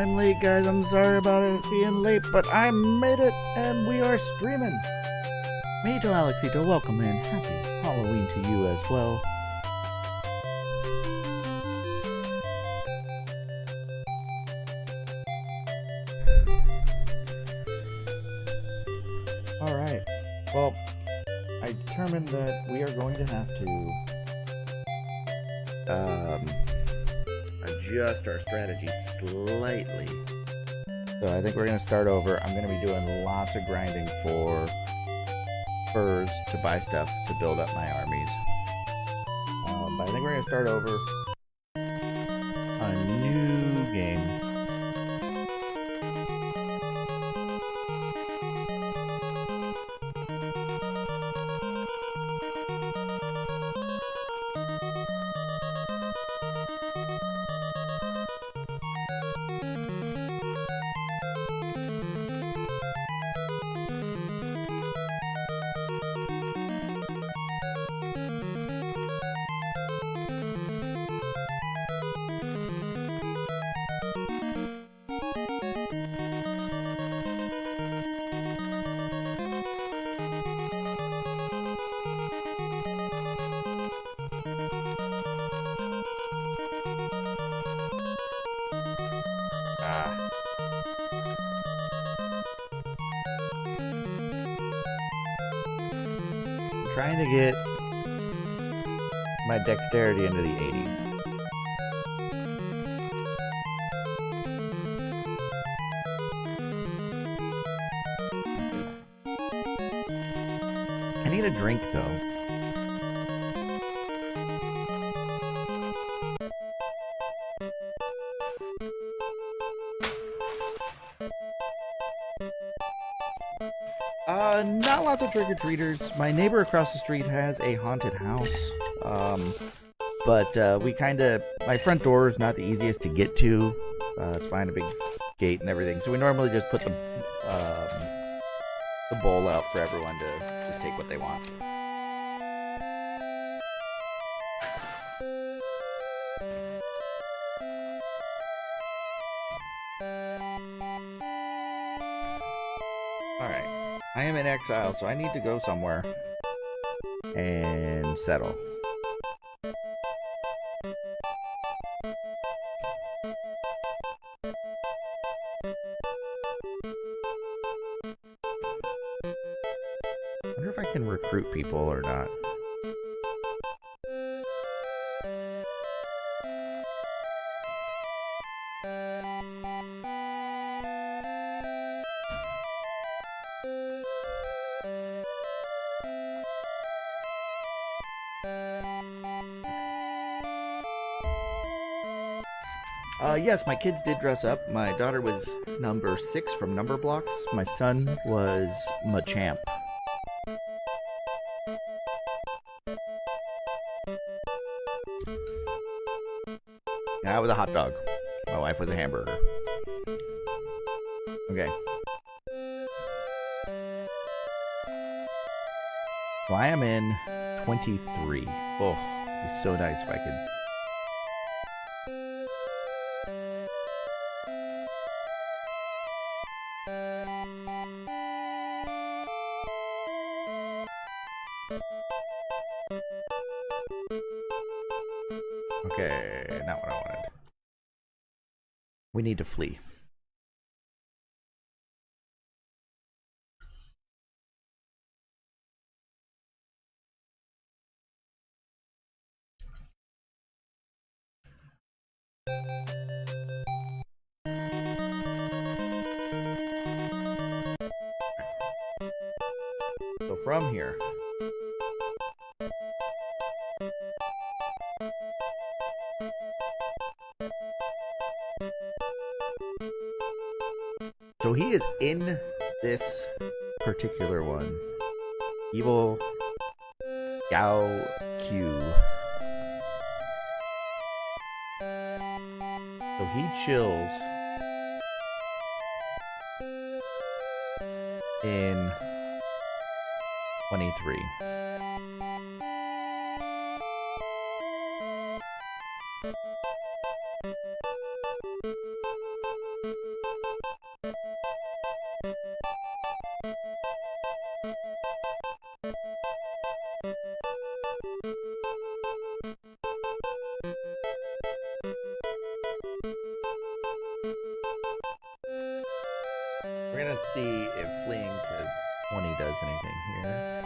I'm late, guys. I'm sorry about it being late, but I made it, and we are streaming. Mito Alexito, welcome in. Happy Halloween to you as well. Alright. Well, I determined that we are going to have to adjust our strategy slightly. So I think we're going to start over. I'm going to be doing lots of grinding for furs to buy stuff to build up my armies. But I think we're going to start over on a new game. Trying to get my dexterity into the 80s. I need a drink though. Not lots of trick-or-treaters. My neighbor across the street has a haunted house. But my front door is not the easiest to get to. It's behind a big gate and everything. So we normally just put the bowl out for everyone to just take what they want. Alright. I am in exile, so I need to go somewhere and settle. I wonder if I can recruit people or not. Yes, my kids did dress up. My daughter was number 6 from Number Blocks. My son was Machamp. I was a hot dog. My wife was a hamburger. Okay. So I am in 23. Oh, it'd be so nice if I could. Okay, not what I wanted. We need to flee. So from here, so he is in this particular one. Evil Gao Q. So he chills in 23. see if fleeing to 20 does anything here.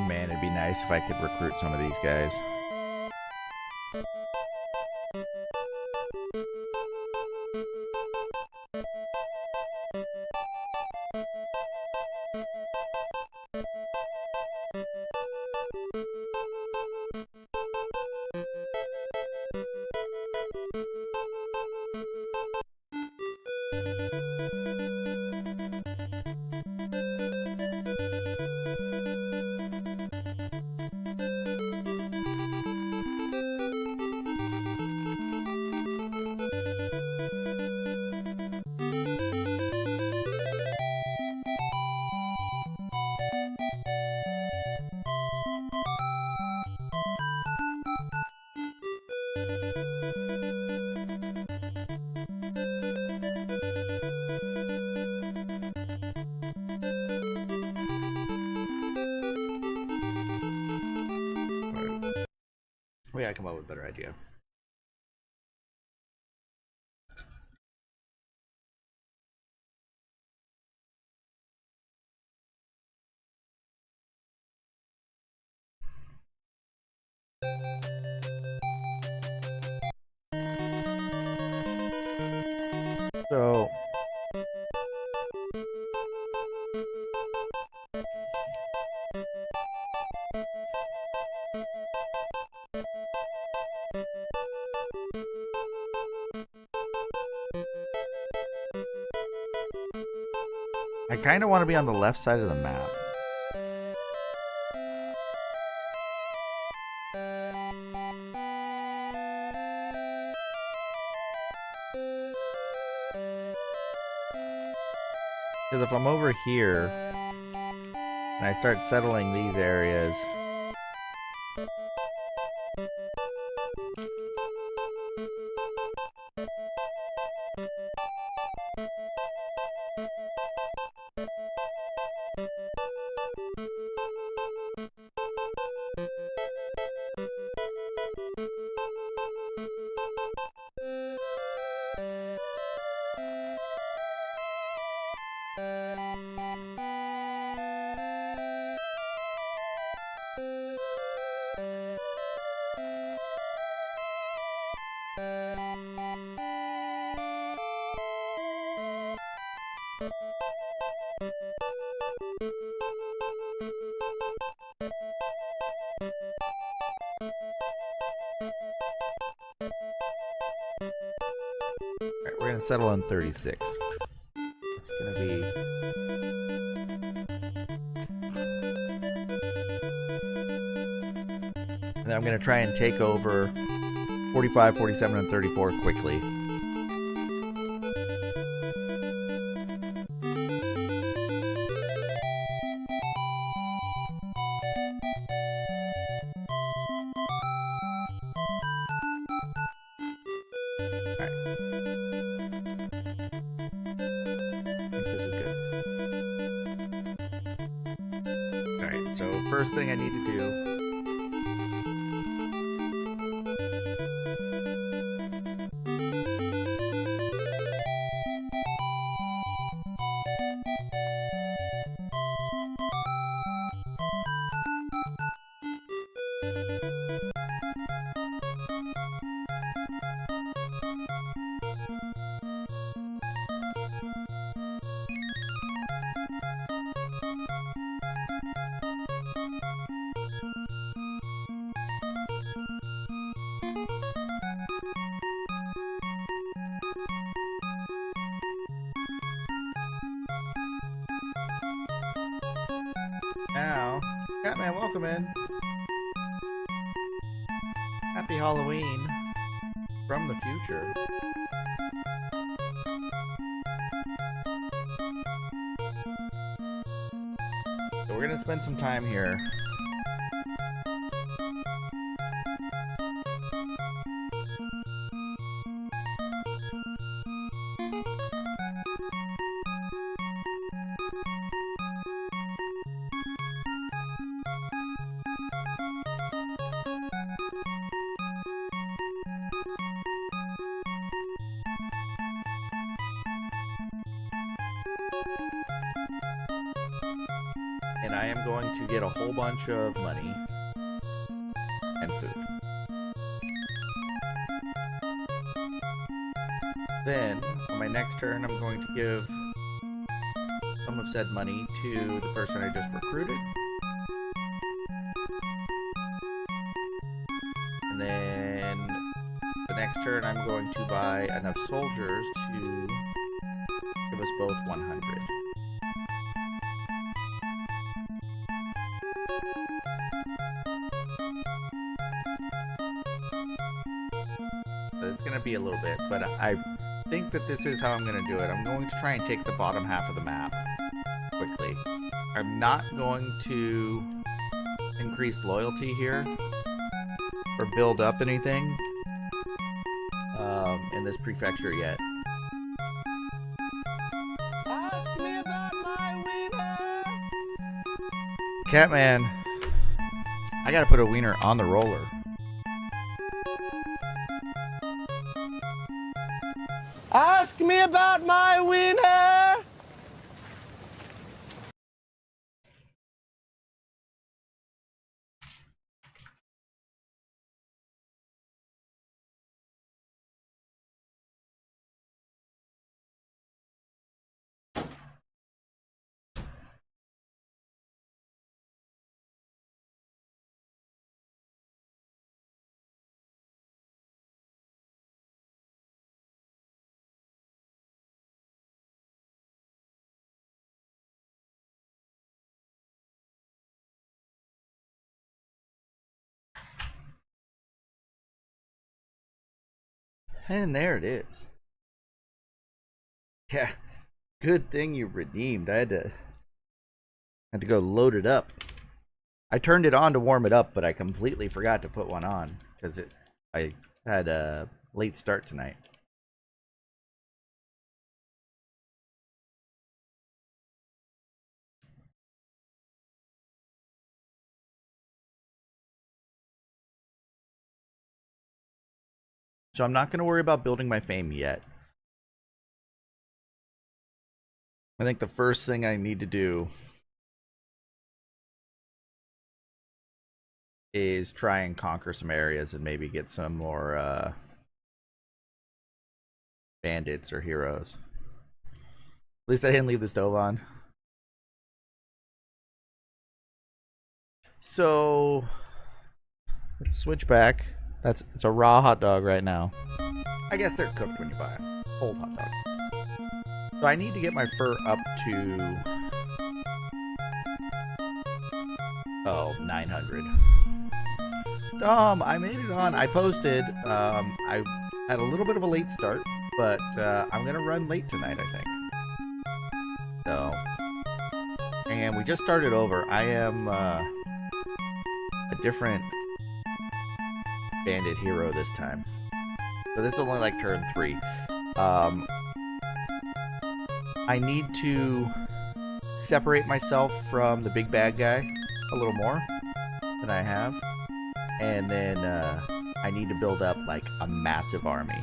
Man, it'd be nice if I could recruit some of these guys. We gotta come up with a better idea. So I kind of want to be on the left side of the map. Because if I'm over here and I start settling these areas, we're gonna settle on 36. It's gonna be and then I'm gonna try and take over 45, 47, and 34 quickly. First thing I need to do now, Catman, welcome in. Happy Halloween from the future. So we're gonna spend some time here. am going to get a whole bunch of money and food. Then, on my next turn, I'm going to give some of said money to the person I just recruited. And then, the next turn, I'm going to buy enough soldiers to give us both 100. So it's going to be a little bit, but I think that this is how I'm going to do it. I'm going to try and take the bottom half of the map quickly. I'm not going to increase loyalty here or build up anything in this prefecture yet. Ask me about my wiener. Catman, I gotta put a wiener on the roller. Ask me about my wiener. And there it is. Yeah, good thing you redeemed. I had to go load it up. I turned it on to warm it up, but I completely forgot to put one on because I had a late start tonight. So I'm not going to worry about building my fame yet. I think the first thing I need to do is try and conquer some areas and maybe get some more bandits or heroes. At least I didn't leave the stove on. So let's switch back. It's a raw hot dog right now. I guess they're cooked when you buy a whole hot dog. So I need to get my fur up to 900. I made it on. I posted. I had a little bit of a late start, but I'm gonna run late tonight, I think. So, and we just started over. I am a different bandit hero this time. So this is only like turn 3. I need to separate myself from the big bad guy a little more than I have. And then I need to build up like a massive army.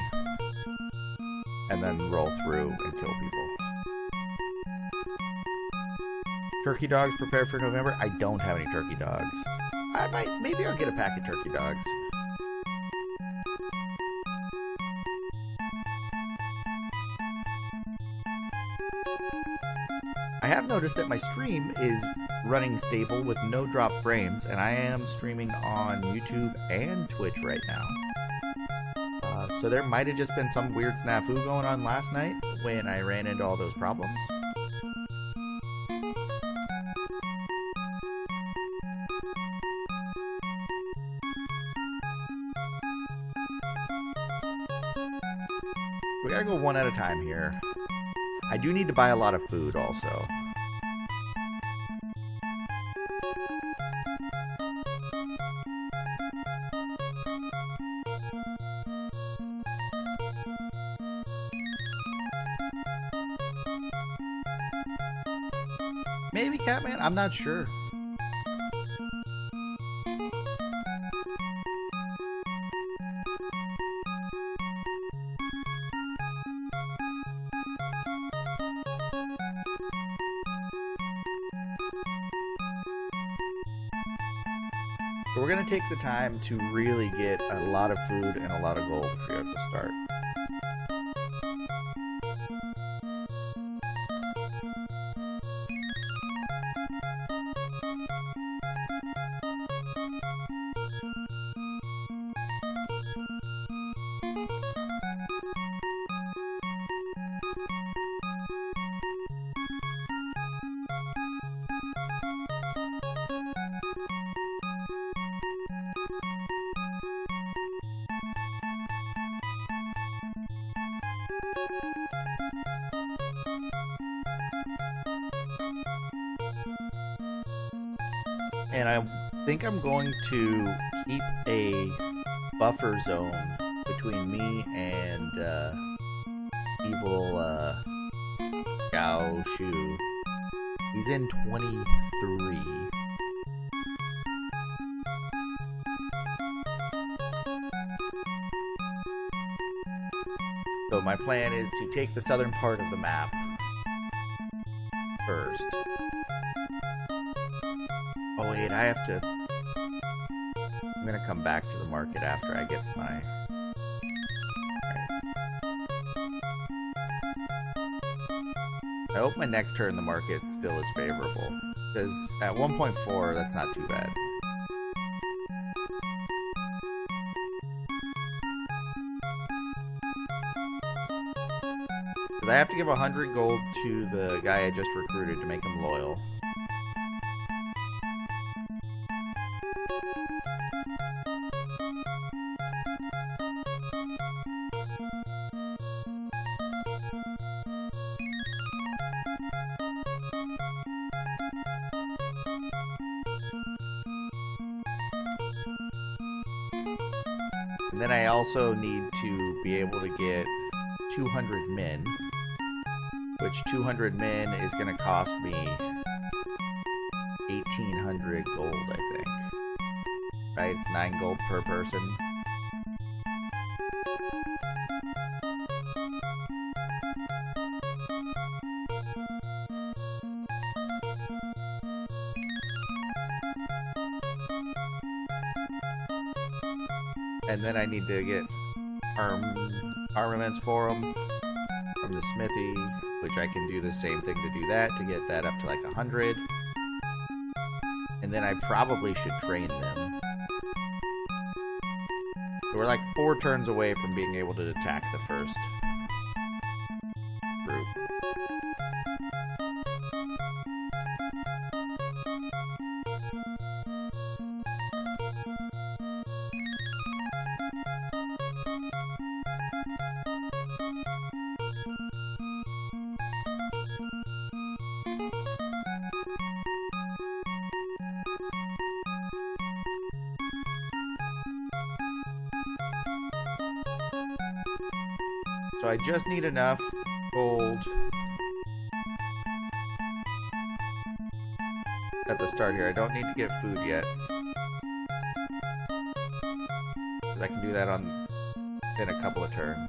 And then roll through and kill people. Turkey dogs prepared for November? I don't have any turkey dogs. Maybe I'll get a pack of turkey dogs. I have noticed that my stream is running stable with no drop frames, and I am streaming on YouTube and Twitch right now. So there might have just been some weird snafu going on last night when I ran into all those problems. We gotta go one at a time here. I do need to buy a lot of food also. Maybe Catman? I'm not sure. So we're going to take the time to really get a lot of food and a lot of gold if we have to start. And I think I'm going to keep a buffer zone between me and evil Gao Shu. He's in 23. So my plan is to take the southern part of the map first. Oh wait, I have to... I'm gonna come back to the market after I get my... Right. I hope my next turn the market still is favorable. Because at 1.4, that's not too bad. Because I have to give 100 gold to the guy I just recruited to make him loyal. And then I also need to be able to get 200 men, which 200 men is going to cost me 1,800 gold, I think. Right? It's 9 gold per person. And then I need to get armaments for them from the smithy, which I can do the same thing to do that, to get that up to like 100. And then I probably should train them. So we're like 4 turns away from being able to attack the first group. So I just need enough gold at the start here. I don't need to get food yet. Because I can do that in a couple of turns.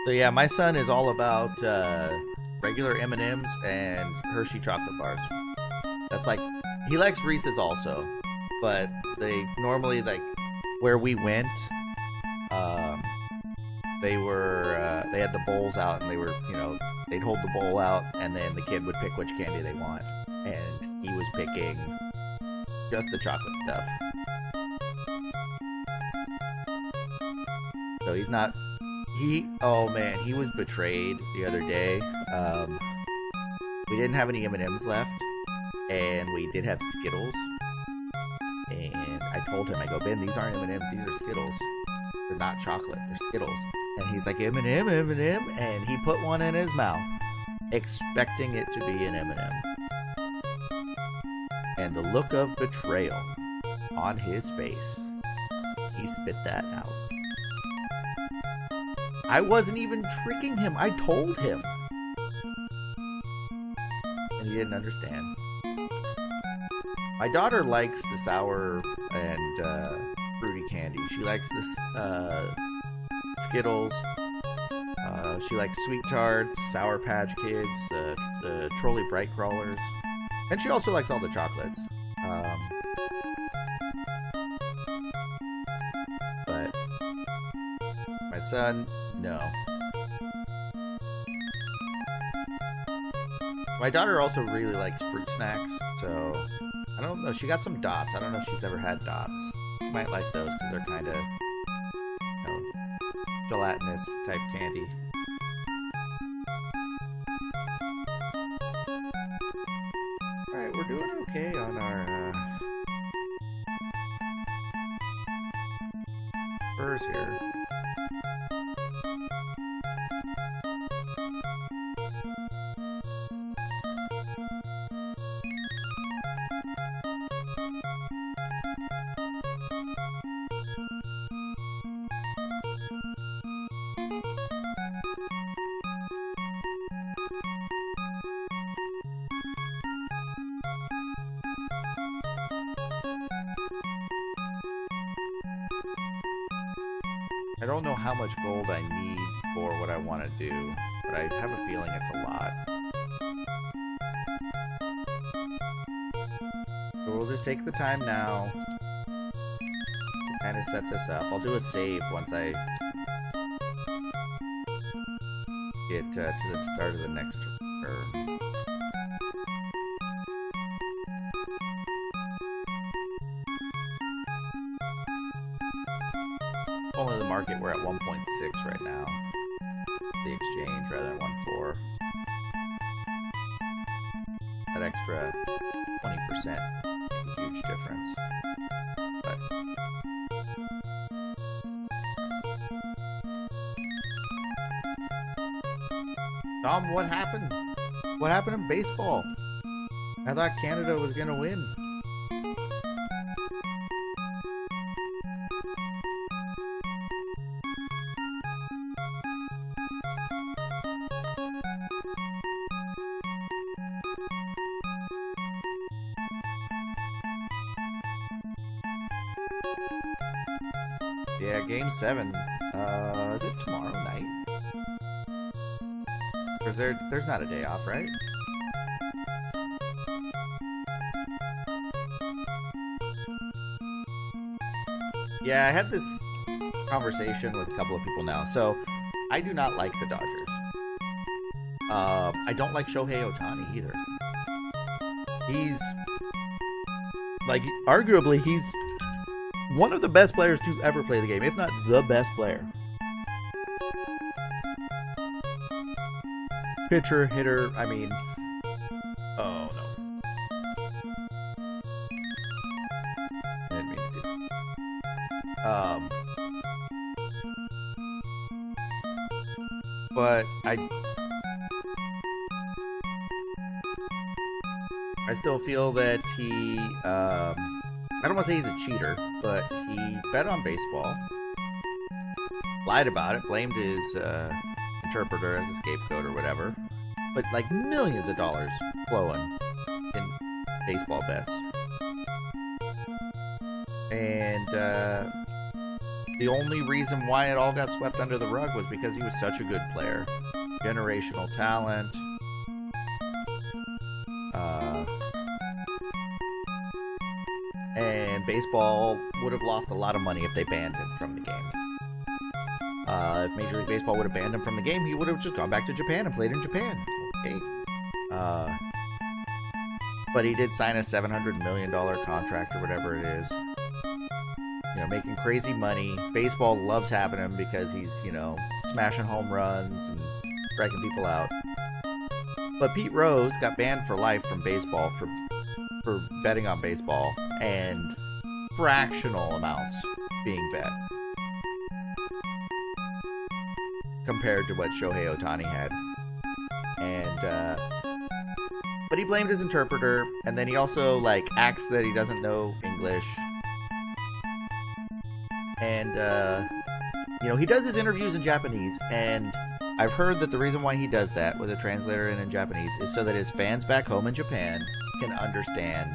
So yeah, my son is all about regular M&Ms and Hershey chocolate bars. That's like, he likes Reese's also, but they normally, like, where we went, they had the bowls out, and they were, they'd hold the bowl out, and then the kid would pick which candy they want, and he was picking just the chocolate stuff. So he's not, oh man, he was betrayed the other day. We didn't have any M&Ms left, and we did have Skittles, and I told him, I go, Ben, these aren't M&Ms, these are Skittles. They're not chocolate, they're Skittles. And he's like, M&M, M&M, and he put one in his mouth, expecting it to be an M&M. And the look of betrayal on his face, he spit that out. I wasn't even tricking him, I told him. And he didn't understand. My daughter likes the sour and fruity candy. She likes this Skittles. She likes Sweet Tarts, Sour Patch Kids, the Trolley Bright Crawlers, and she also likes all the chocolates. But my son, no. My daughter also really likes fruit snacks, so I don't know. She got some Dots. I don't know if she's ever had Dots. She might like those because they're kind of, gelatinous type candy. Alright, we're doing okay on our furs here. I don't know how much gold I need for what I want to do, but I have a feeling it's a lot. So we'll just take the time now to kind of set this up. I'll do a save once I get to the start of the next turn. Only the market, we're at 1.6 right now. The exchange rather than 1.4. That extra 20% makes a huge difference. But Tom, what happened? What happened in baseball? I thought Canada was gonna win. Yeah, game 7. Is it tomorrow night? Or is there's not a day off, right? Yeah, I had this conversation with a couple of people now. So, I do not like the Dodgers. I don't like Shohei Ohtani either. He's, like, arguably, he's one of the best players to ever play the game, if not the best player. Pitcher, hitter, I mean... Oh, no. I didn't mean to do that. But I still feel that he... I don't want to say he's a cheater, but he bet on baseball, lied about it, blamed his interpreter as a scapegoat or whatever, but like millions of dollars flowing in baseball bets. And the only reason why it all got swept under the rug was because he was such a good player. Generational talent. And baseball would have lost a lot of money if they banned him from the game. If Major League Baseball would have banned him from the game, he would have just gone back to Japan and played in Japan. Okay. But he did sign a $700 million contract or whatever it is. You know, making crazy money. Baseball loves having him because he's, you know, smashing home runs and striking people out. But Pete Rose got banned for life from baseball for betting on baseball, and fractional amounts being bet compared to what Shohei Ohtani had. And but he blamed his interpreter, and then he also like acts that he doesn't know English. And you know, he does his interviews in Japanese, and I've heard that the reason why he does that with a translator in Japanese is so that his fans back home in Japan can understand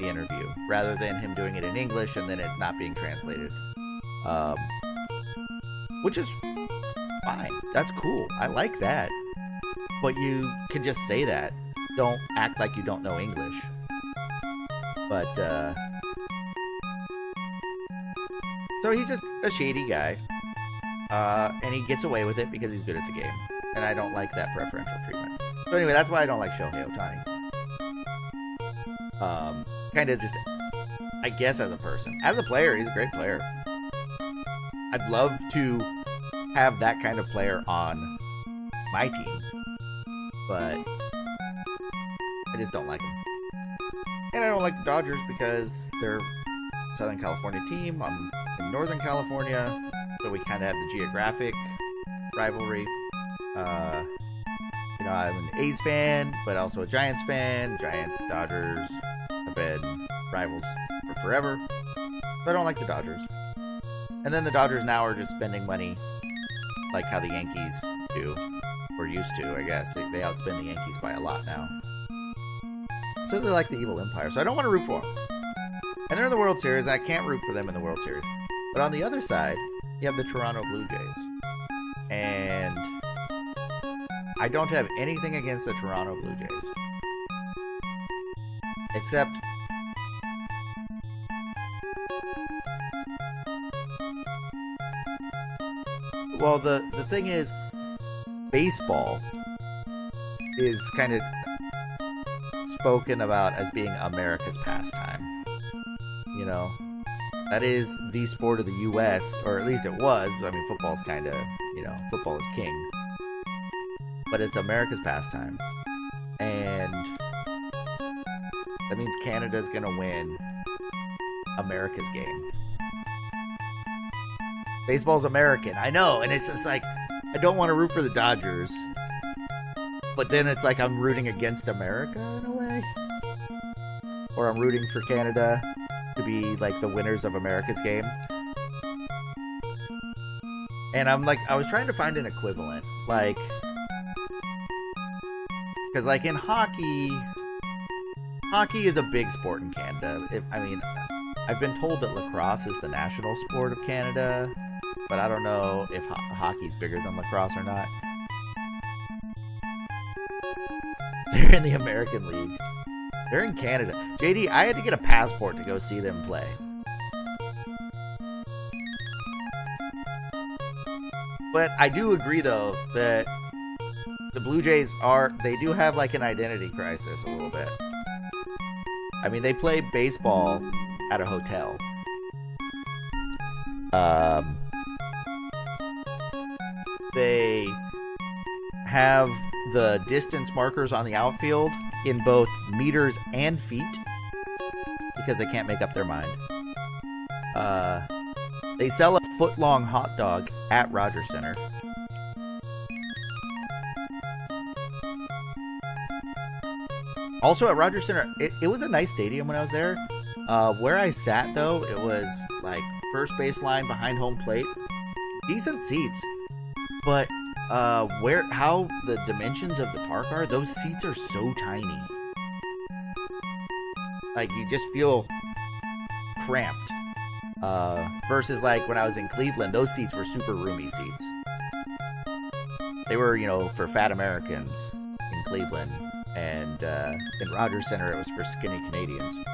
the interview, rather than him doing it in English and then it not being translated. Which is fine. That's cool. I like that. But you can just say that. Don't act like you don't know English. But, so he's just a shady guy. And he gets away with it because he's good at the game. And I don't like that preferential treatment. So anyway, that's why I don't like Shohei Ohtani. Kind of just, I guess, as a person. As a player, he's a great player. I'd love to have that kind of player on my team. But I just don't like him. And I don't like the Dodgers because they're a Southern California team. I'm in Northern California, so we kind of have the geographic rivalry. You know, I'm an A's fan, but also a Giants fan. Giants, Dodgers have been rivals for forever. So I don't like the Dodgers. And then the Dodgers now are just spending money like how the Yankees do. Or used to, I guess. They outspend the Yankees by a lot now. So they're like the evil empire. So I don't want to root for them. And they're in the World Series, and I can't root for them in the World Series. But on the other side, you have the Toronto Blue Jays. And I don't have anything against the Toronto Blue Jays. Except well, the thing is, baseball is kind of spoken about as being America's pastime. You know, that is the sport of the U.S., or at least it was. I mean, football's kind of, you know, football is king. But it's America's pastime. And that means Canada's going to win America's game. Baseball's American, I know, and it's just like, I don't want to root for the Dodgers, but then it's like I'm rooting against America in a way. Or I'm rooting for Canada to be like the winners of America's game. And I'm like, I was trying to find an equivalent, like, because like in hockey is a big sport in Canada. I mean, I've been told that lacrosse is the national sport of Canada, but I don't know if hockey's bigger than lacrosse or not. They're in the American League. They're in Canada. JD, I had to get a passport to go see them play. But I do agree, though, that the Blue Jays they do have like an identity crisis a little bit. I mean, they play baseball at a hotel. They have the distance markers on the outfield in both meters and feet because they can't make up their mind. They sell a foot-long hot dog at Rogers Center. Also at Rogers Center, it was a nice stadium when I was there. Where I sat, though, it was like first base line behind home plate. Decent seats. But how the dimensions of the park are, those seats are so tiny. Like, you just feel cramped. Versus like when I was in Cleveland, those seats were super roomy seats. They were, you know, for fat Americans in Cleveland, and in Rogers Center it was for skinny Canadians.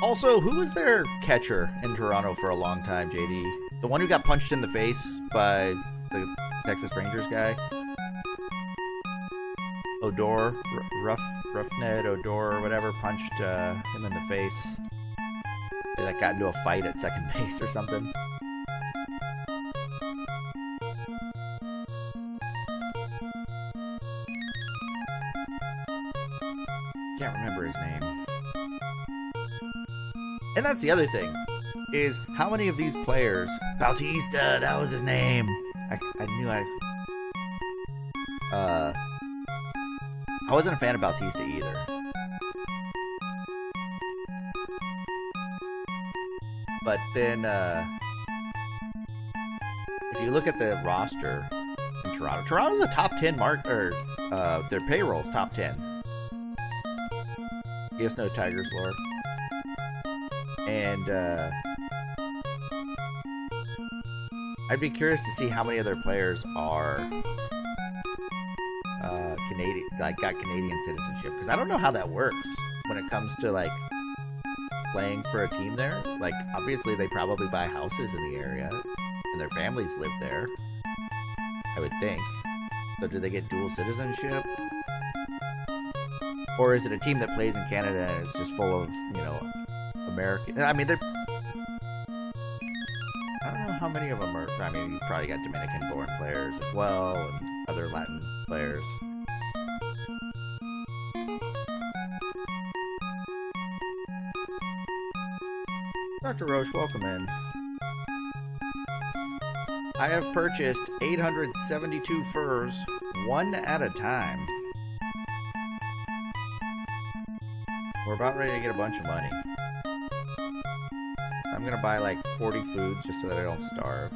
Also, who was their catcher in Toronto for a long time, JD? The one who got punched in the face by the Texas Rangers guy? Odor, Roughneck Odor or whatever, punched him in the face. They like got into a fight at second base or something. Can't remember his name. And that's the other thing, is how many of these players... Bautista, that was his name. I knew I wasn't a fan of Bautista either. But then, if you look at the roster in Toronto's a top 10 mark, or their payroll's top 10. Yes, no, Tigers lore. And I'd be curious to see how many other players are Canadian, like got Canadian citizenship, because I don't know how that works when it comes to like playing for a team there. Like, obviously they probably buy houses in the area and their families live there, I would think. So do they get dual citizenship? Or is it a team that plays in Canada and it's just full of, you know, American? I mean, they're... I don't know how many of them are... I mean, you probably got Dominican-born players as well, and other Latin players. Dr. Roche, welcome in. I have purchased 872 furs, one at a time. We're about ready to get a bunch of money. I'm gonna buy like 40 foods just so that I don't starve.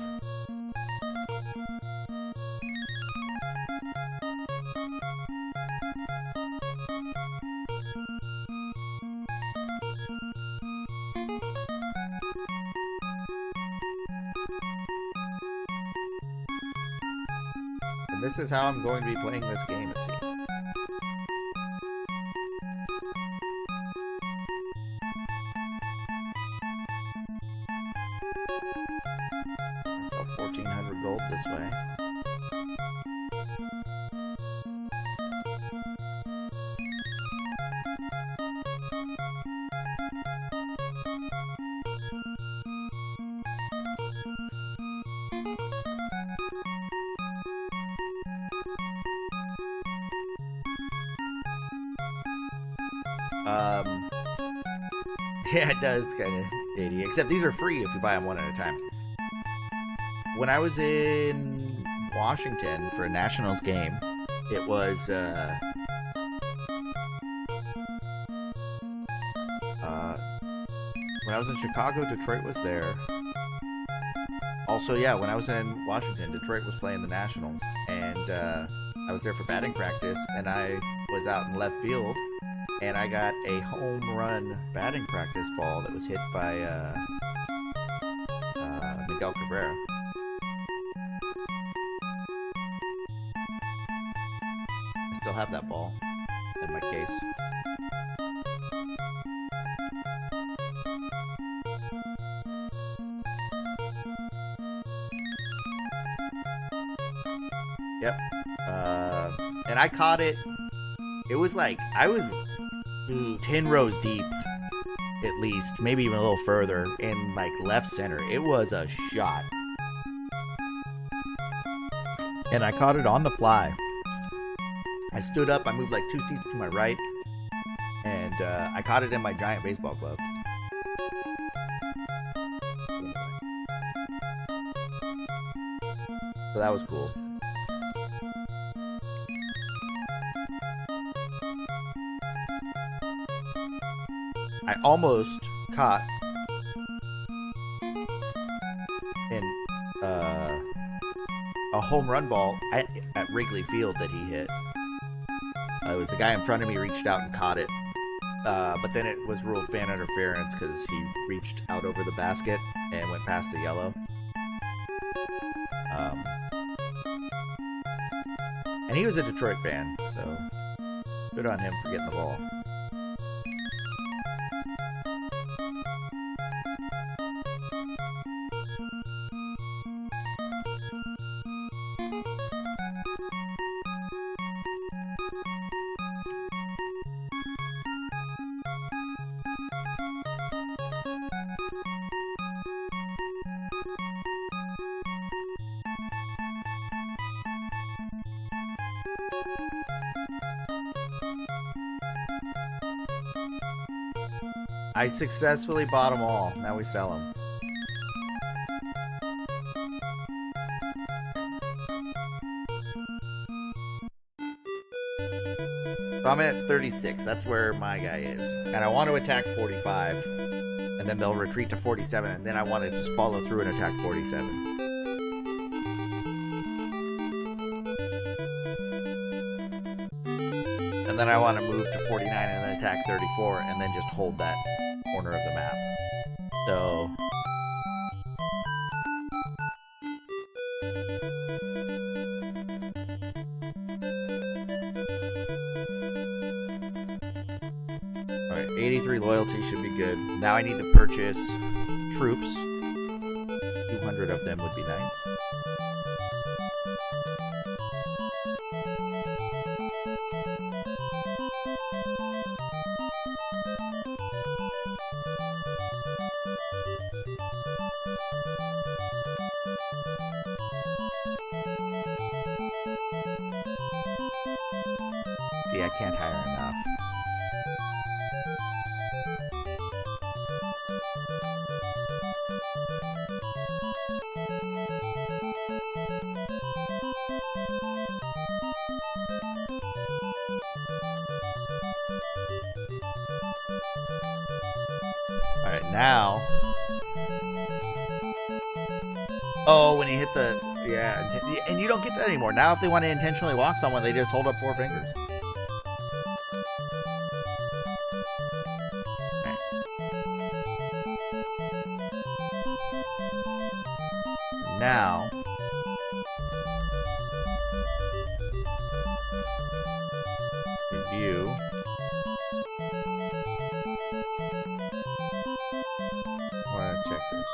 And this is how I'm going to be playing this game, it seems. Gold this way. Yeah, it does kind of shady. Except these are free if you buy them one at a time. When I was in Washington for a Nationals game, it was when I was in Chicago, Detroit was there. Also, yeah, when I was in Washington, Detroit was playing the Nationals, and I was there for batting practice, and I was out in left field, and I got a home run batting practice ball that was hit by Miguel Cabrera. Still have that ball in my case. Yep. And I caught it. It was like, I was 10 rows deep, at least, maybe even a little further, in like left center. It was a shot. And I caught it on the fly. I stood up, I moved like 2 seats to my right, and I caught it in my giant baseball glove. So that was cool. I almost caught a home run ball at Wrigley Field that he hit. It was the guy in front of me reached out and caught it. But then it was ruled fan interference because he reached out over the basket and went past the yellow. And he was a Detroit fan, so good on him for getting the ball. I successfully bought them all. Now we sell them. So I'm at 36. That's where my guy is. And I want to attack 45. And then they'll retreat to 47. And then I want to just follow through and attack 47. And then I want to move to 49 and then attack 34 and then just hold that corner of the map. So... Alright, 83 loyalty should be good. Now I need to purchase troops. 200 of them would be nice. See, I can't hire enough. Alright, now... Oh, when you hit the... Yeah, and you don't get that anymore. Now if they want to intentionally walk someone, they just hold up 4 fingers. Okay. Now... Review... I want to check this.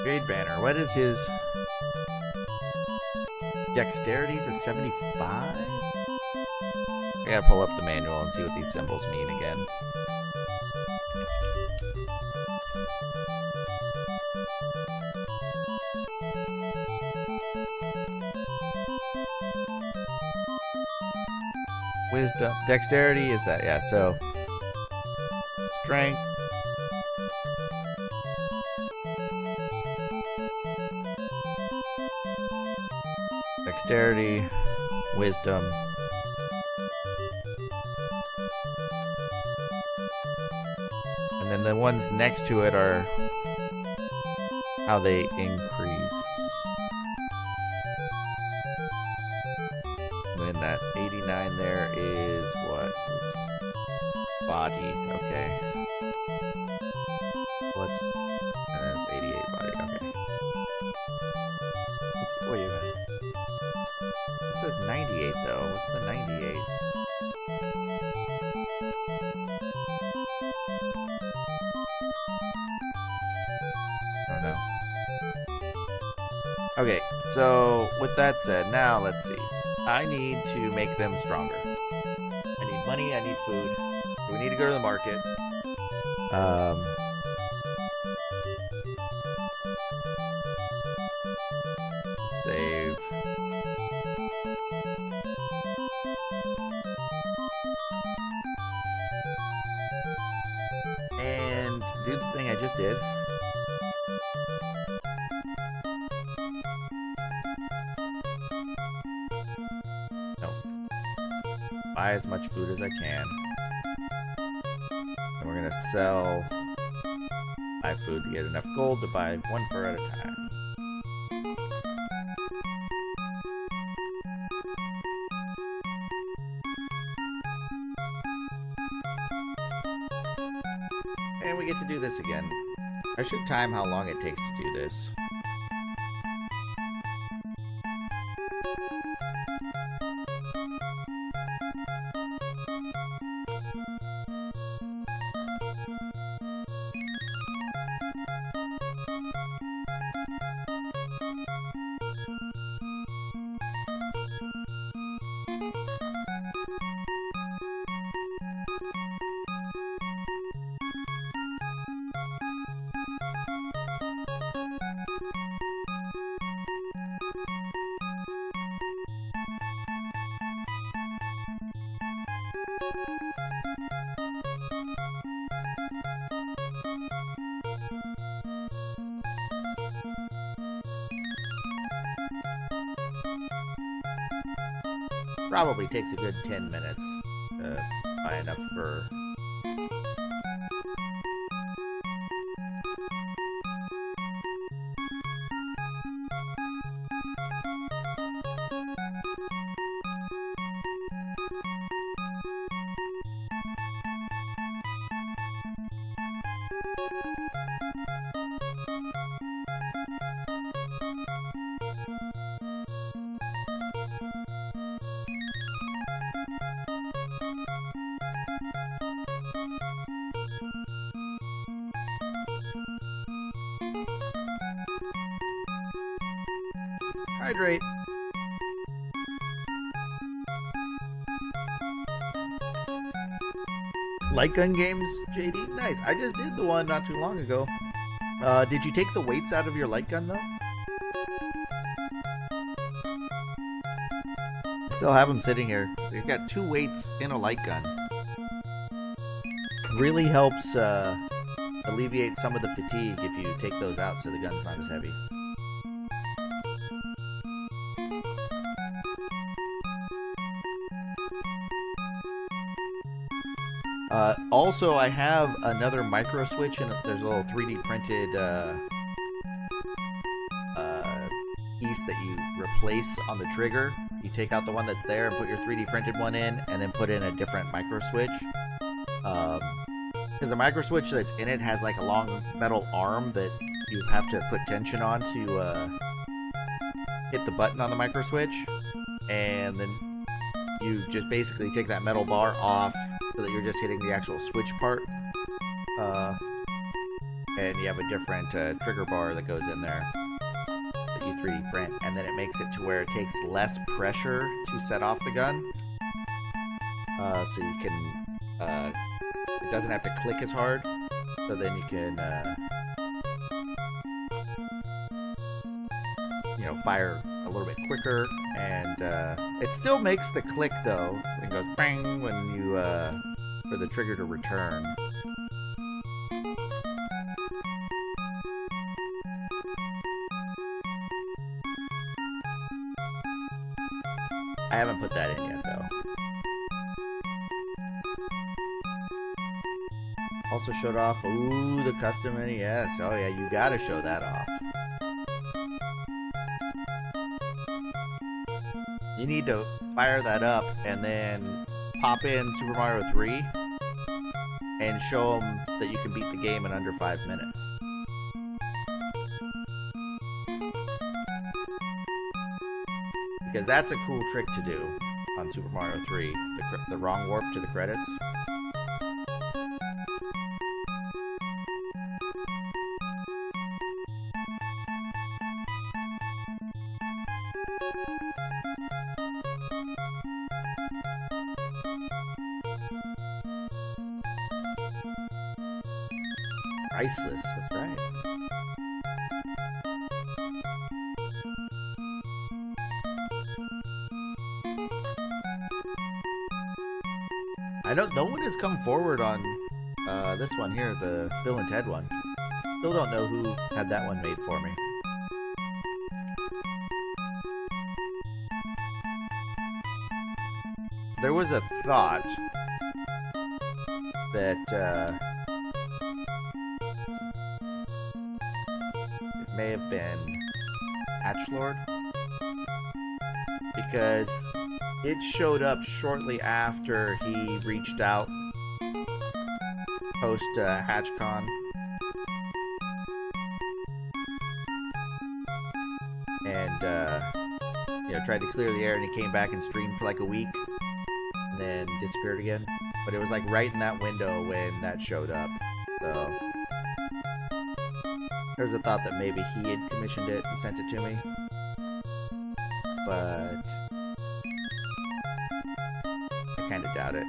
Trade banner. What is his dexterity? Is a 75? I gotta pull up the manual and see what these symbols mean again. Wisdom. Dexterity is that, yeah, so strength. Dexterity, wisdom. And then the ones next to it are how they increase. And then that 89 there is what? Is body, okay. What's, and then it's 88 body, okay. Wait a minute. It says 98 though. What's the 98? Oh no. Okay, so with that said, now let's see. I need to make them stronger. I need money, I need food. So we need to go to the market. Save. And do the thing I just did. No. Buy as much food as I can. And we're gonna sell my food to get enough gold to buy one fur at a time. this again. I should time how long it takes to do this. Probably takes a good 10 minutes to buy enough fur. Hydrate. Light gun games, JD? Nice. I just did the one not too long ago. Did you take the weights out of your light gun, though? Still have them sitting here. You've got 2 weights in a light gun. Really helps alleviate some of the fatigue if you take those out so the gun's not as heavy. Also, I have another micro switch, and there's a little 3D printed piece that you replace on the trigger. You take out the one that's there and put your 3D printed one in, and then put in a different micro switch. Because the micro switch that's in it has like a long metal arm that you have to put tension on to hit the button on the micro switch, and then you just basically take that metal bar off so that you're just hitting the actual switch part, and you have a different trigger bar that goes in there that you 3D print, and then it makes it to where it takes less pressure to set off the gun, so you can it doesn't have to click as hard, so then you can you know, fire a little bit quicker, and it still makes the click though. It goes bang when you for the trigger to return. I haven't put that in yet though. Also showed off, ooh, the custom NES. Oh yeah, you gotta show that off. You need to fire that up and then pop in Super Mario 3 and show them that you can beat the game in under 5 minutes. Because that's a cool trick to do on Super Mario 3. The wrong warp to the credits. Priceless, that's right. I don't. No one has come forward on this one here, the Bill and Ted one. Still don't know who had that one made for me. There was a thought that it may have been Hatchlord, because it showed up shortly after he reached out post HatchCon and tried to clear the air, and he came back and streamed for like a week, and then disappeared again. But it was like right in that window when that showed up. So there's a thought that maybe he had commissioned it and sent it to me, but I kind of doubt it.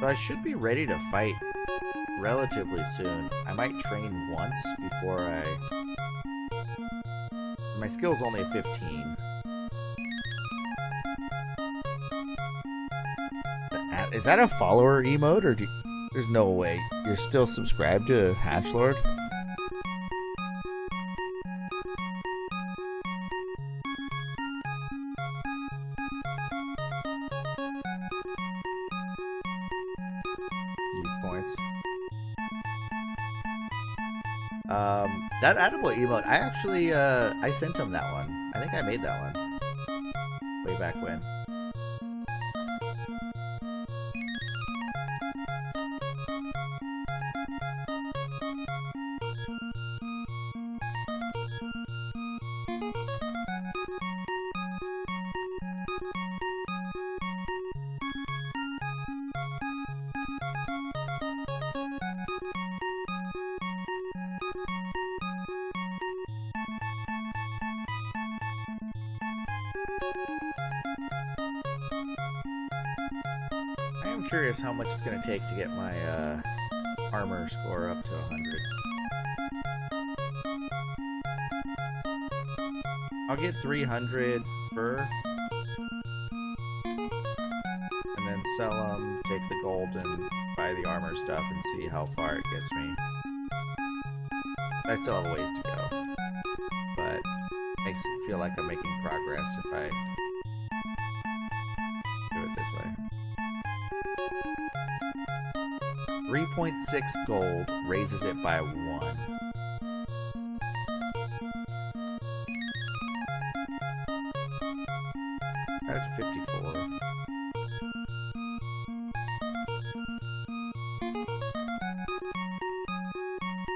So I should be ready to fight relatively soon. I might train once before my skill's only a 15. Is that a follower emote, or there's no way you're still subscribed to Hatchlord? That edible emote, I actually, I sent him that one. I think I made that one. Way back when. Curious how much it's going to take to get my armor score up to 100. I'll get 300 fur and then sell them, take the gold and buy the armor stuff and see how far it gets me. I still have a ways to go, but it makes it feel like I'm making progress if I do it this way. 3.6 gold raises it by 1. That's 54.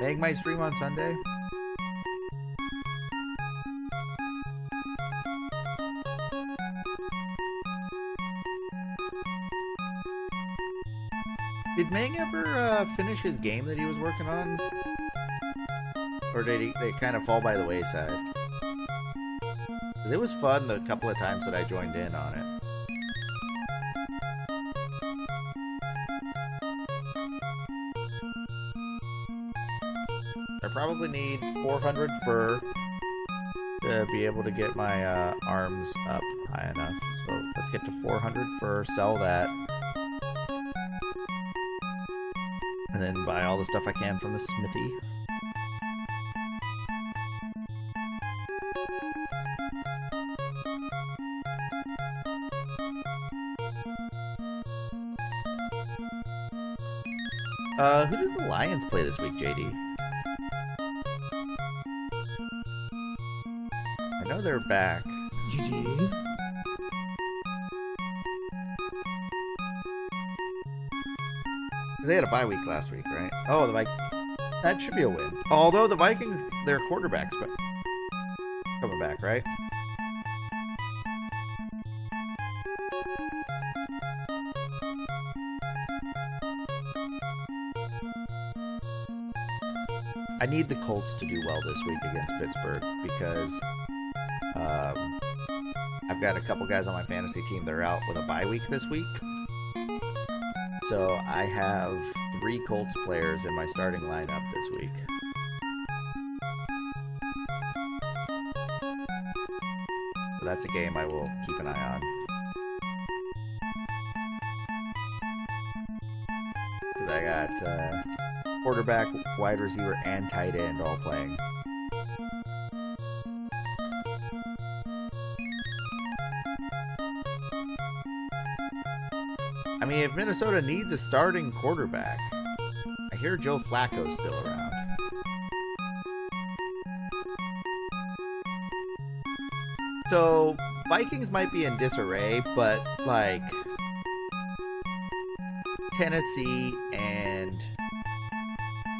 Meg might stream on Sunday. Did Mang ever finish his game that he was working on? Or did they kind of fall by the wayside? Because it was fun the couple of times that I joined in on it. I probably need 400 fur to be able to get my arms up high enough. So let's get to 400 fur, sell that. And then buy all the stuff I can from the smithy. Who did the Lions play this week, JD? I know they're back. GG. They had a bye week last week, right? Oh, the Vikings. That should be a win. Although the Vikings, their quarterback's coming back, right? I need the Colts to do well this week against Pittsburgh because I've got a couple guys on my fantasy team that are out with a bye week this week. So I have 3 Colts players in my starting lineup this week. So that's a game I will keep an eye on. Because I got quarterback, wide receiver, and tight end all playing. I mean, if Minnesota needs a starting quarterback, I hear Joe Flacco's still around. So, Vikings might be in disarray, but, like, Tennessee and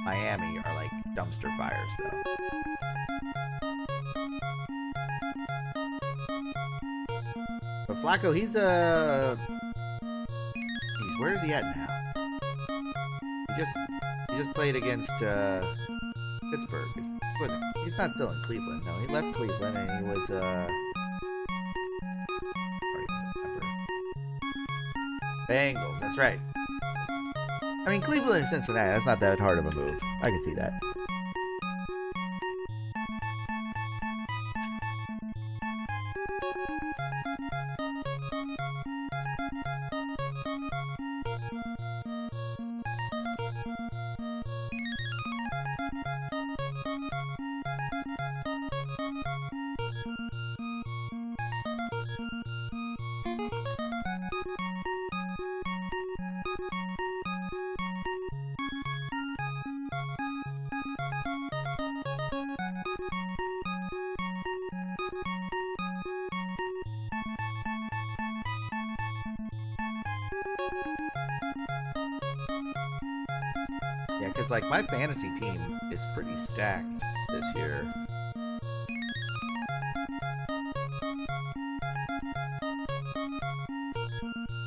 Miami are, like, dumpster fires, though. But Flacco, he's where is he at now? He just played against Pittsburgh. He's not still in Cleveland. No, he left Cleveland and he was Bengals. That's right. I mean, Cleveland and Cincinnati. That's not that hard of a move. I can see that. Yeah, because, like, my fantasy team is pretty stacked this year.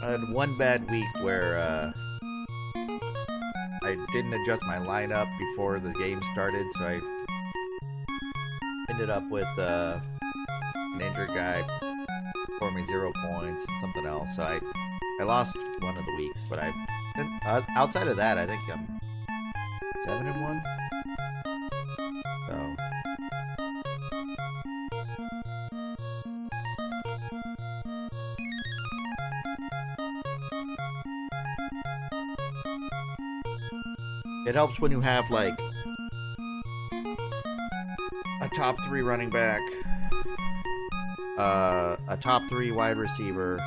I had one bad week where I didn't adjust my lineup before the game started, so I ended up with an injured guy for me 0 points and something else. So I lost one of the weeks, but outside of that, I think I'm 7-1. So it helps when you have like a top 3 running back, a top 3 wide receiver,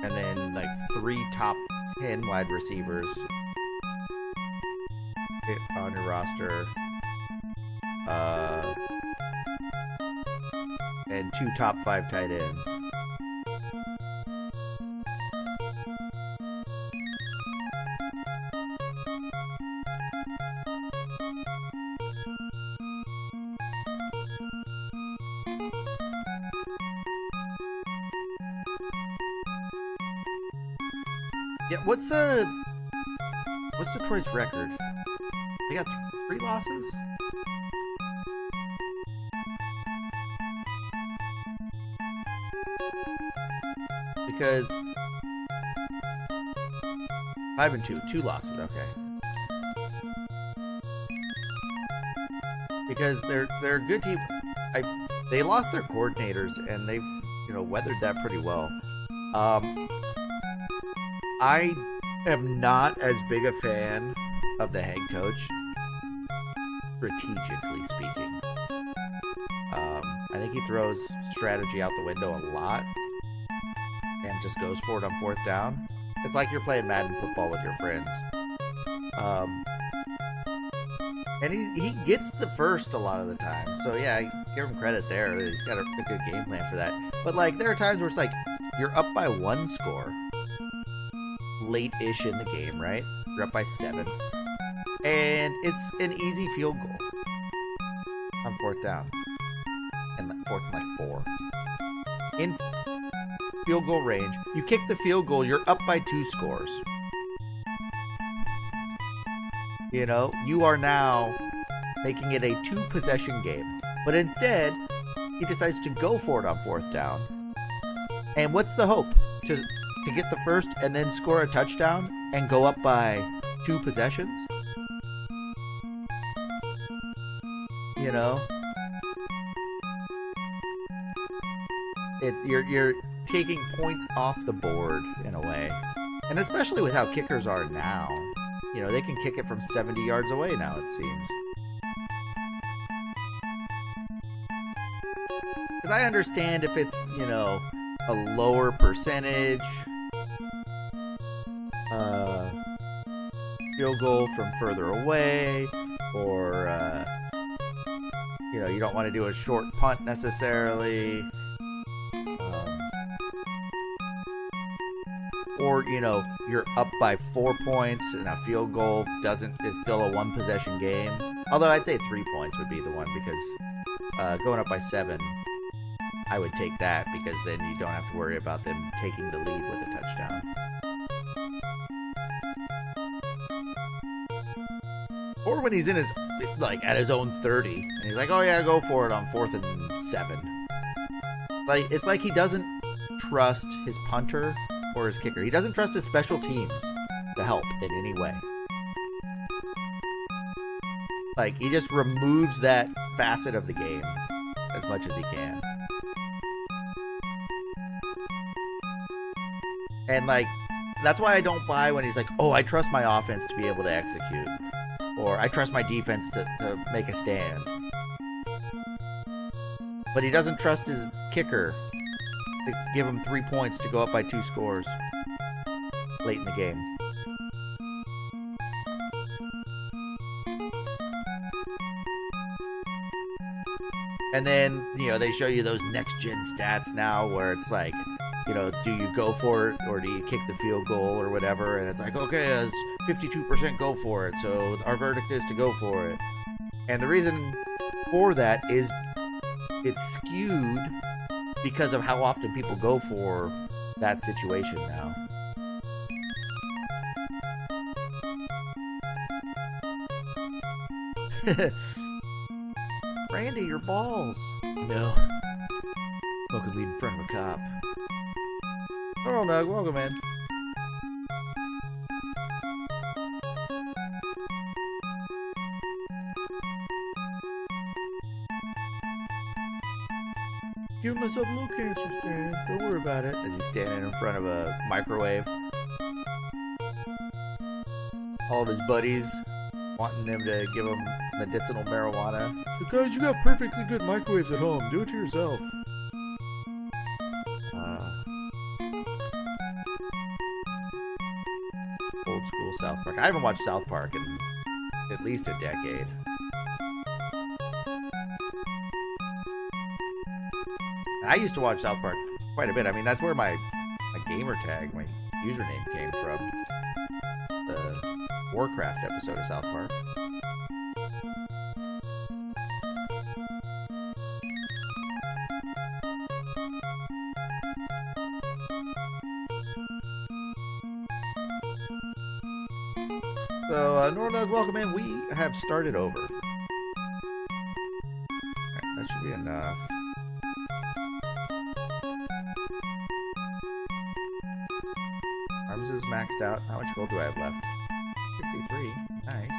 and then like 3 top 10 wide receivers on your roster, and 2 top 5 tight ends. Yeah, what's Detroit's record? They got 3 losses? Because 5-2, 2 losses, okay. Because they're a good team. They lost their coordinators and they've, weathered that pretty well. I am not as big a fan of the head coach, strategically speaking. I think he throws strategy out the window a lot and just goes for it on 4th down. It's like you're playing Madden football with your friends. And he gets the first a lot of the time. So yeah, I give him credit there. He's got a good game plan for that. But like, there are times where it's like, you're up by 1 score. Late-ish in the game, right? You're up by 7. And it's an easy field goal on 4th down. And 4th and 4. In field goal range, you kick the field goal, you're up by 2 scores. You are now making it a 2-possession game. But instead, he decides to go for it on 4th down. And what's the hope? To get the first and then score a touchdown and go up by 2 possessions? You're taking points off the board in a way. And especially with how kickers are now. They can kick it from 70 yards away now, it seems. Because I understand if it's, a lower percentage, field goal from further away, or you know, you don't want to do a short punt necessarily, or you know, you're up by 4 points and a field goal it's still a 1-possession game. Although I'd say 3 points would be the one, because going up by 7, I would take that, because then you don't have to worry about them taking the lead with a touchdown. Or when he's in his, like, at his own 30, and he's like, oh yeah, go for it on 4th and 7. Like, it's like he doesn't trust his punter or his kicker. He doesn't trust his special teams to help in any way. Like, he just removes that facet of the game as much as he can. And, like, that's why I don't buy when he's like, oh, I trust my offense to be able to execute. Or I trust my defense to make a stand. But he doesn't trust his kicker to give him 3 points to go up by 2 scores late in the game. And then, you know, they show you those next-gen stats now where it's like, you know, do you go for it or do you kick the field goal or whatever? And it's like, okay, it's 52% go for it, so our verdict is to go for it. And the reason for that is it's skewed because of how often people go for that situation now. Randy, your balls. No. Smoking weed in front of a cop. Oh, Doug, welcome in. Give myself a little cancer stand. Don't worry about it. As he's standing in front of a microwave. All of his buddies wanting him to give him medicinal marijuana. So guys, you got perfectly good microwaves at home. Do it to yourself. Old school South Park. I haven't watched South Park in at least a decade. I used to watch South Park quite a bit. I mean, that's where my gamer tag, my username came from. The Warcraft episode of South Park. So, Nordug, welcome in. We have started over. Alright, that should be enough. Arms is maxed out. How much gold do I have left? 63. Nice.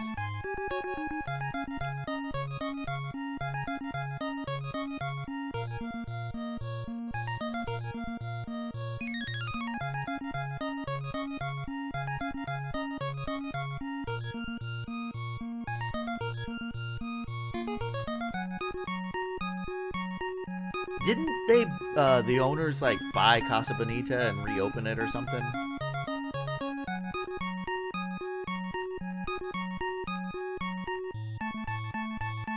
Didn't they, the owners, like, buy Casa Bonita and reopen it or something?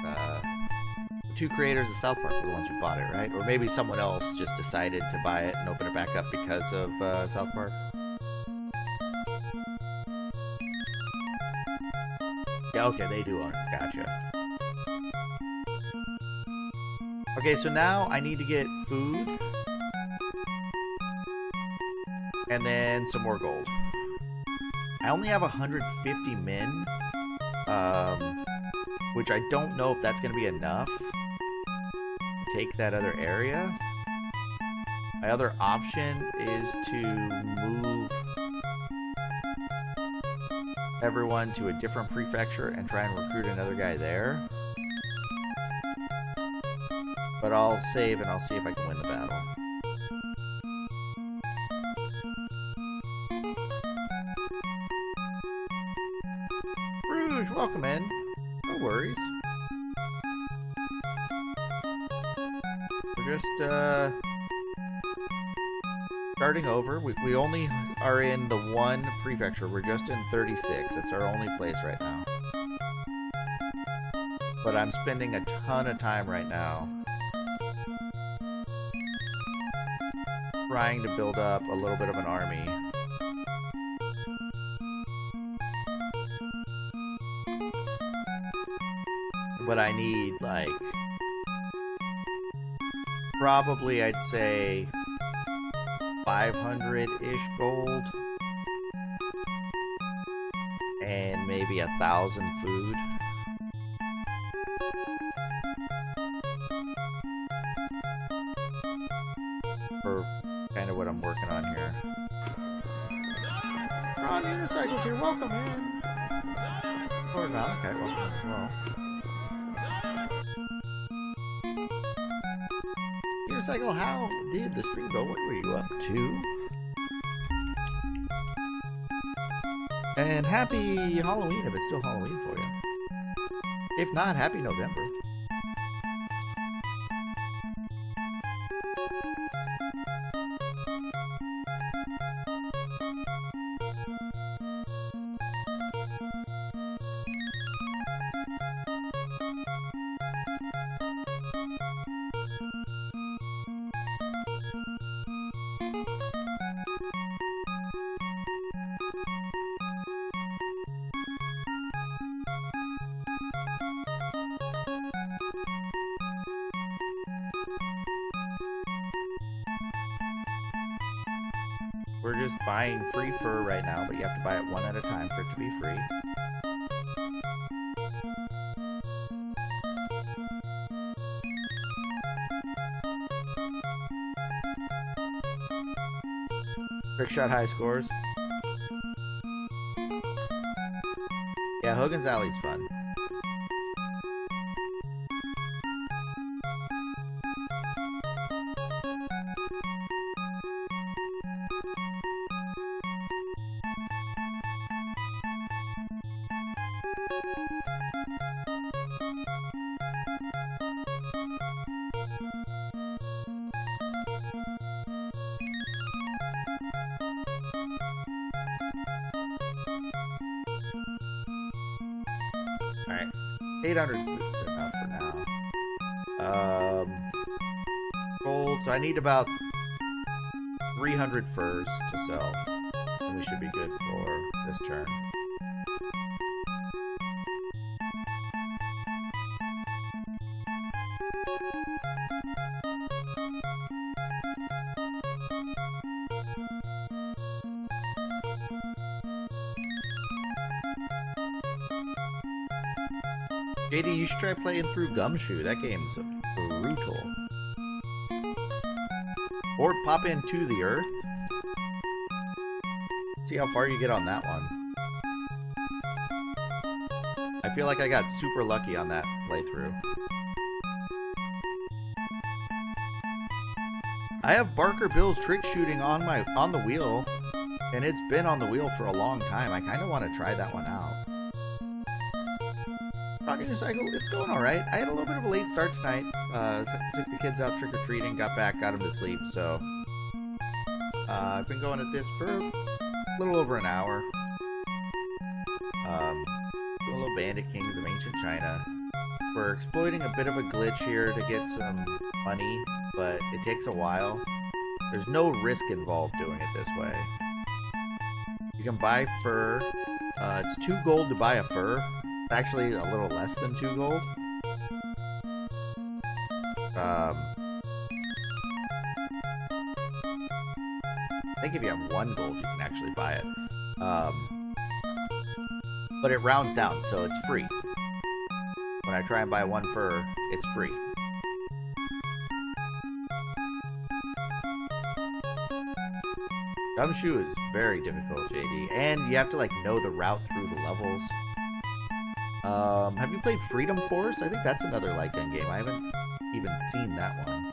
The two creators of South Park were the ones who bought it, right? Or maybe someone else just decided to buy it and open it back up because of South Park. Yeah, okay, they do own it. Gotcha. Okay, so now I need to get food. And then some more gold. I only have 150 min. Which I don't know if that's going to be enough to take that other area. My other option is to move everyone to a different prefecture and try and recruit another guy there. But I'll save and I'll see if I can win the battle. Rouge, welcome in. No worries. We're just, starting over. We only are in the one prefecture. We're just in 36. It's our only place right now. But I'm spending a ton of time right now trying to build up a little bit of an army. But I need, like, probably, I'd say, 500-ish gold. And maybe 1,000 food. For kind of what I'm working on here. Ron Unicycles, you're welcome, man. Or not, okay, welcome as well. Unicycle, how did the stream go? What were you up to? And happy Halloween if it's still Halloween for you. If not, happy November. We're just buying free fur right now, but you have to buy it one at a time for it to be free. Trickshot high scores. Yeah, Hogan's Alley's fun. Alright, 800 food is enough for now. Gold, so I need about 300 furs to sell, and we should be good for this turn. JD, you should try playing through Gumshoe. That game's brutal. Or pop into the Earth. See how far you get on that one. I feel like I got super lucky on that playthrough. I have Barker Bill's trick shooting on the wheel, and it's been on the wheel for a long time. I kind of want to try that one out. Rocket Cycle, it's going alright. I had a little bit of a late start tonight. Took the kids out trick-or-treating, got back, got them to sleep, so... I've been going at this for a little over an hour. Doing a little Bandit Kings of Ancient China. We're exploiting a bit of a glitch here to get some money, but it takes a while. There's no risk involved doing it this way. You can buy fur. It's 2 gold to buy a fur. Actually a little less than 2 gold. I think if you have 1 gold, you can actually buy it. But it rounds down, so it's free. When I try and buy 1 fur, it's free. Gumshoe is very difficult, JD, and you have to like know the route through the levels. Have you played Freedom Force? I think that's another light gun game. I haven't even seen that one.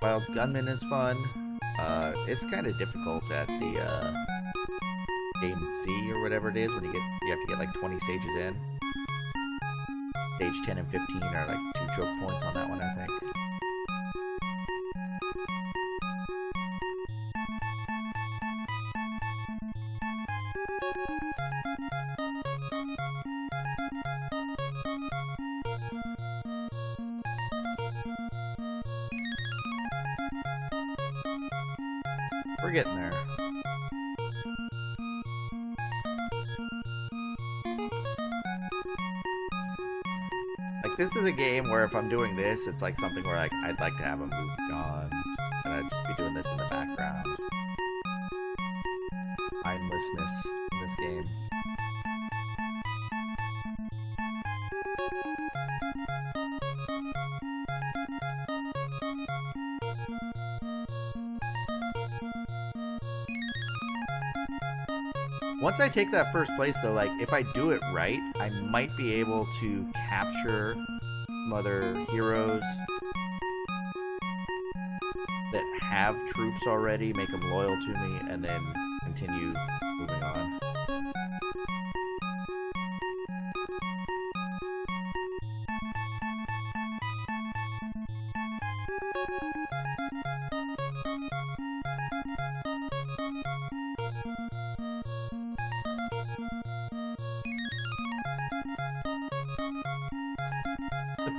Wild Gunman is fun. It's kind of difficult at the game C or whatever it is when you have to get like 20 stages in. stage 10 and 15 are like 2 choke points on that one, I think. We're getting there. Like, this is a game where if I'm doing this, it's like something where like I'd like to have a movie on, and I'd just be doing this in the background. Mindlessness in this game. Once I take that first place, though, like, if I do it right, I might be able to capture some other heroes that have troops already, make them loyal to me, and then continue moving on.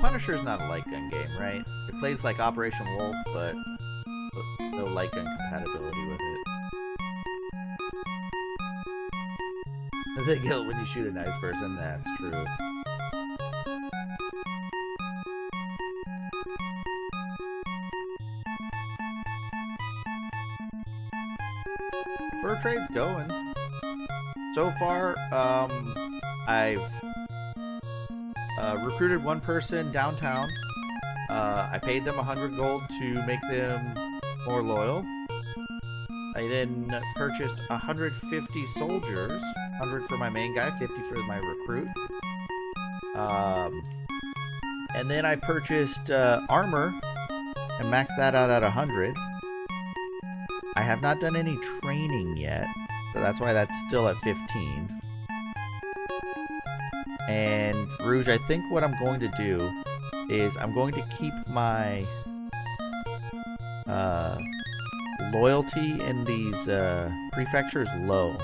Punisher's not a light gun game, right? It plays like Operation Wolf, but no light gun compatibility with it. Does it kill when you shoot a nice person? That's true. Fur trade's going. So far, I've recruited one person downtown. I paid them 100 gold to make them more loyal. I then purchased 150 soldiers, 100 for my main guy, 50 for my recruit. And then I purchased armor and maxed that out at 100. I have not done any training yet, so that's why that's still at 15. And Rouge, I think what I'm going to do is I'm going to keep my loyalty in these prefectures low.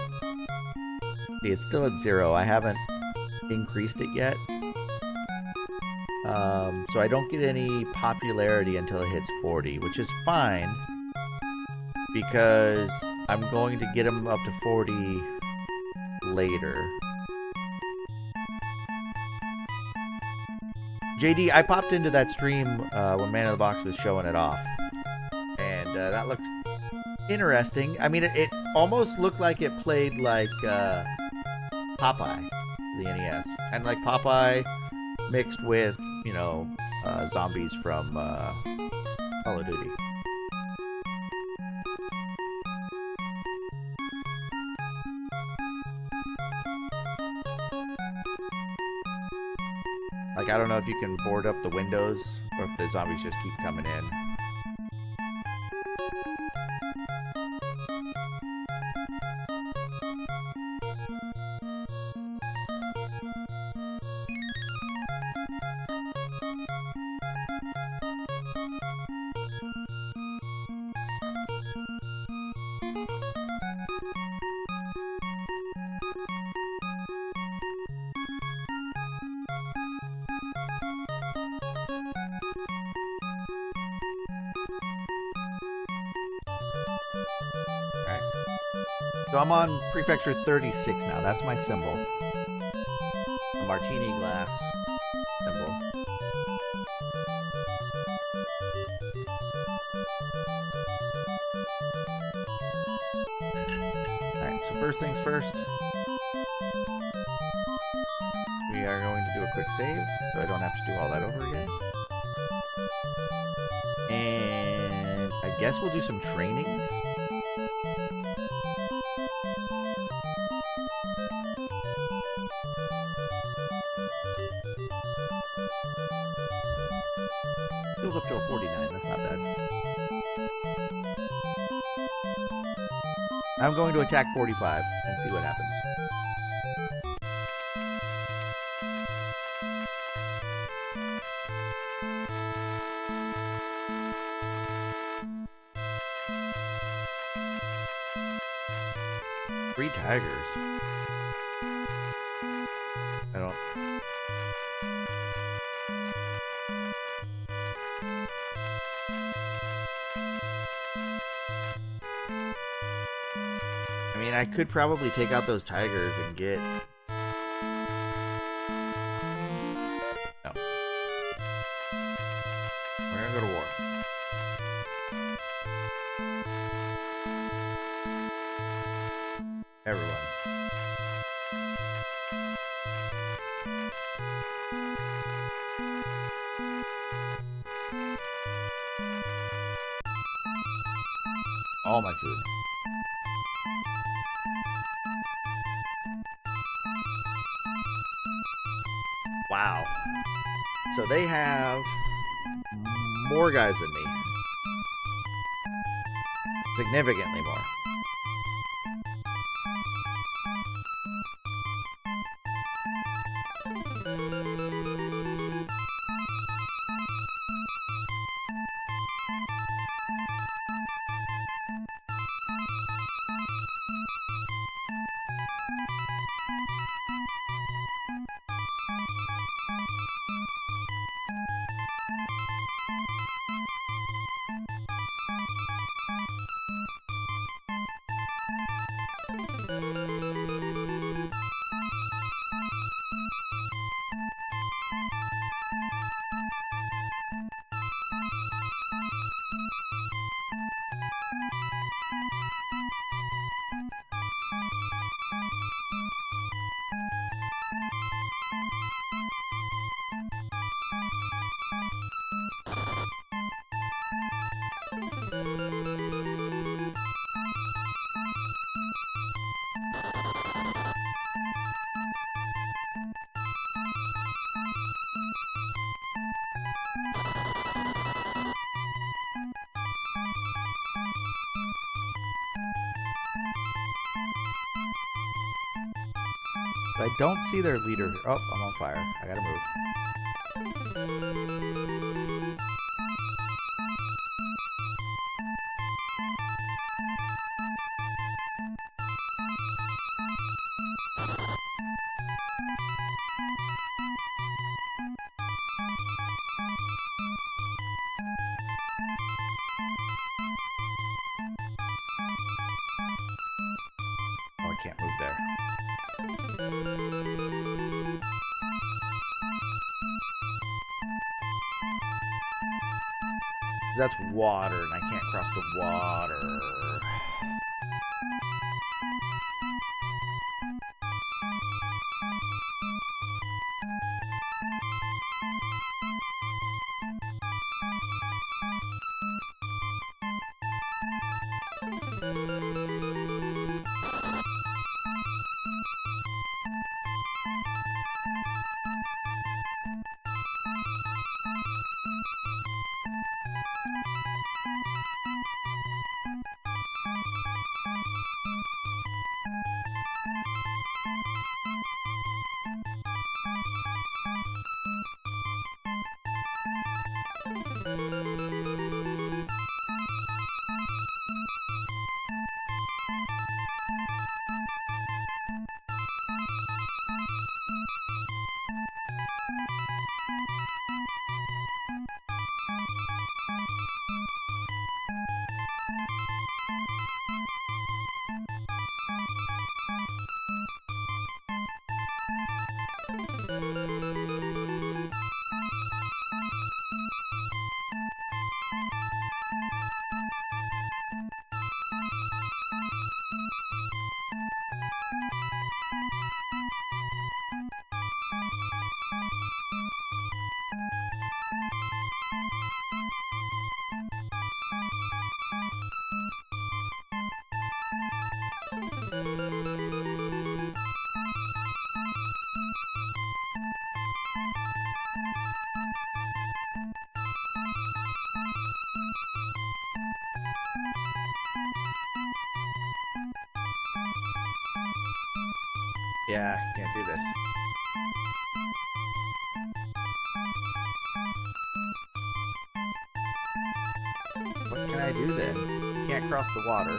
See, it's still at 0. I haven't increased it yet. So I don't get any popularity until it hits 40, which is fine, because I'm going to get them up to 40 later. JD, I popped into that stream when Man in the Box was showing it off, and that looked interesting. I mean, it almost looked like it played like Popeye, the NES, and like Popeye mixed with, you know, zombies from Call of Duty. Like, I don't know if you can board up the windows or if the zombies just keep coming in. So I'm on Prefecture 36 now. That's my symbol. A martini glass symbol. Alright, so first things first. We are going to do a quick save, so I don't have to do all that over again. And I guess we'll do some training. Up to a 49, that's not bad. I'm going to attack 45 and see what happens. 3 tigers. I don't. I mean, I could probably take out those tigers and get. No. We're gonna go to war. Everyone. All my food. Wow. So they have more guys than me. Significantly more. I don't see their leader. Oh, I'm on fire. I gotta move. Oh, I can't move there. That's water, and I can't cross the water. Yeah, can't do this. What can I do then? Can't cross the water.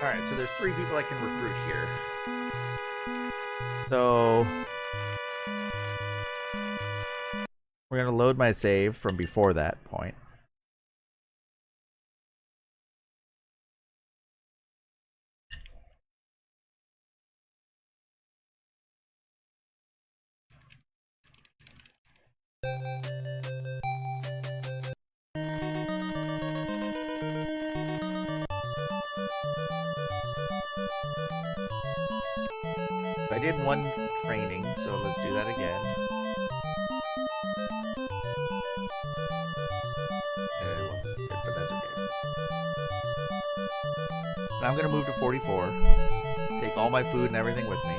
Alright, so there's 3 people I can recruit here. So we're going to load my save from before that point. I did 1 training, so let's do that again. It wasn't good, but that's okay. Now I'm going to move to 44. Take all my food and everything with me.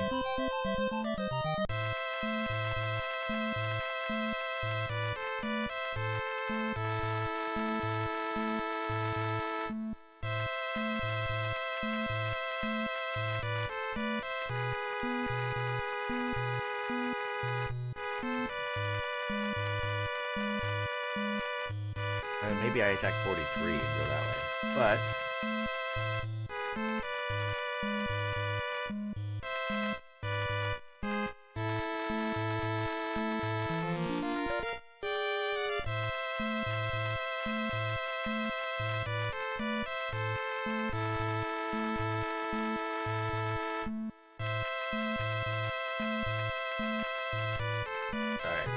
And maybe I attack 43 and go that way. But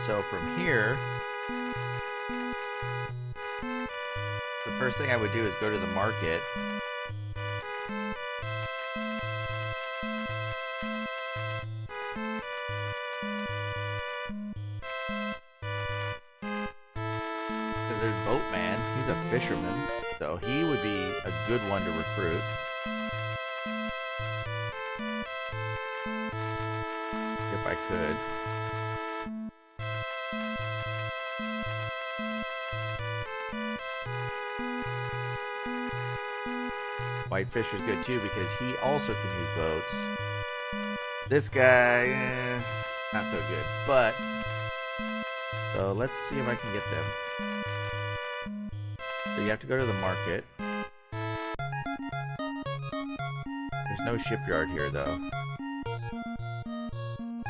so from here, the first thing I would do is go to the market. Because there's Boatman. He's a fisherman, so he would be a good one to recruit. If I could. Whitefish is good too because he also can use boats. This guy, not so good. But, so let's see if I can get them. So you have to go to the market. There's no shipyard here though.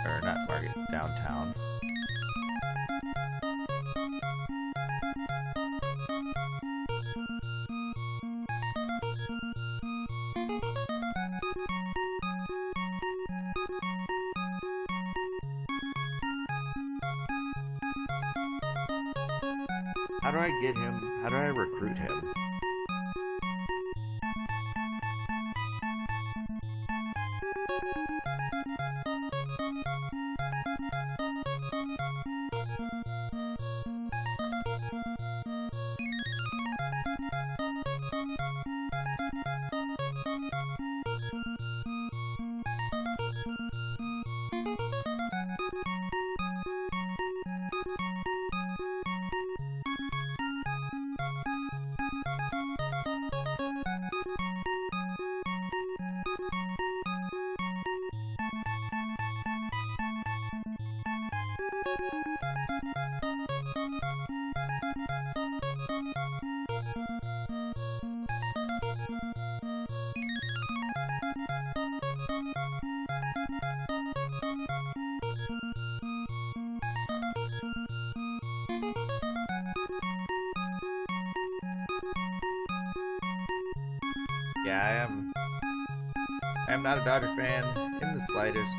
Or not market, downtown. How do I get him? How do I recruit him? Yeah, I am not a Dodger fan in the slightest.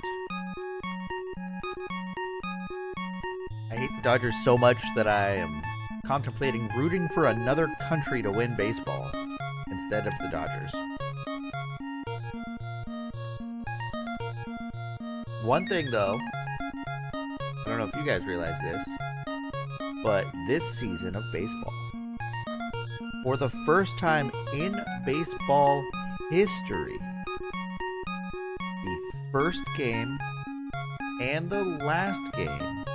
I hate the Dodgers so much that I am contemplating rooting for another country to win baseball instead of the Dodgers. One thing though, I don't know if you guys realize this, but this season of baseball, for the first time in baseball history, the first game and the last game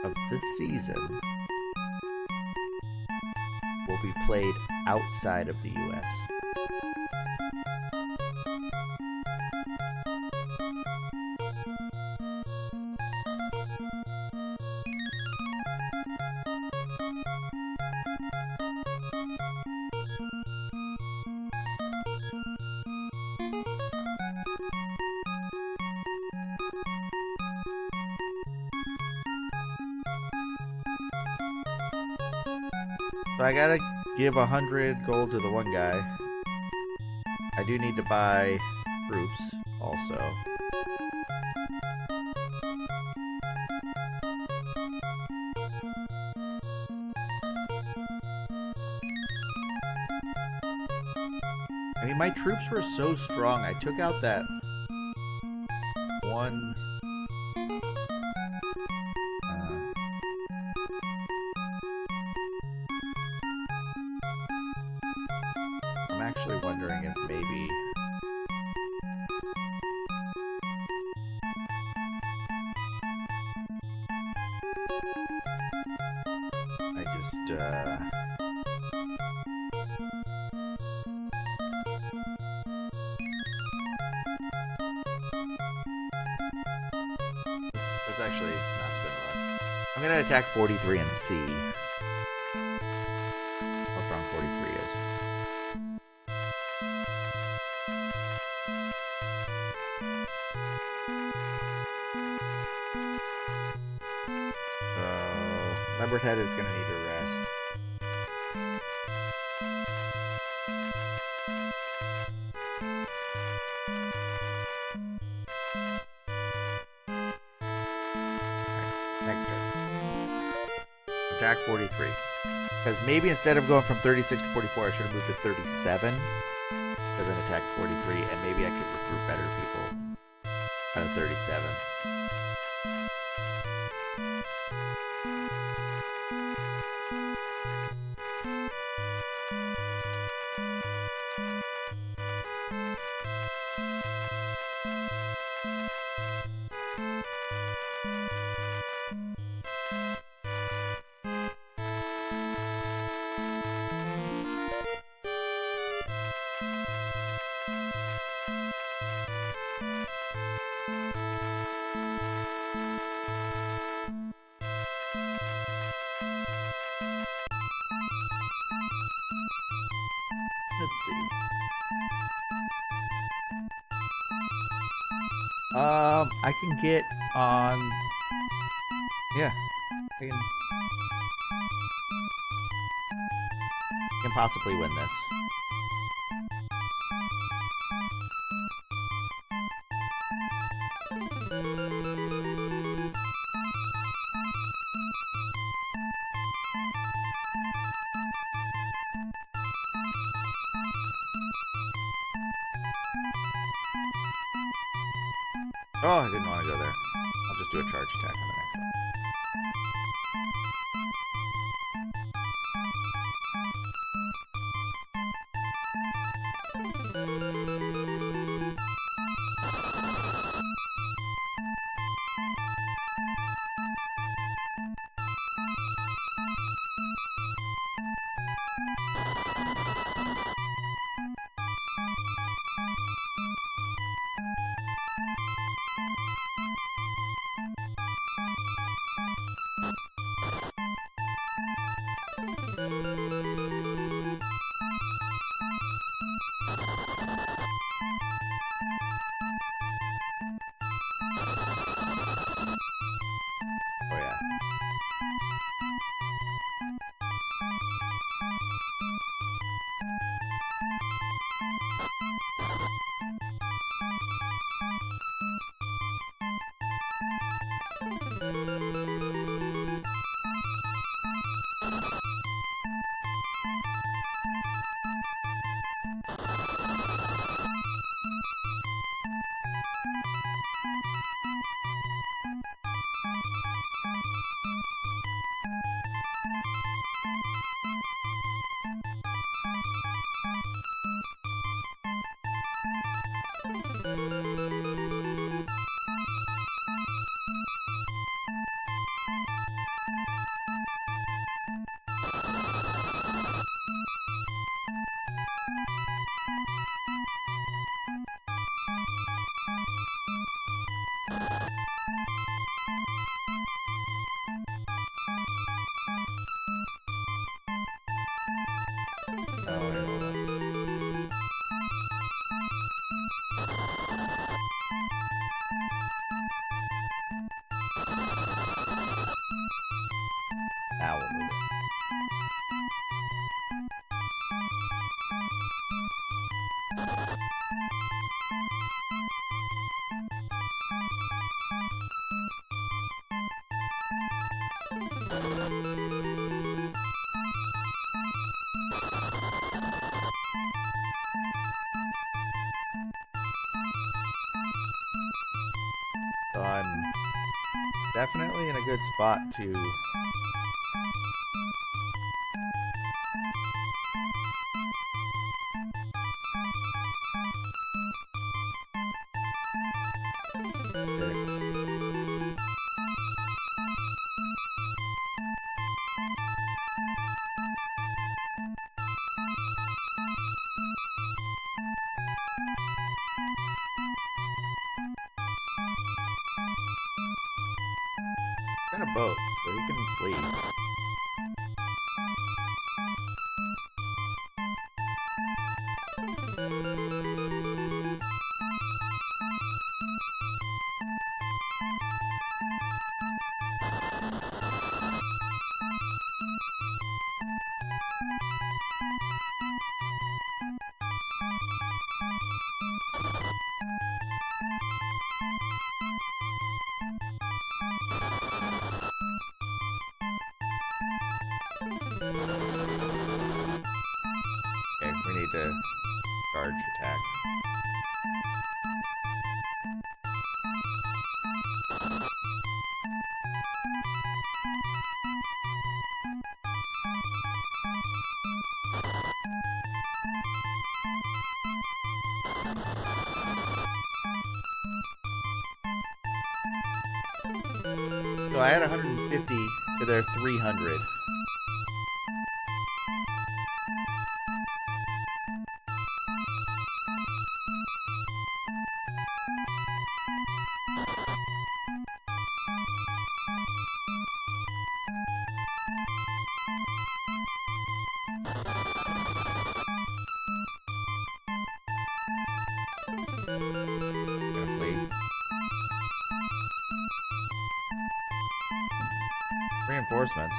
of this season will be played outside of the U.S. So I gotta give 100 gold to the one guy. I do need to buy troops also. I mean, my troops were so strong. I took out that one. I'm actually wondering if maybe I just let's actually not spend a lot. I'm gonna attack 43 and see how strong 43 is. Leopard Head is gonna need to rest. Next turn. Attack 43. Because maybe instead of going from 36 to 44, I should have moved to 37. So then attack 43, and maybe I could recruit better people out of 37. Let's see. I can get on. Yeah, I can possibly win this. Oh, I didn't want to go there. I'll just do a charge attack on the next one. definitely in a good spot to in a boat, so he can flee. Okay, we need to charge attack. So I had 150 to their 300. Gonna flee. Reinforcements.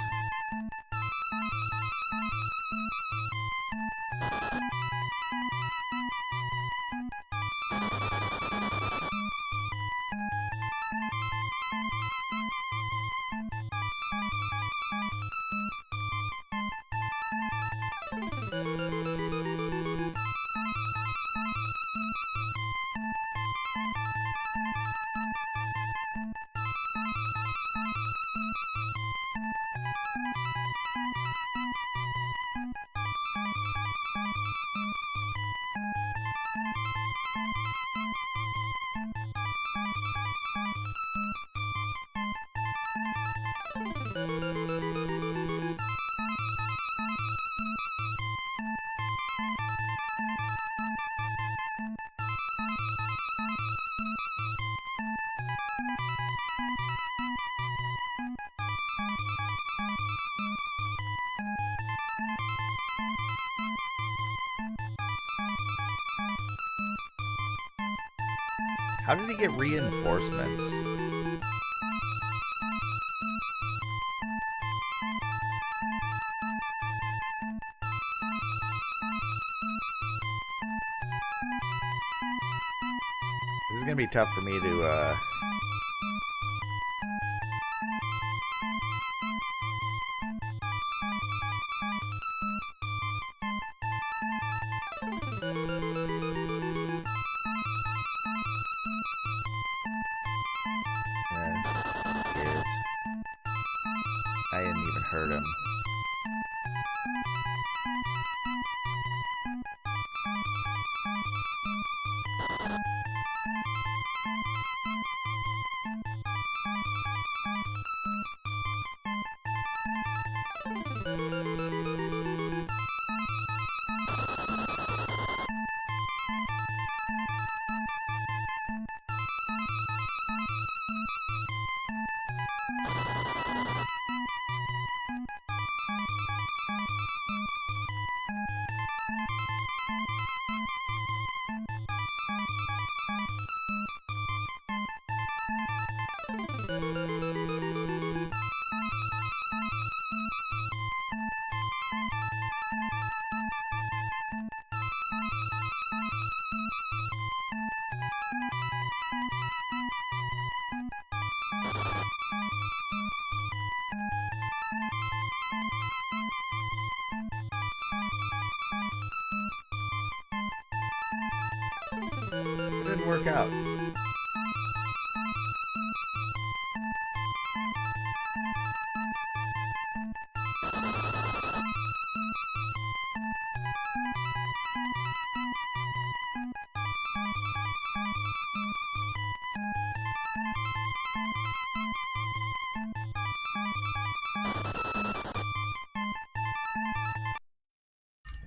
How did he get reinforcements? This is gonna be tough for me to I didn't even hurt him. It didn't work out.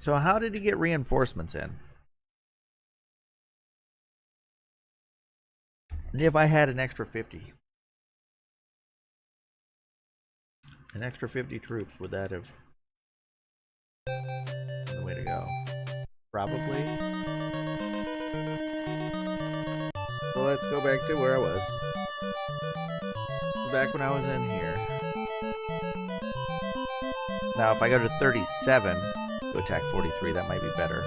So how did he get reinforcements in? If I had an extra 50. An extra 50 troops, would that have been the way to go? Probably. So let's go back to where I was. Back when I was in here. Now if I go to 37 to attack 43, that might be better.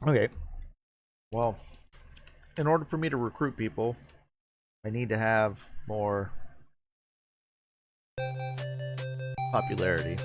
Okay. Well, in order for me to recruit people, I need to have more popularity.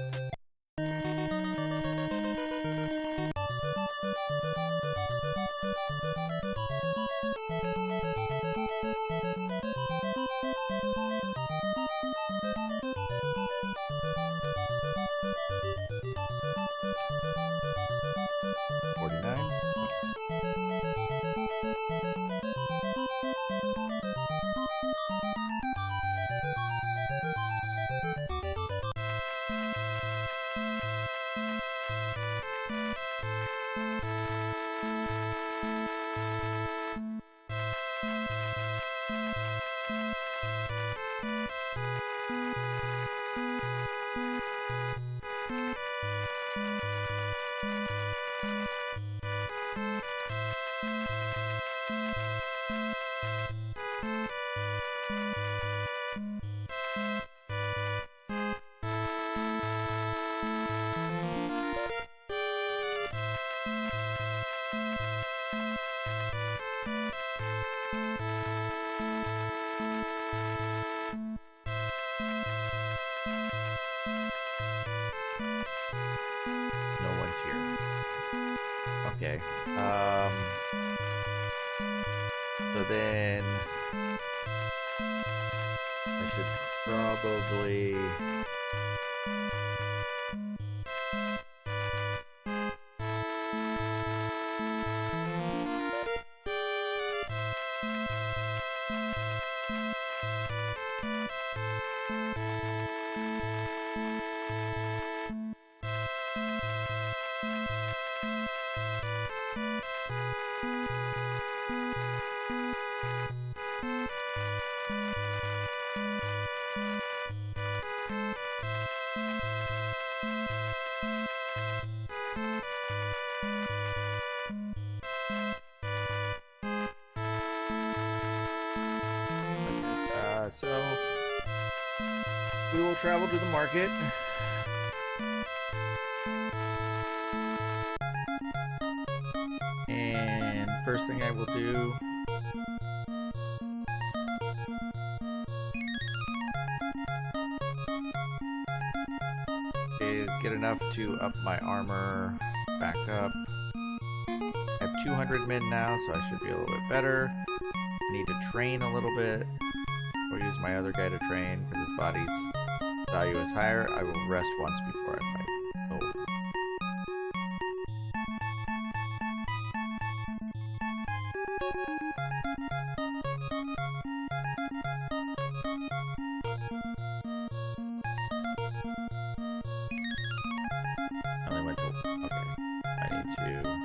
Okay. So then I should probably we will travel to the market. And first thing I will do is get enough to up my armor back up. I have 200 min now, so I should be a little bit better. I need to train a little bit, or use my other guy to train because his body's value is higher. I will rest once before I fight. Oh. I only went to... Okay. I need to...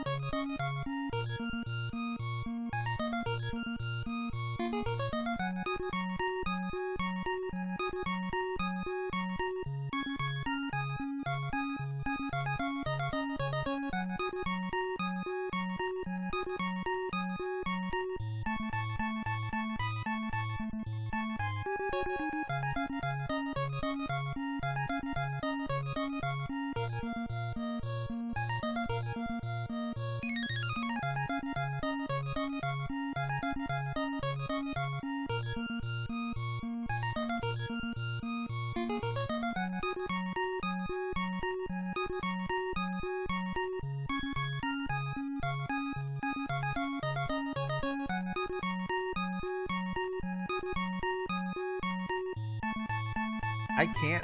I can't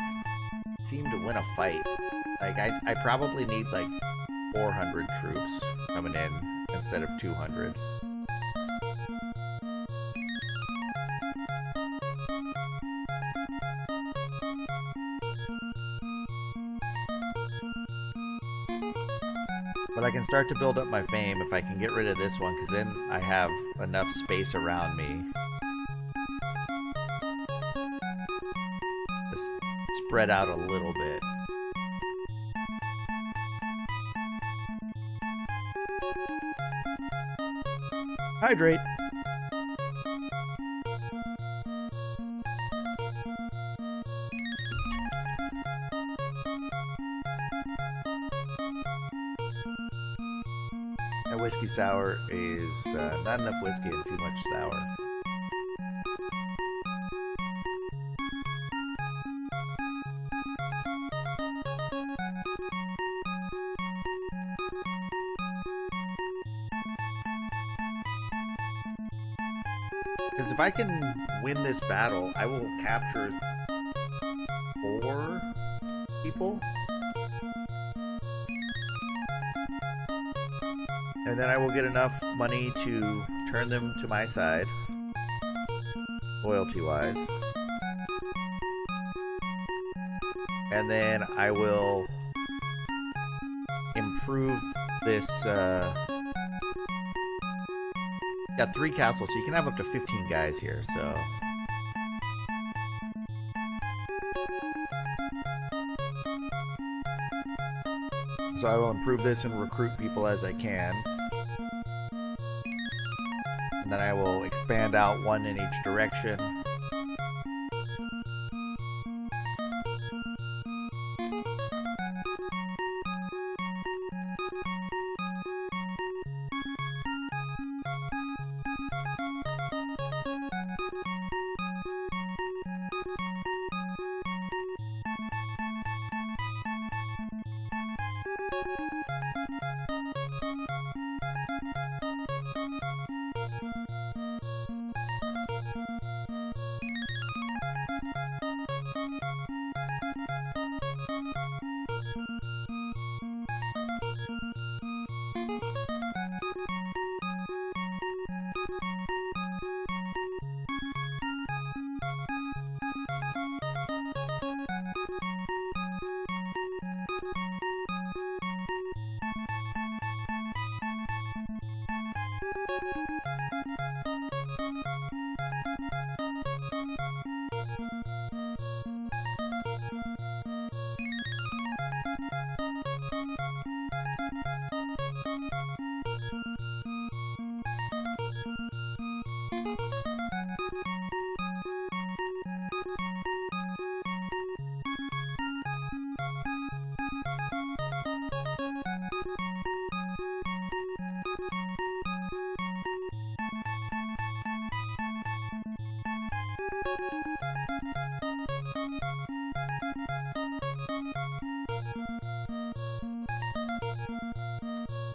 seem to win a fight. Like, I probably need like 400 troops coming in instead of 200. But I can start to build up my fame if I can get rid of this one, because then I have enough space around me. Just spread out a little bit. Hydrate. That whiskey sour is not enough whiskey and too much sour. Because if I can win this battle, I will capture 4 people. And then I will get enough money to turn them to my side, loyalty-wise. And then I will improve this, got 3 castles, so you can have up to 15 guys here, so... So I will improve this and recruit people as I can. And then I will expand out 1 in each direction.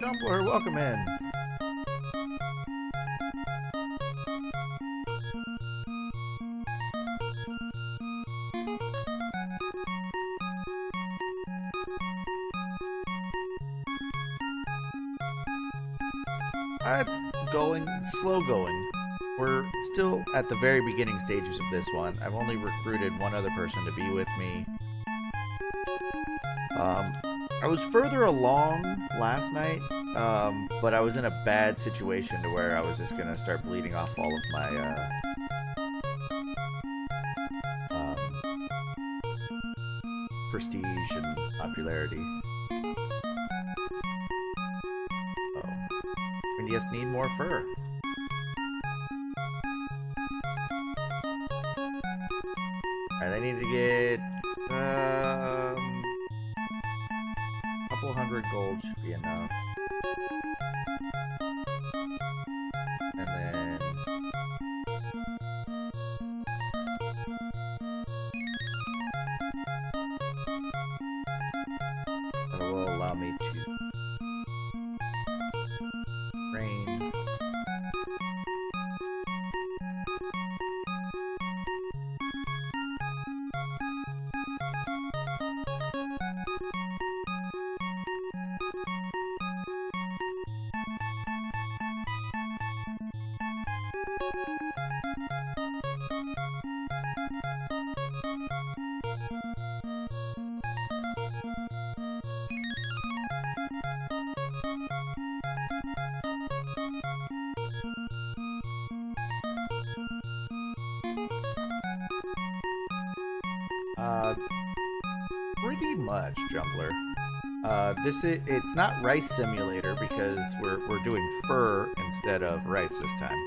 Dumbler, welcome in. It's going, slow going. We're still at the very beginning stages of this one. I've only recruited one other person to be with me. I was further along last night, but I was in a bad situation to where I was just going to start bleeding off all of my prestige and popularity. We just need more fur. Alright, I need to get a couple hundred gold should be enough. And then that will allow me to train. Pretty much, Jumbler. It's not Rice Simulator because we're doing fur instead of rice this time.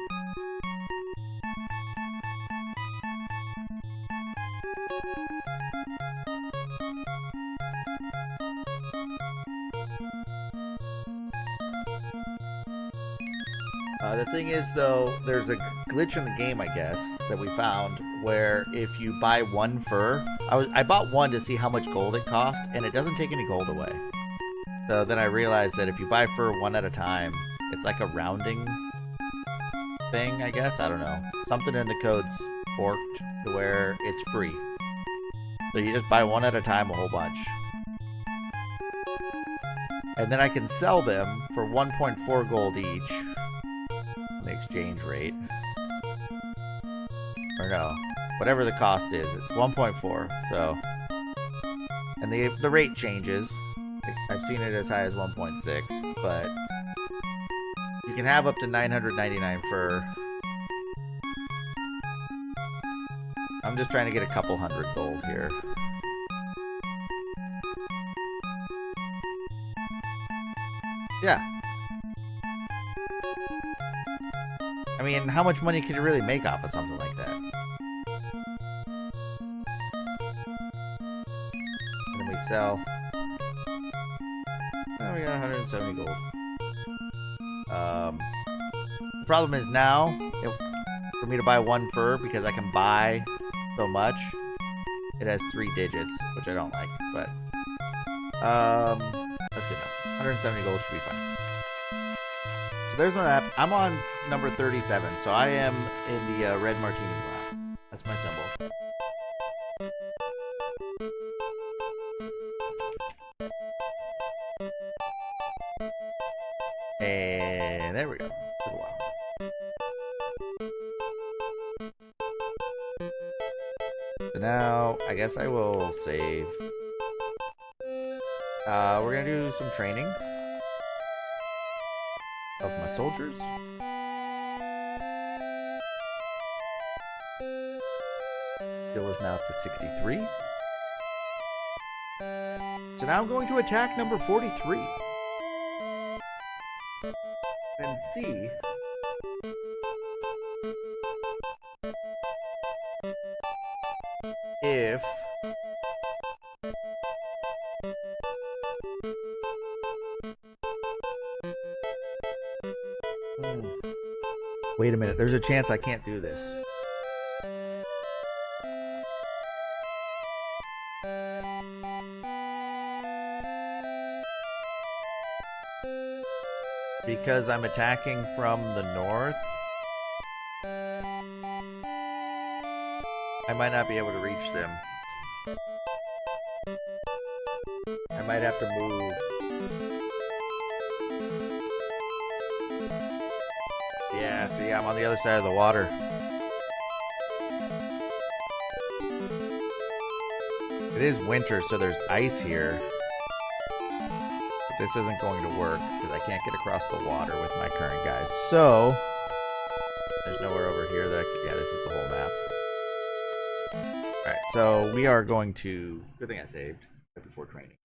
The thing is, though, there's a glitch in the game, I guess, that we found, where if you buy one fur, I bought one to see how much gold it cost, and it doesn't take any gold away. So then I realized that if you buy fur one at a time, it's like a rounding thing, I guess. I don't know. Something in the code's forked to where it's free. So you just buy one at a time, a whole bunch. And then I can sell them for 1.4 gold each. The exchange rate. Or no. Whatever the cost is. It's 1.4. So. And the rate changes. I've seen it as high as 1.6. But you can have up to 999 fur. I'm just trying to get a couple hundred gold here. Yeah. I mean, how much money can you really make off of something like that? And then we sell. Oh, we got 170 gold. The problem is now, for me to buy one fur, because I can buy so much, it has 3 digits, which I don't like, but that's good enough. 170 gold should be fine. So there's my map. I'm on number 37, so I am in the red martini lap. That's my symbol. And there we go. Took a while. So now, I guess I will save. We're gonna do some training of my soldiers. Skill is now up to 63. So now I'm going to attack number 43. And see if wait a minute, there's a chance I can't do this. because I'm attacking from the north, I might not be able to reach them. I might have to move. Yeah, see, I'm on the other side of the water. It is winter, so there's ice here. But this isn't going to work because I can't get across the water with my current guys. So, there's nowhere over here that I can, yeah, this is the whole map. Alright, so we are going to, good thing I saved right before training.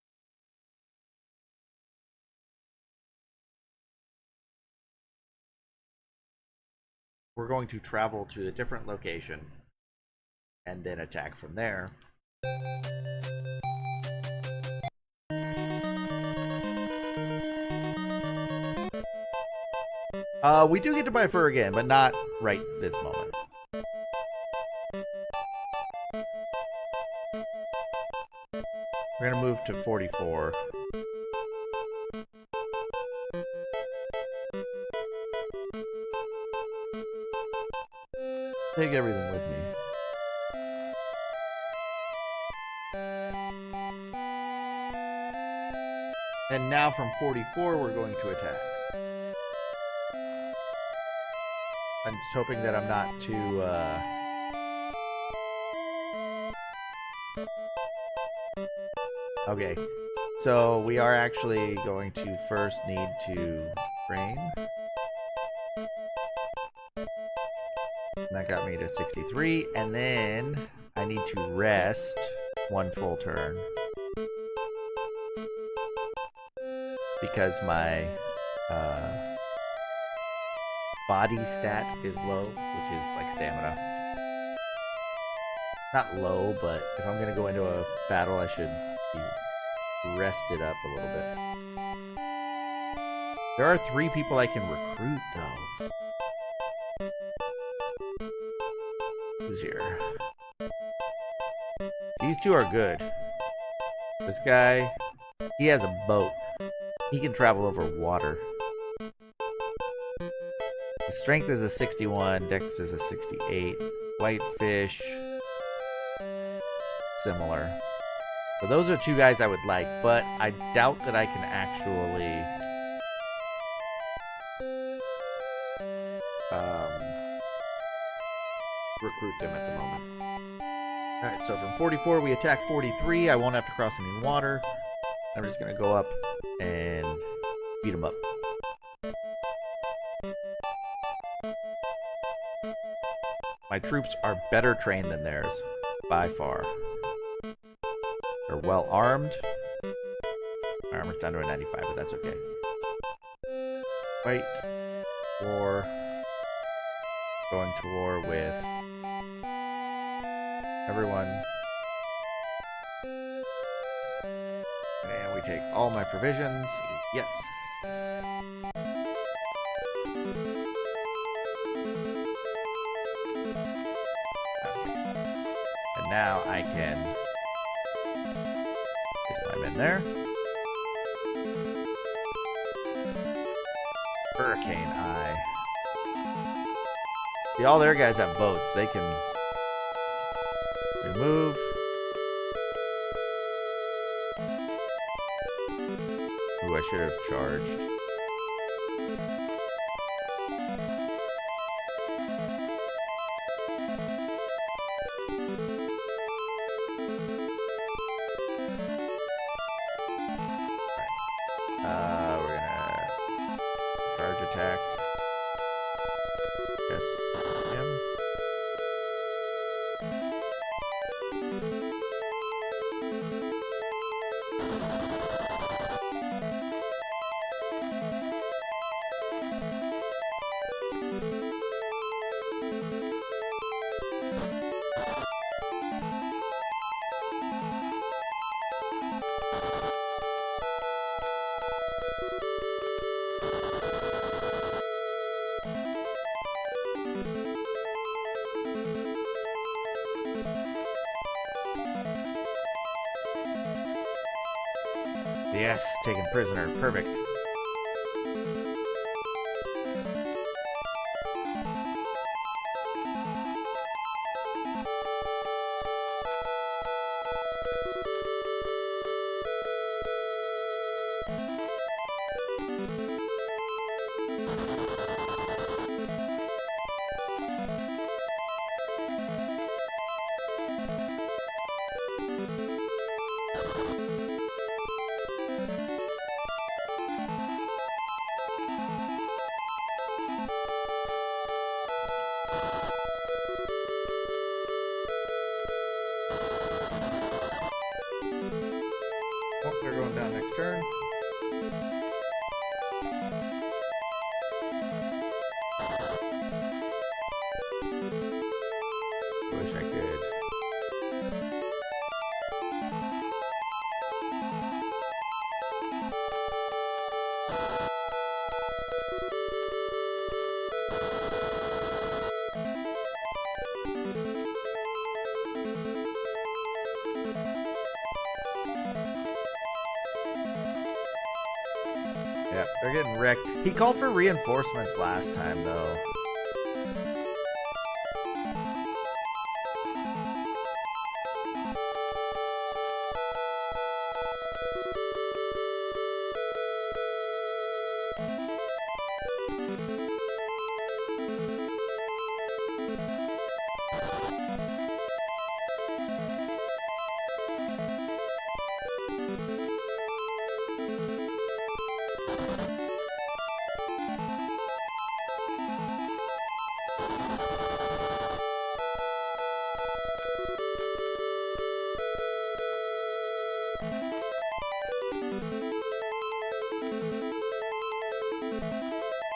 We're going to travel to a different location and then attack from there. We do get to buy fur again, but not right this moment. We're gonna move to 44. Take everything with me. And now from 44, we're going to attack. I'm just hoping that I'm not too, Okay, so we are actually going to first need to train. And that got me to 63, and then I need to rest one full turn. Because my body stat is low, which is like stamina. Not low, but if I'm gonna go into a battle, I should be rested up a little bit. There are 3 people I can recruit, though. Who's here? These 2 are good. This guy, he has a boat. He can travel over water. His strength is a 61, dex is a 68. Whitefish, similar. So those are 2 guys I would like, but I doubt that I can actually recruit them at the moment. Alright, so from 44 we attack 43. I won't have to cross any water. I'm just gonna go up and beat them up. My troops are better trained than theirs, by far. They're well armed. My armor's down to a 95, but that's okay. Fight. War. Going to war with everyone. And we take all my provisions. Yes. And now I can place my men there. Hurricane Eye. See, all their guys have boats. They can remove. Ooh, I should have charged. We're gonna charge attack. Yes, him. Yes, taken prisoner. Perfect. turn? Wish I could. Yep, they're getting wrecked. He called for reinforcements last time, though.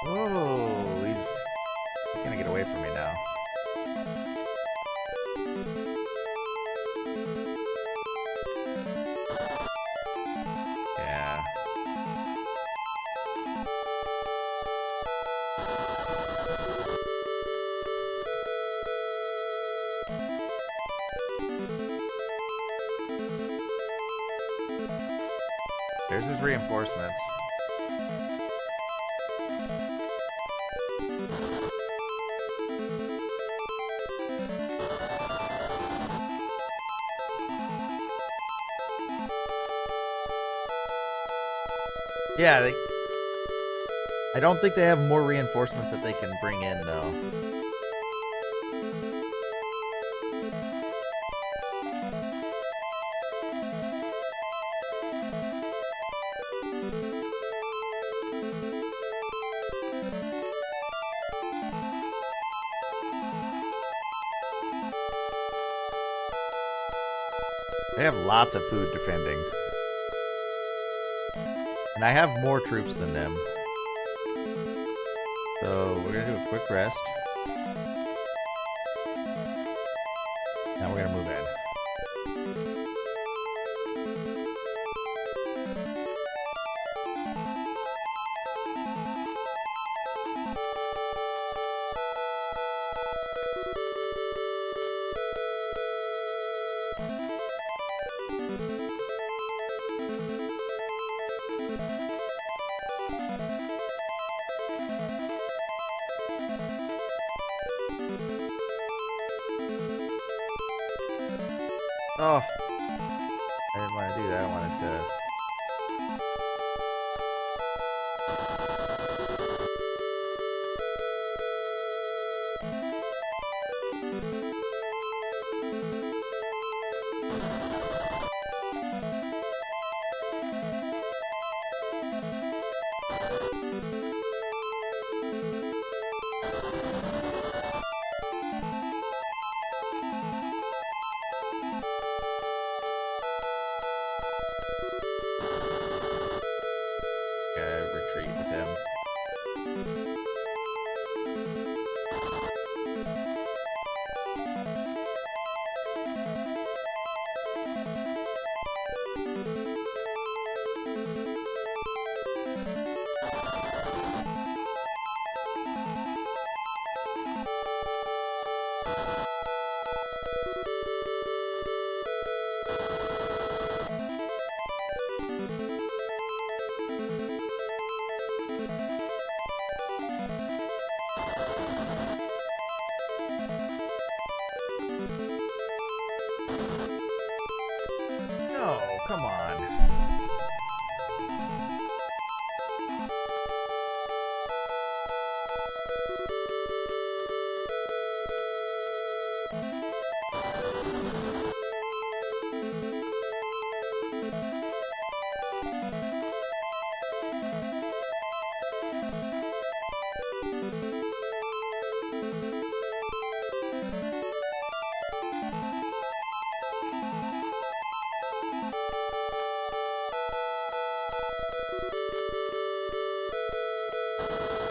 Oh, he's gonna get away from me now. Yeah. There's his reinforcements. Yeah, I don't think they have more reinforcements that they can bring in, though. They have lots of food defending. And I have more troops than them. So we're going to do a quick rest. Now we're going to move in. Oh, I didn't want to do that. I wanted to... retreat with him. No, come on.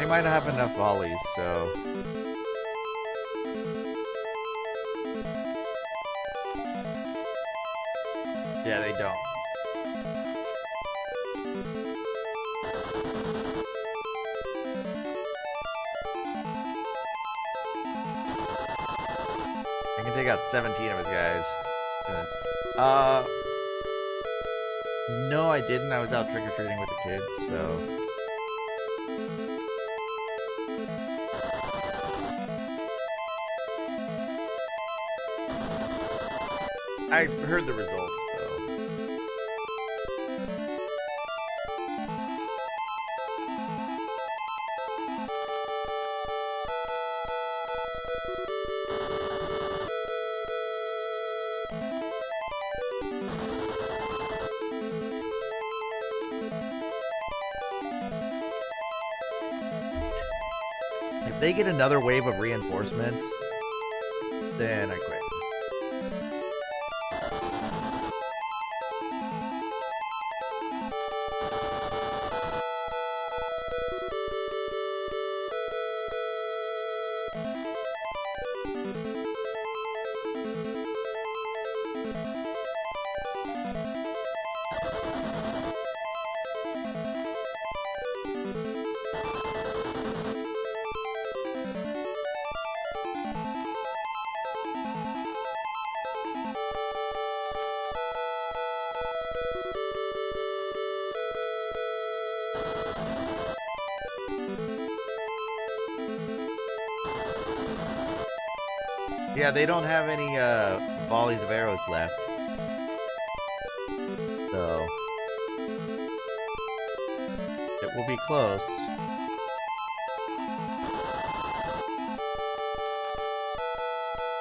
They might not have enough volleys, so... Yeah, they don't. I can take out 17 of his guys. Goodness. No, I didn't. I was out trick-or-treating with the kids, so... I heard the results, though. If they get another wave of reinforcements, then I quit. Yeah, they don't have any volleys of arrows left. So it will be close.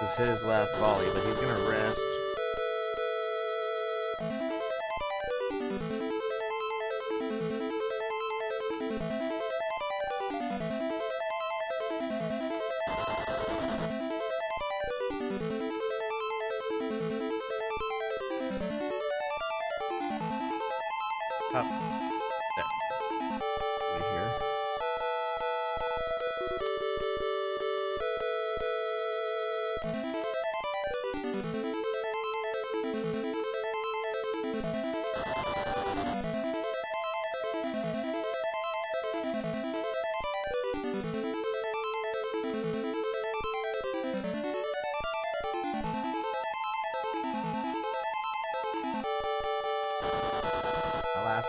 This is his last volley, but he's gonna rest. Up. There. Right here.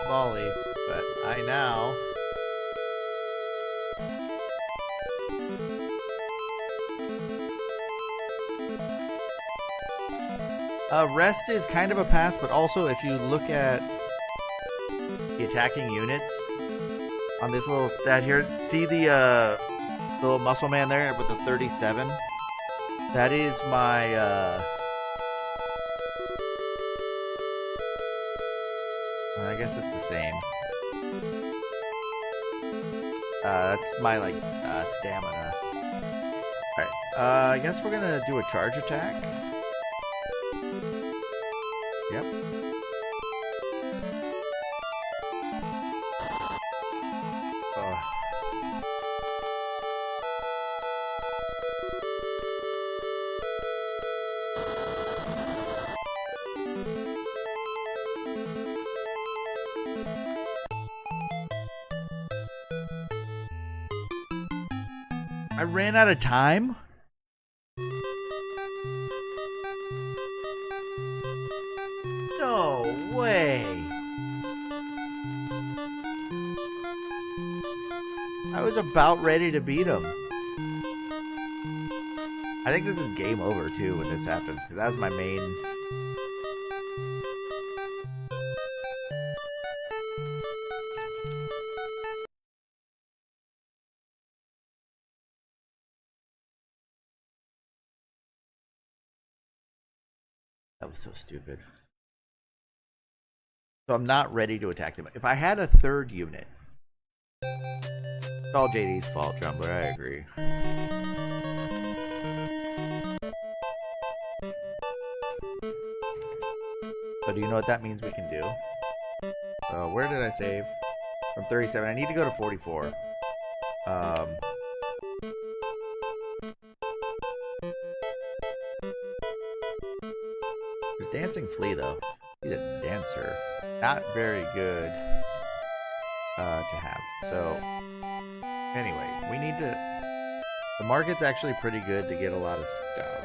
Volley, but I now rest is kind of a pass, but also if you look at the attacking units on this little stat here, see the little muscle man there with the 37? That is my I guess it's the same. That's my, like, stamina. Alright, I guess we're gonna do a charge attack. Yep. I ran out of time? No way. I was about ready to beat him. I think this is game over too when this happens, because that was my main... That was so stupid. So I'm not ready to attack them. If I had a third unit... It's all JD's fault, Jumbler, I agree. So do you know what that means we can do? Where did I save? From 37. I need to go to 44. Um, there's Dancing Flea, though. He's a dancer. Not very good to have. So, anyway, we need to... The market's actually pretty good to get a lot of stuff.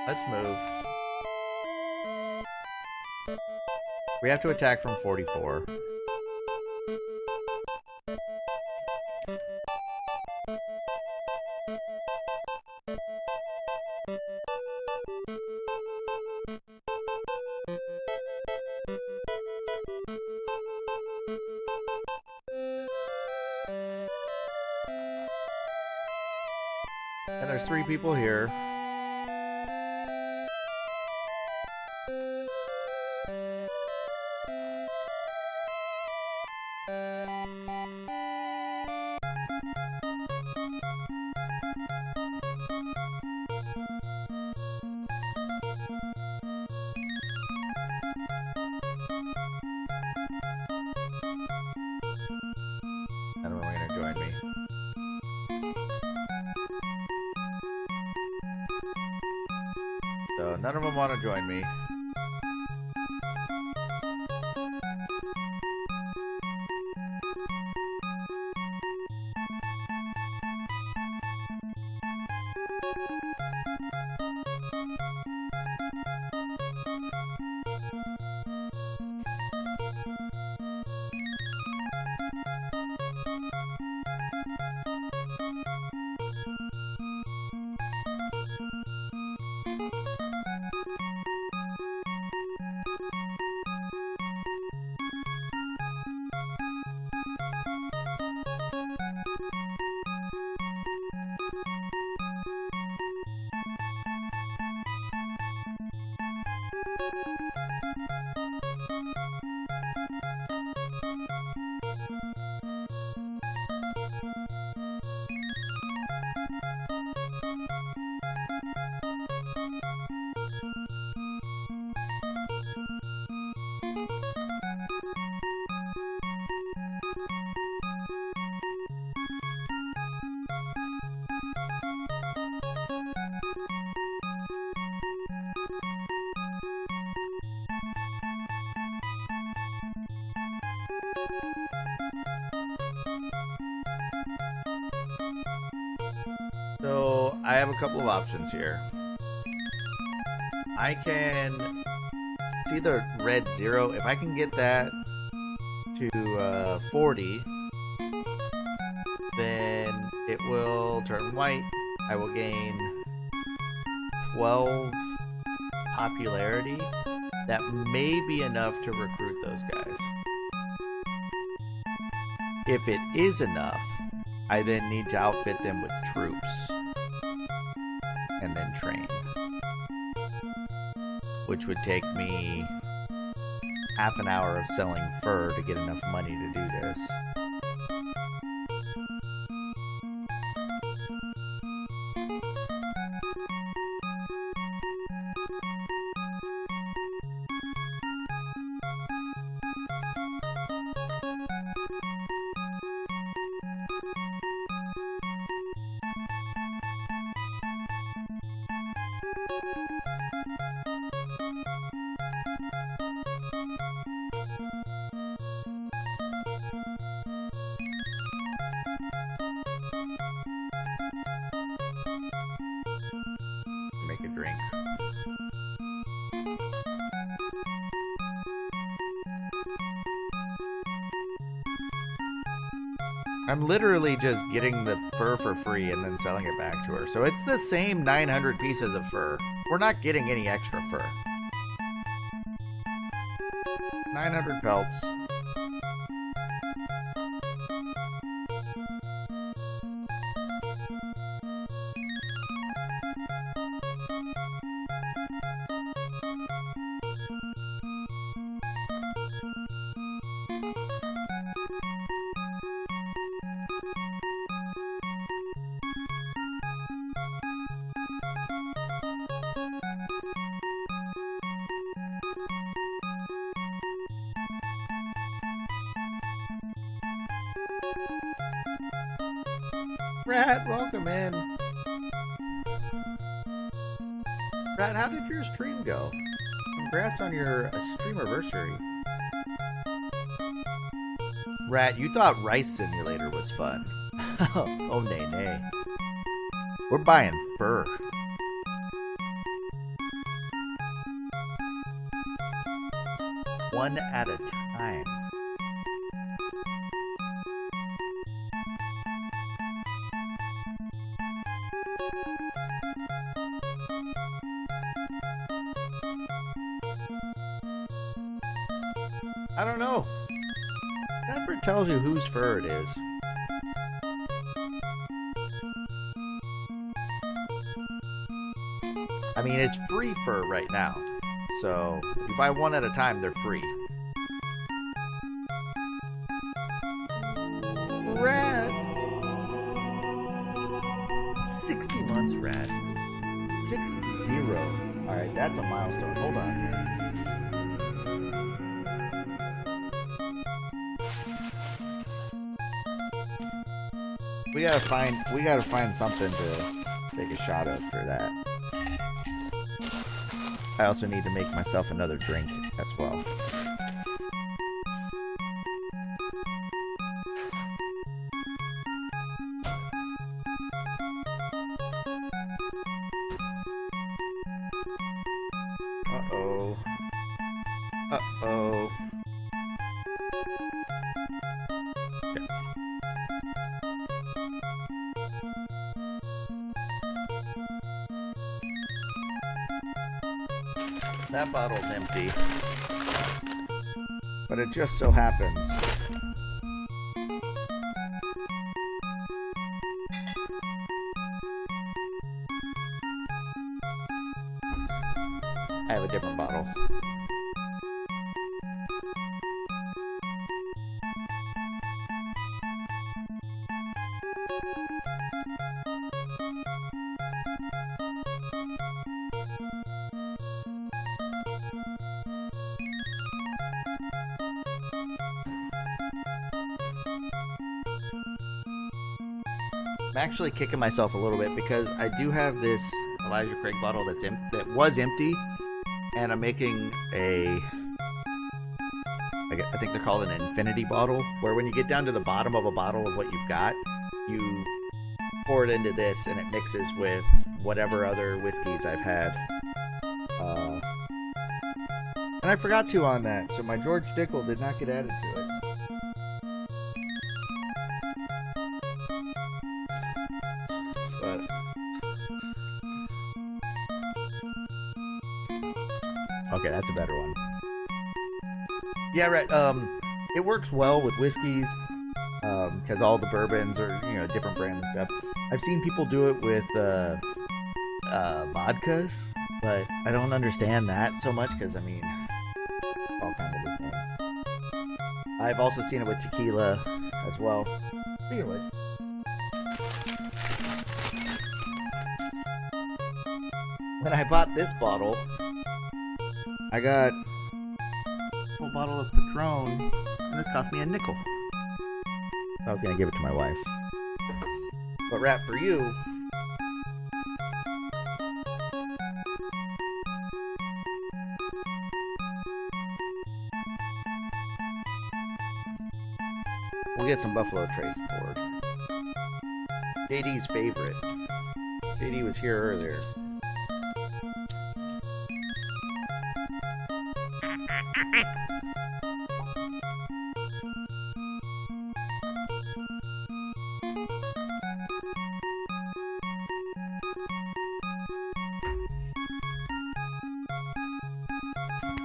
Let's move. We have to attack from 44. And there's 3 people here. None of them are going to join me. So none of them want to join me. So I have a couple of options here. I can see the red 0. If I can get that to 40, then it will turn white. I will gain 12 popularity. That may be enough to recruit those guys. If it is enough, I then need to outfit them with troops and then train, which would take me half an hour of selling fur to get enough money to do this. Make a drink. I'm literally just getting the fur for free and then selling it back to her. So it's the same 900 pieces of fur. We're not getting any extra fur. 900 pelts. Rat, welcome in. Rat, how did your stream go? Congrats on your streamiversary. Rat, you thought Rice Simulator was fun. Oh, nay, nay. We're buying fur. One at a time. I don't know. Never tells you whose fur it is. I mean, it's free fur right now. So, if you buy one at a time, they're free. Rat! 60 months, Rat. 6-0. Alright, that's a milestone. Hold on here. We gotta find something to take a shot of for that. I also need to make myself another drink as well. Uh-oh. Uh-oh. Okay. That bottle's empty. But it just so happens I have a different bottle. I'm actually kicking myself a little bit because I do have this Elijah Craig bottle that was empty, and I'm making I think they're called an infinity bottle, where when you get down to the bottom of a bottle of what you've got, you pour it into this and it mixes with whatever other whiskeys I've had. And I forgot to on that, so my George Dickel did not get added to it. But okay, that's a better one. Yeah, right. It works well with whiskeys, because all the bourbons are, different brands and stuff. I've seen people do it with vodkas, but I don't understand that so much because, I mean, it's all kind of the same. I've also seen it with tequila as well. Speaking of which, when I bought this bottle, I got a whole bottle of Patron, and this cost me a nickel. I was gonna give it to my wife. But Rat, for you, we'll get some Buffalo Trace poured. JD's favorite. JD was here earlier.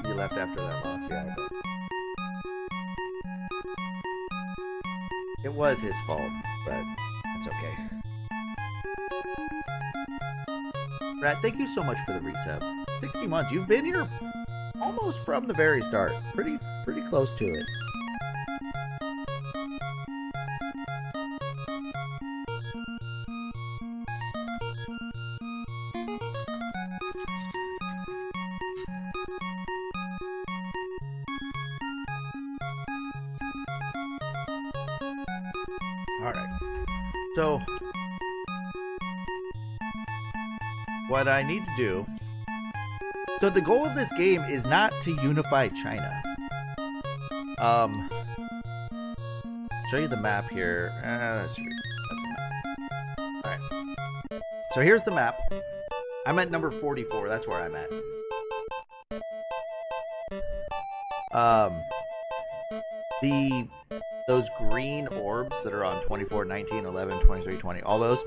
You left after that loss, yeah, I bet. It was his fault, but it's okay. Rat, thank you so much for the resub. 60 months. You've been here almost from the very start. Pretty close to it. Alright. So, what I need to do... So the goal of this game is not to unify China. Show you the map here. That's true. That's a map. Alright. So here's the map. I'm at number 44. That's where I'm at. Those green orbs that are on 24, 19, 11, 23, 20, all those,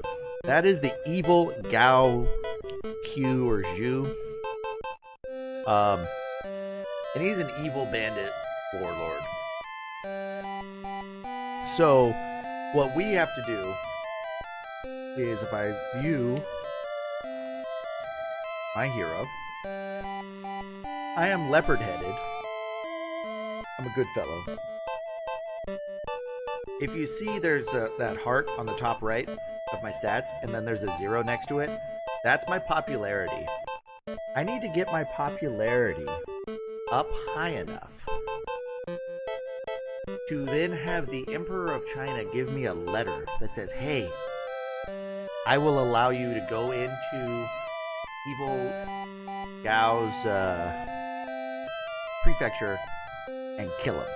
that is the evil Gao Q or Zhu. And he's an evil bandit warlord. So what we have to do is, if I view my hero, I am leopard headed. I'm a good fellow. If you see there's that heart on the top right of my stats, and then there's a 0 next to it, that's my popularity. I need to get my popularity up high enough to then have the Emperor of China give me a letter that says, hey, I will allow you to go into evil Gao's prefecture and kill him.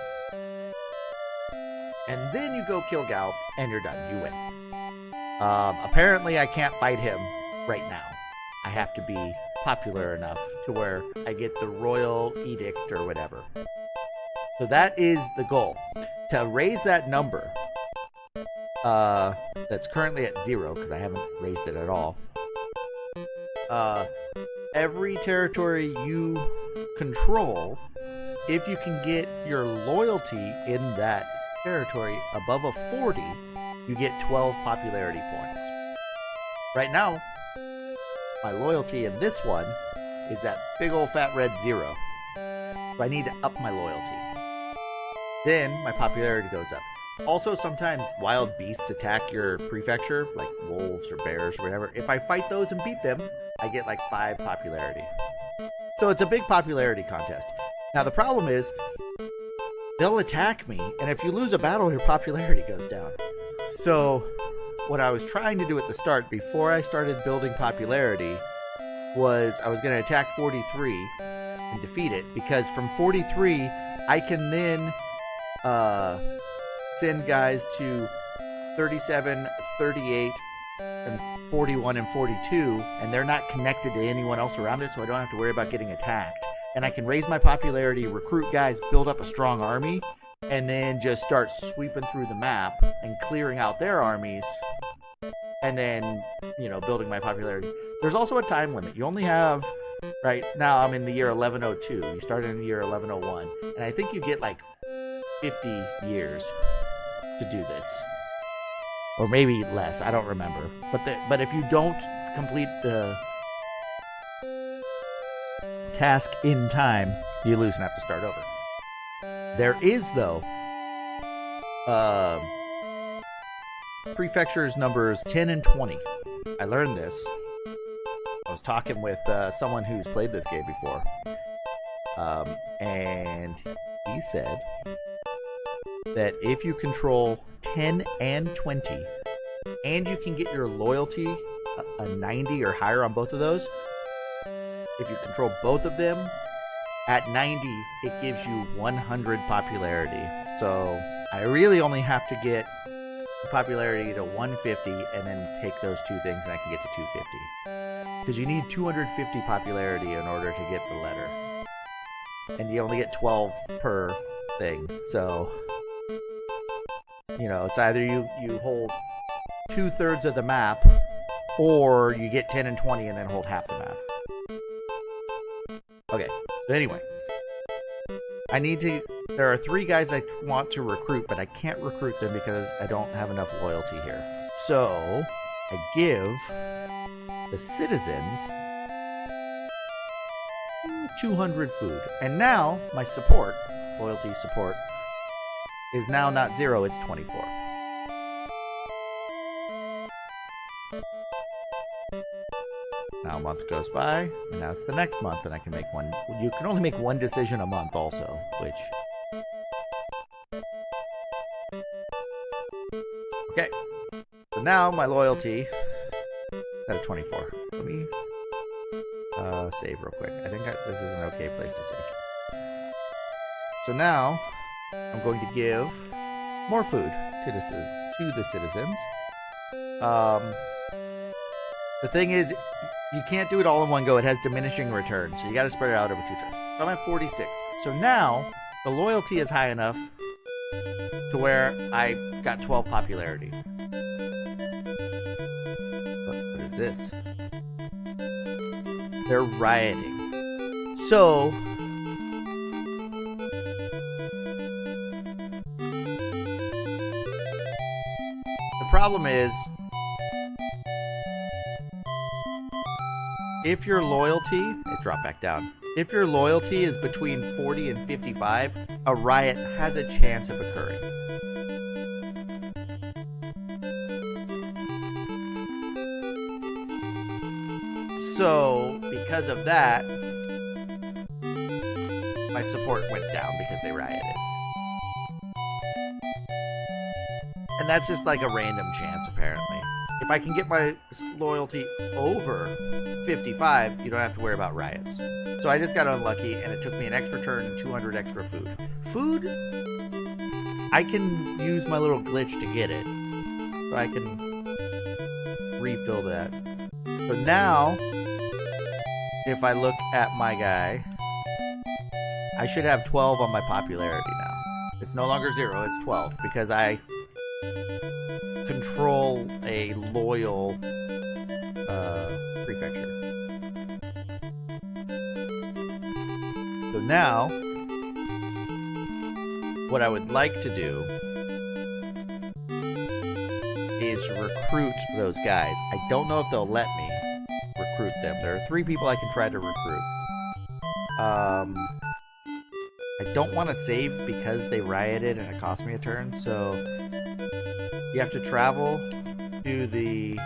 And then you go kill Gao, and you're done. You win. Apparently, I can't fight him right now. I have to be popular enough to where I get the royal edict or whatever. So that is the goal. To raise that number, that's currently at 0, because I haven't raised it at all. Every territory you control, if you can get your loyalty in that territory above a 40, you get 12 popularity points. Right now, my loyalty in this one is that big old fat red 0. So I need to up my loyalty. Then my popularity goes up. Also, sometimes wild beasts attack your prefecture, like wolves or bears or whatever. If I fight those and beat them, I get like 5 popularity. So it's a big popularity contest. Now the problem is, they'll attack me, and if you lose a battle, your popularity goes down. So what I was trying to do at the start, before I started building popularity, was I was going to attack 43 and defeat it, because from 43, I can then send guys to 37, 38, and 41 and 42, and they're not connected to anyone else around it, so I don't have to worry about getting attacked. And I can raise my popularity, recruit guys, build up a strong army, and then just start sweeping through the map and clearing out their armies, and then, you know, building my popularity. There's also a time limit. You only have, right now I'm in the year 1102. You started in the year 1101, and I think you get like 50 years to do this. Or maybe less, I don't remember. But if you don't complete the task in time, you lose and have to start over. There is, though, prefectures numbers 10 and 20. I learned this. I was talking with someone who's played this game before. And he said that if you control 10 and 20, and you can get your loyalty a 90 or higher on both of those, if you control both of them, at 90, it gives you 100 popularity. So I really only have to get popularity to 150 and then take those two things and I can get to 250. Because you need 250 popularity in order to get the letter. And you only get 12 per thing. So, you know, it's either you hold 2/3 of the map, or you get 10 and 20 and then hold half the map. Okay, so anyway, there are 3 guys I want to recruit, but I can't recruit them because I don't have enough loyalty here. So I give the citizens 200 food. And now my support, loyalty support, is now not 0, it's 24. Now a month goes by, and now it's the next month, and I can make one. You can only make one decision a month also, which... Okay. So now my loyalty is at 24. Let me Save real quick. I think this is an okay place to save. So now, I'm going to give more food to the citizens. The thing is, you can't do it all in one go. It has diminishing returns, so you got to spread it out over 2 turns. So I'm at 46. So now, the loyalty is high enough to where I got 12 popularity. What is this? They're rioting. So the problem is, if your loyalty, it dropped back down. If your loyalty is between 40 and 55, a riot has a chance of occurring. So, because of that, my support went down because they rioted. And that's just like a random chance, apparently. If I can get my loyalty over 55, you don't have to worry about riots. So I just got unlucky, and it took me an extra turn and 200 extra food. Food, I can use my little glitch to get it. So I can refill that. So now, if I look at my guy, I should have 12 on my popularity now. It's no longer 0, it's 12, because I control a loyal prefecture. So now, what I would like to do is recruit those guys. I don't know if they'll let me recruit them. There are 3 people I can try to recruit. I don't want to save because they rioted and it cost me a turn, so you have to travel to the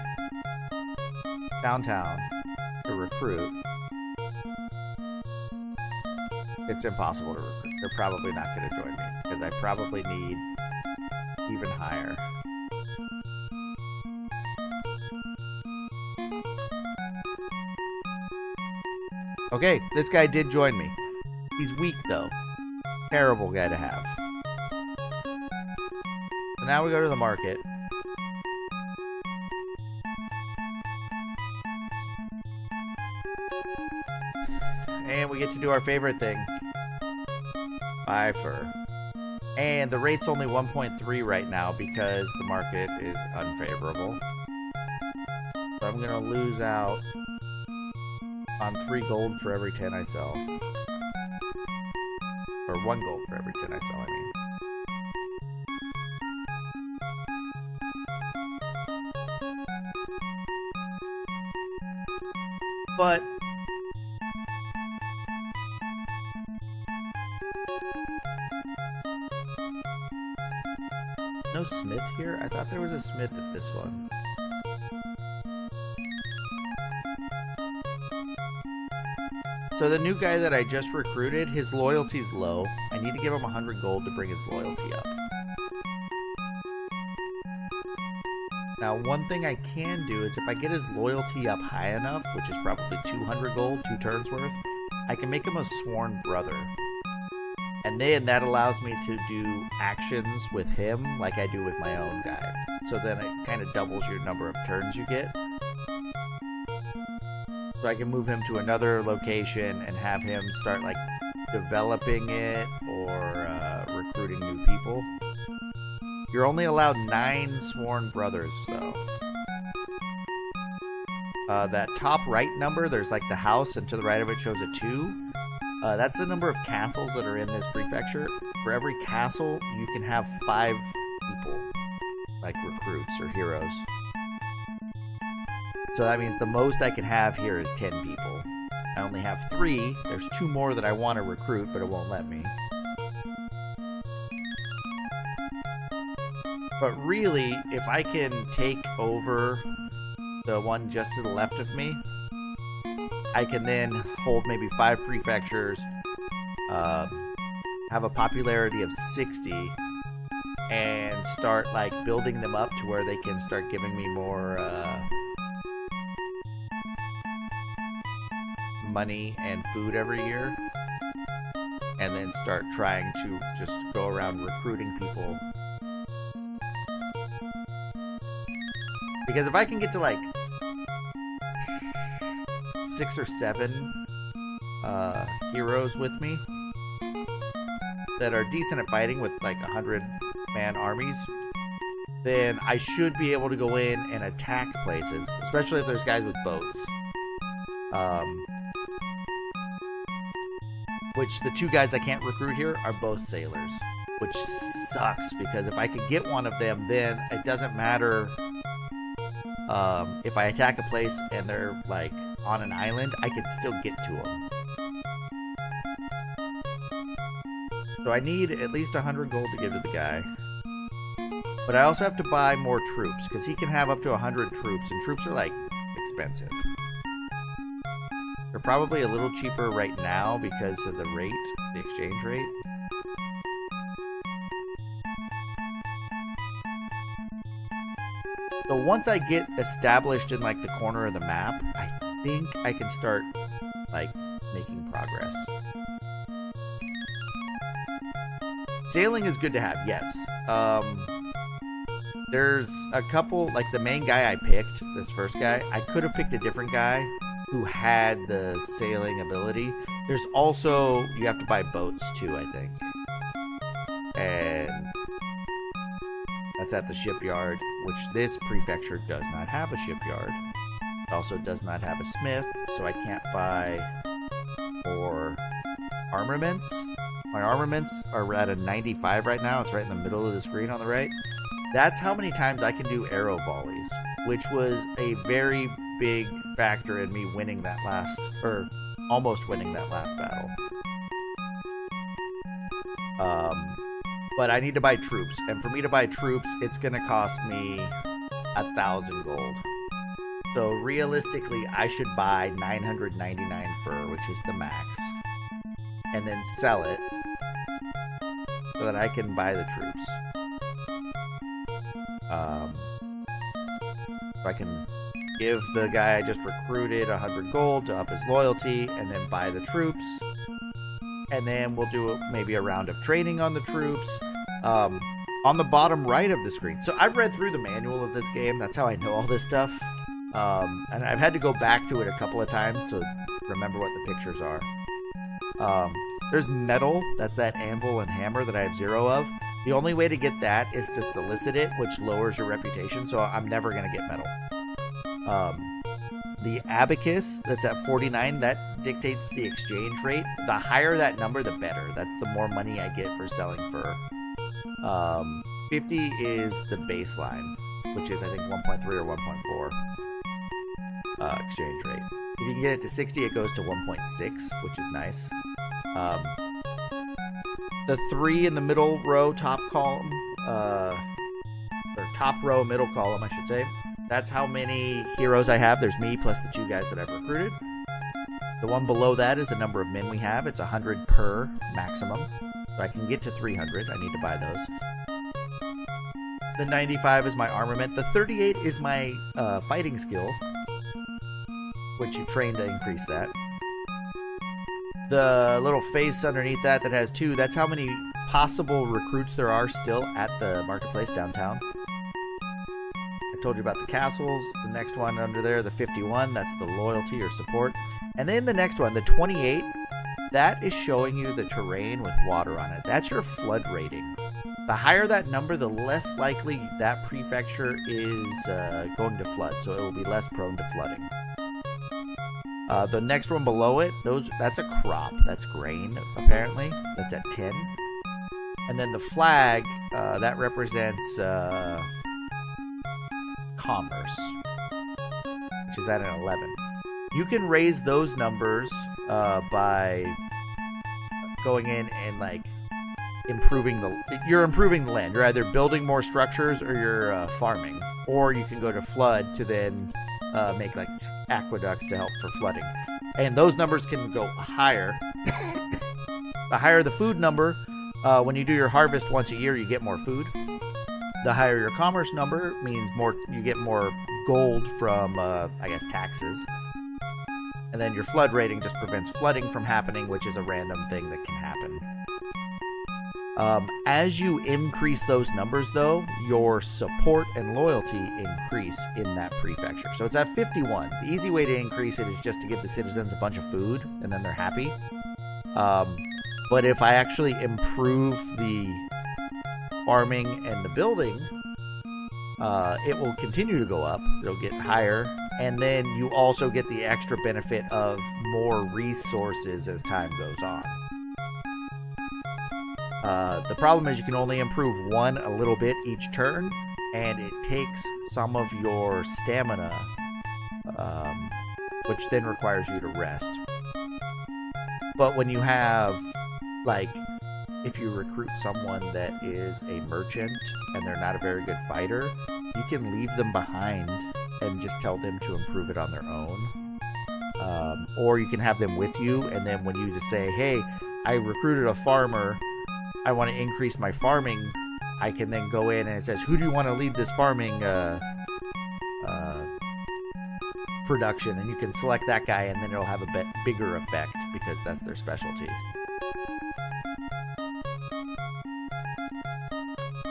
downtown to recruit. It's impossible to recruit. They're probably not going to join me because I probably need even higher. Okay, this guy did join me. He's weak though. Terrible guy to have. So now we go to the market. And we get to do our favorite thing. Buy fur. And the rate's only 1.3 right now because the market is unfavorable. So I'm gonna lose out on 3 gold for every 10 I sell. Or 1 gold for every 10 I sell, I mean. But no smith here? I thought there was a smith at this one. So the new guy that I just recruited, his loyalty's low. I need to give him 100 gold to bring his loyalty up. Now, one thing I can do is if I get his loyalty up high enough, which is probably 200 gold, 2 turns worth, I can make him a sworn brother. And then that allows me to do actions with him like I do with my own guy. So then it kind of doubles your number of turns you get. So I can move him to another location and have him start like developing it or recruiting new people. You're only allowed 9 sworn brothers though. That top right number, there's like the house, and to the right of it shows a 2. That's the number of castles that are in this prefecture. For every castle, you can have 5 people, like recruits or heroes. So that means the most I can have here is 10 people. I only have 3. There's 2 more that I want to recruit, but it won't let me. But really, if I can take over the one just to the left of me, I can then hold maybe 5 prefectures, have a popularity of 60, and start like building them up to where they can start giving me more money and food every year, and then start trying to just go around recruiting people. Because if I can get to like 6 or 7 heroes with me that are decent at fighting with like 100-man armies, then I should be able to go in and attack places, especially if there's guys with boats. Which the 2 guys I can't recruit here are both sailors, which sucks because if I could get one of them, then it doesn't matter if I attack a place and they're like on an island, I can still get to them. So I need at least 100 gold to give to the guy. But I also have to buy more troops, because he can have up to 100 troops, and troops are, like, expensive. They're probably a little cheaper right now because of the rate, the exchange rate. So once I get established in, like, the corner of the map, I think I can start, like, making progress. Sailing is good to have, yes. There's a couple, like the main guy I picked, this first guy, I could have picked a different guy who had the sailing ability. There's also, you have to buy boats too, I think. And that's at the shipyard, which this prefecture does not have a shipyard. It also does not have a smith, so I can't buy more armaments. My armaments are at a 95 right now. It's right in the middle of the screen on the right. That's how many times I can do arrow volleys, which was a very big factor in me winning that last, or almost winning that last battle. But I need to buy troops, and for me to buy troops, it's going to cost me 1,000 gold. So realistically, I should buy 999 fur, which is the max, and then sell it so that I can buy the troops. So I can give the guy I just recruited 100 gold to up his loyalty, and then buy the troops. And then we'll do maybe a round of training on the troops. On the bottom right of the screen. So I've read through the manual of this game. That's how I know all this stuff. And I've had to go back to it a couple of times to remember what the pictures are. There's metal. That's that anvil and hammer that I have 0 of. The only way to get that is to solicit it, which lowers your reputation, so I'm never going to get metal. The abacus, that's at 49, that dictates the exchange rate. The higher that number, the better. That's the more money I get for selling fur. 50 is the baseline, which is, I think, 1.3 or 1.4 exchange rate. If you can get it to 60, it goes to 1.6, which is nice. The 3 in the middle row, top column, or top row, middle column, I should say. That's how many heroes I have. There's me plus the 2 guys that I've recruited. The one below that is the number of men we have. It's 100 per maximum. So I can get to 300. I need to buy those. The 95 is my armament. The 38 is my fighting skill, which you train to increase that. The little face underneath that has 2, that's how many possible recruits there are still at the marketplace downtown. I told you about the castles. The next one under there, the 51, that's the loyalty or support. And then the next one, the 28, that is showing you the terrain with water on it. That's your flood rating. The higher that number, the less likely that prefecture is going to flood, so it will be less prone to flooding. The next one below it, that's a crop. That's grain, apparently. That's at 10. And then the flag, that represents commerce, which is at an 11. You can raise those numbers by going in and, like, improving you're improving the land. You're either building more structures or you're farming. Or you can go to flood to then make, like, aqueducts to help for flooding, and those numbers can go higher. The higher the food number, when you do your harvest once a year, you get more food. The higher your commerce number means you get more gold from I guess taxes. And then your flood rating just prevents flooding from happening, which is a random thing that can happen. As you increase those numbers, though, your support and loyalty increase in that prefecture. So it's at 51. The easy way to increase it is just to give the citizens a bunch of food, and then they're happy. But if I actually improve the farming and the building, it will continue to go up. It'll get higher. And then you also get the extra benefit of more resources as time goes on. The problem is you can only improve one a little bit each turn, and it takes some of your stamina, which then requires you to rest. But when you have, like, if you recruit someone that is a merchant and they're not a very good fighter, you can leave them behind and just tell them to improve it on their own. Or you can have them with you, and then when you just say, hey, I recruited a farmer, I want to increase my farming, I can then go in and it says, who do you want to lead this farming production? And you can select that guy, and then it'll have a bit bigger effect because that's their specialty.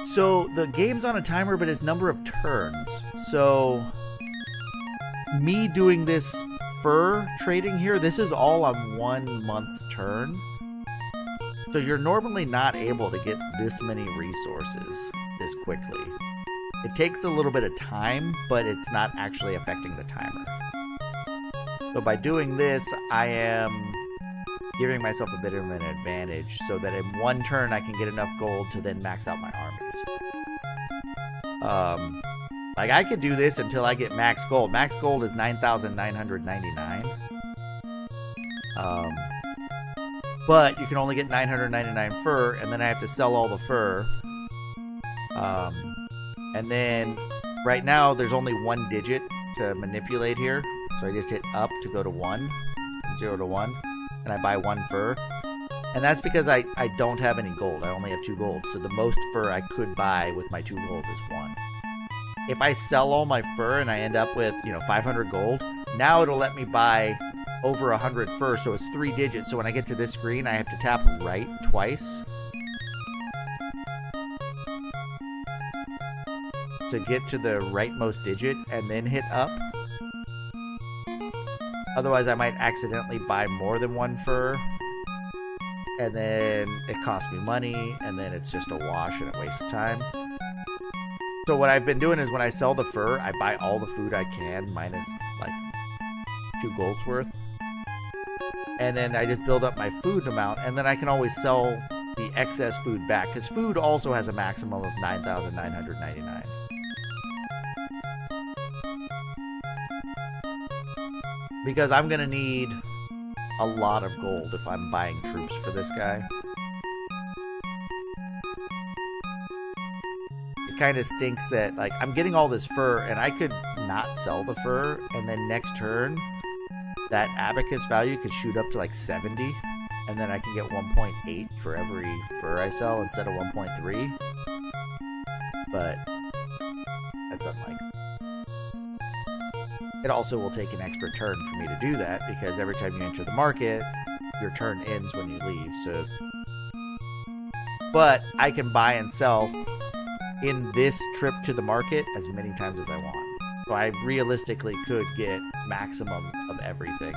So the game's on a timer, but it's number of turns. So me doing this fur trading here, this is all on 1 month's turn. So you're normally not able to get this many resources this quickly. It takes a little bit of time, but it's not actually affecting the timer. So by doing this, I am giving myself a bit of an advantage so that in one turn I can get enough gold to then max out my armies. Like I could do this until I get max gold. Max gold is 9,999. But you can only get 999 fur, and then I have to sell all the fur. And then right now there's only one digit to manipulate here. So I just hit up to go to 1, 0 to 1, and I buy 1 fur. And that's because I don't have any gold. I only have 2 gold. So the most fur I could buy with my 2 gold is 1. If I sell all my fur and I end up with, 500 gold, now it'll let me buy over 100 fur, so it's 3 digits. So when I get to this screen, I have to tap right twice to get to the rightmost digit and then hit up. Otherwise, I might accidentally buy more than 1 fur, and then it costs me money, and then it's just a wash and it wastes time. So what I've been doing is when I sell the fur, I buy all the food I can, minus like 2 gold's worth. And then I just build up my food amount, and then I can always sell the excess food back, because food also has a maximum of 9,999. Because I'm going to need a lot of gold if I'm buying troops for this guy. It kind of stinks that, like, I'm getting all this fur, and I could not sell the fur, and then next turn, that abacus value could shoot up to like 70, and then I can get 1.8 for every fur I sell instead of 1.3. But that's unlikely. It also will take an extra turn for me to do that, because every time you enter the market, your turn ends when you leave. So, but I can buy and sell in this trip to the market as many times as I want. So I realistically could get maximum of everything.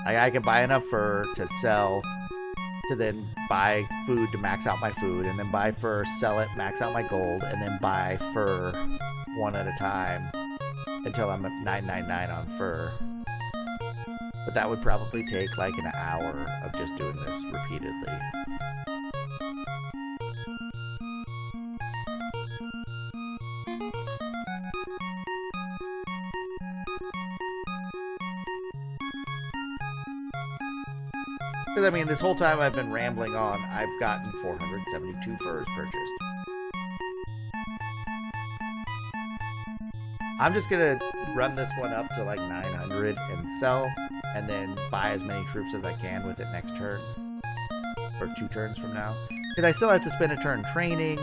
I can buy enough fur to sell, to then buy food to max out my food, and then buy fur, sell it, max out my gold, and then buy fur one at a time until I'm at 999 on fur. But that would probably take like an hour of just doing this repeatedly. Because, I mean, this whole time I've been rambling on, I've gotten 472 furs purchased. I'm just going to run this one up to like 900 and sell, and then buy as many troops as I can with it next turn. Or 2 turns from now. Because I still have to spend a turn training.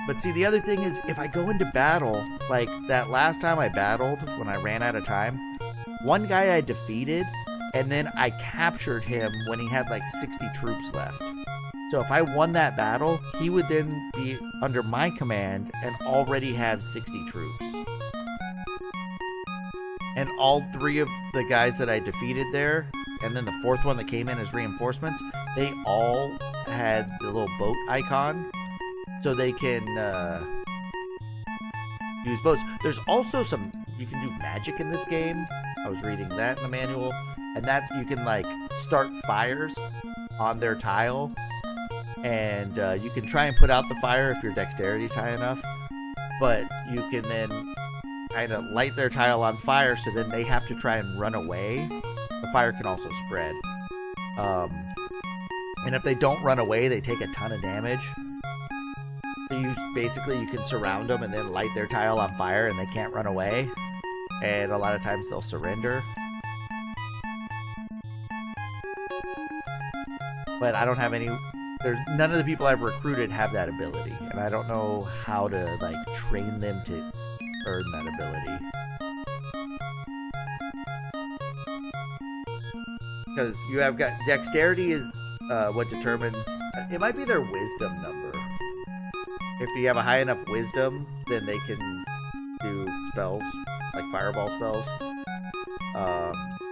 But see, the other thing is, if I go into battle, like that last time I battled when I ran out of time, one guy I defeated, and then I captured him when he had like 60 troops left. So if I won that battle, he would then be under my command and already have 60 troops. And all 3 of the guys that I defeated there, and then the 4th one that came in as reinforcements, they all had the little boat icon, so they can use boats. There's also you can do magic in this game. I was reading that in the manual, and that's, you can like start fires on their tile, and you can try and put out the fire if your dexterity's high enough, but you can then kind of light their tile on fire, so then they have to try and run away. The fire can also spread. And if they don't run away, they take a ton of damage. So you can surround them and then light their tile on fire, and they can't run away. And a lot of times they'll surrender. But I don't have any... none of the people I've recruited have that ability, and I don't know how to like train them to earn that ability. Because you have got dexterity is what determines, it might be their wisdom number. If you have a high enough wisdom, then they can do spells, like fireball spells.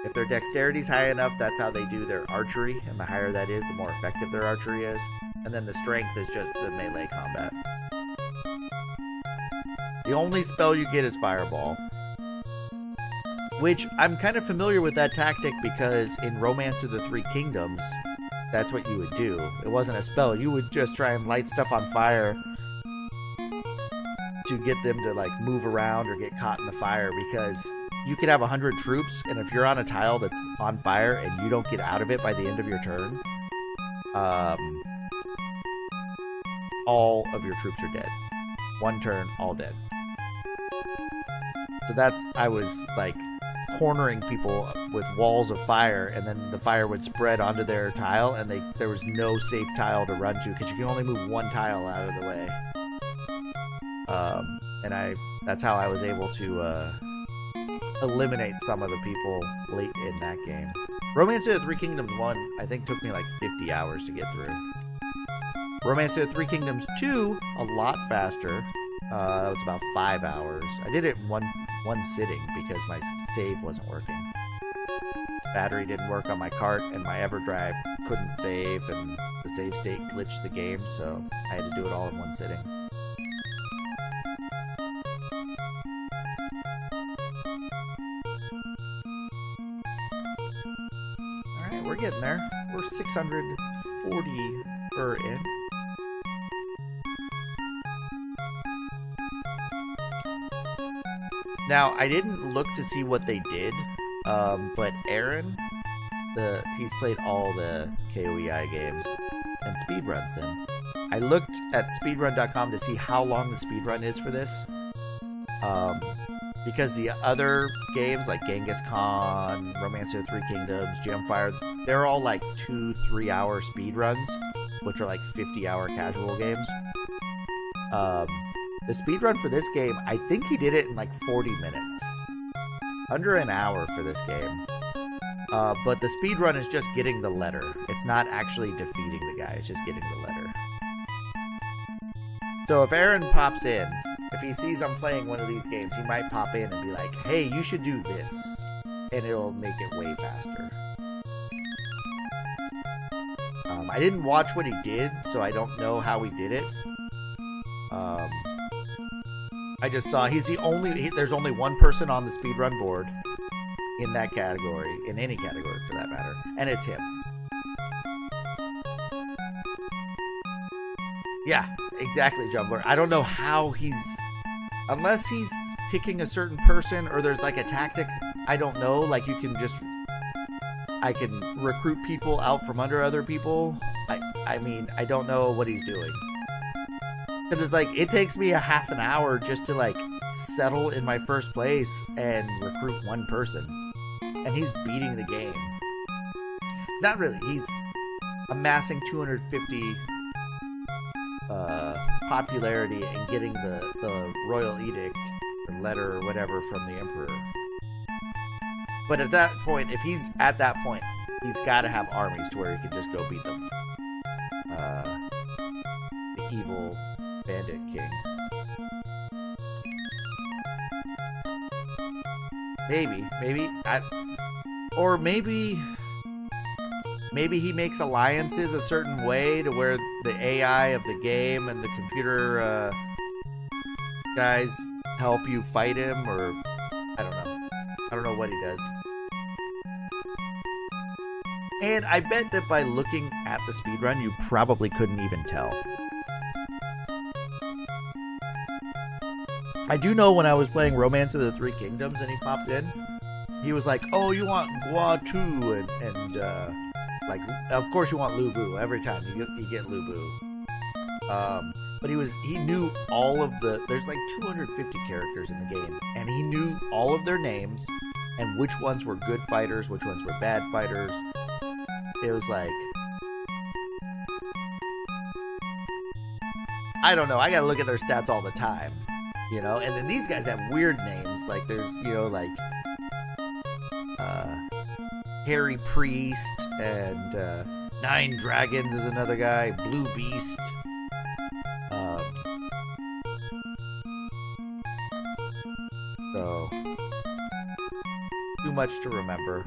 If their dexterity is high enough, that's how they do their archery, and the higher that is, the more effective their archery is. And then the strength is just the melee combat. The only spell you get is fireball, which I'm kind of familiar with that tactic because in Romance of the Three Kingdoms, that's what you would do. It wasn't a spell. You would just try and light stuff on fire to get them to like move around or get caught in the fire, because you could have 100 troops, and if you're on a tile that's on fire and you don't get out of it by the end of your turn, all of your troops are dead. One turn, all dead. So I was like cornering people with walls of fire, and then the fire would spread onto their tile, and there was no safe tile to run to, because you can only move one tile out of the way. And that's how I was able to eliminate some of the people late in that game. Romance of the Three Kingdoms 1, I think, took me like 50 hours to get through. Romance of the Three Kingdoms 2, a lot faster. It was about 5 hours. I did it in one sitting because my save wasn't working. Battery didn't work on my cart, and my EverDrive couldn't save, and the save state glitched the game, so I had to do it all in one sitting. Alright, we're getting there. We're 640 per in. Now, I didn't look to see what they did, but Aaron, he's played all the KOEI games and speedruns them. I looked at speedrun.com to see how long the speedrun is for this, because the other games like Genghis Khan, Romance of the Three Kingdoms, Gemfire, they're all like 2-3 hour speedruns, which are like 50-hour casual games. The speedrun for this game, I think he did it in like 40 minutes. Under an hour for this game. But the speedrun is just getting the letter. It's not actually defeating the guy, it's just getting the letter. So if Aaron pops in, if he sees I'm playing one of these games, he might pop in and be like, hey, you should do this. And it'll make it way faster. I didn't watch what he did, so I don't know how he did it. I just saw there's only one person on the speedrun board in that category, in any category for that matter, and it's him. Yeah, exactly, Jumbler. I don't know how unless he's picking a certain person or there's like a tactic, I don't know, like I can recruit people out from under other people. I mean, I don't know what he's doing. Because it's like, it takes me a half an hour just to like settle in my first place and recruit one person. And he's beating the game. Not really, he's amassing 250 popularity and getting the royal edict, or letter, or whatever from the emperor. But at that point, if he's at that point, he's got to have armies to where he can just go beat them. The evil bandit king. Maybe he makes alliances a certain way to where the AI of the game and the computer guys help you fight him, or I don't know. I don't know what he does. And I bet that by looking at the speedrun, you probably couldn't even tell. I do know when I was playing Romance of the Three Kingdoms and he popped in, he was like, "Oh, you want Guatu?" and like, of course you want Lubu. Every time you get Lubu. But he knew all of there's like 250 characters in the game, and he knew all of their names and which ones were good fighters, which ones were bad fighters. It was like, I don't know, I gotta look at their stats all the time, you know. And then these guys have weird names, like there's, you know, like Harry Priest, and Nine Dragons is another guy, Blue Beast. So too much to remember.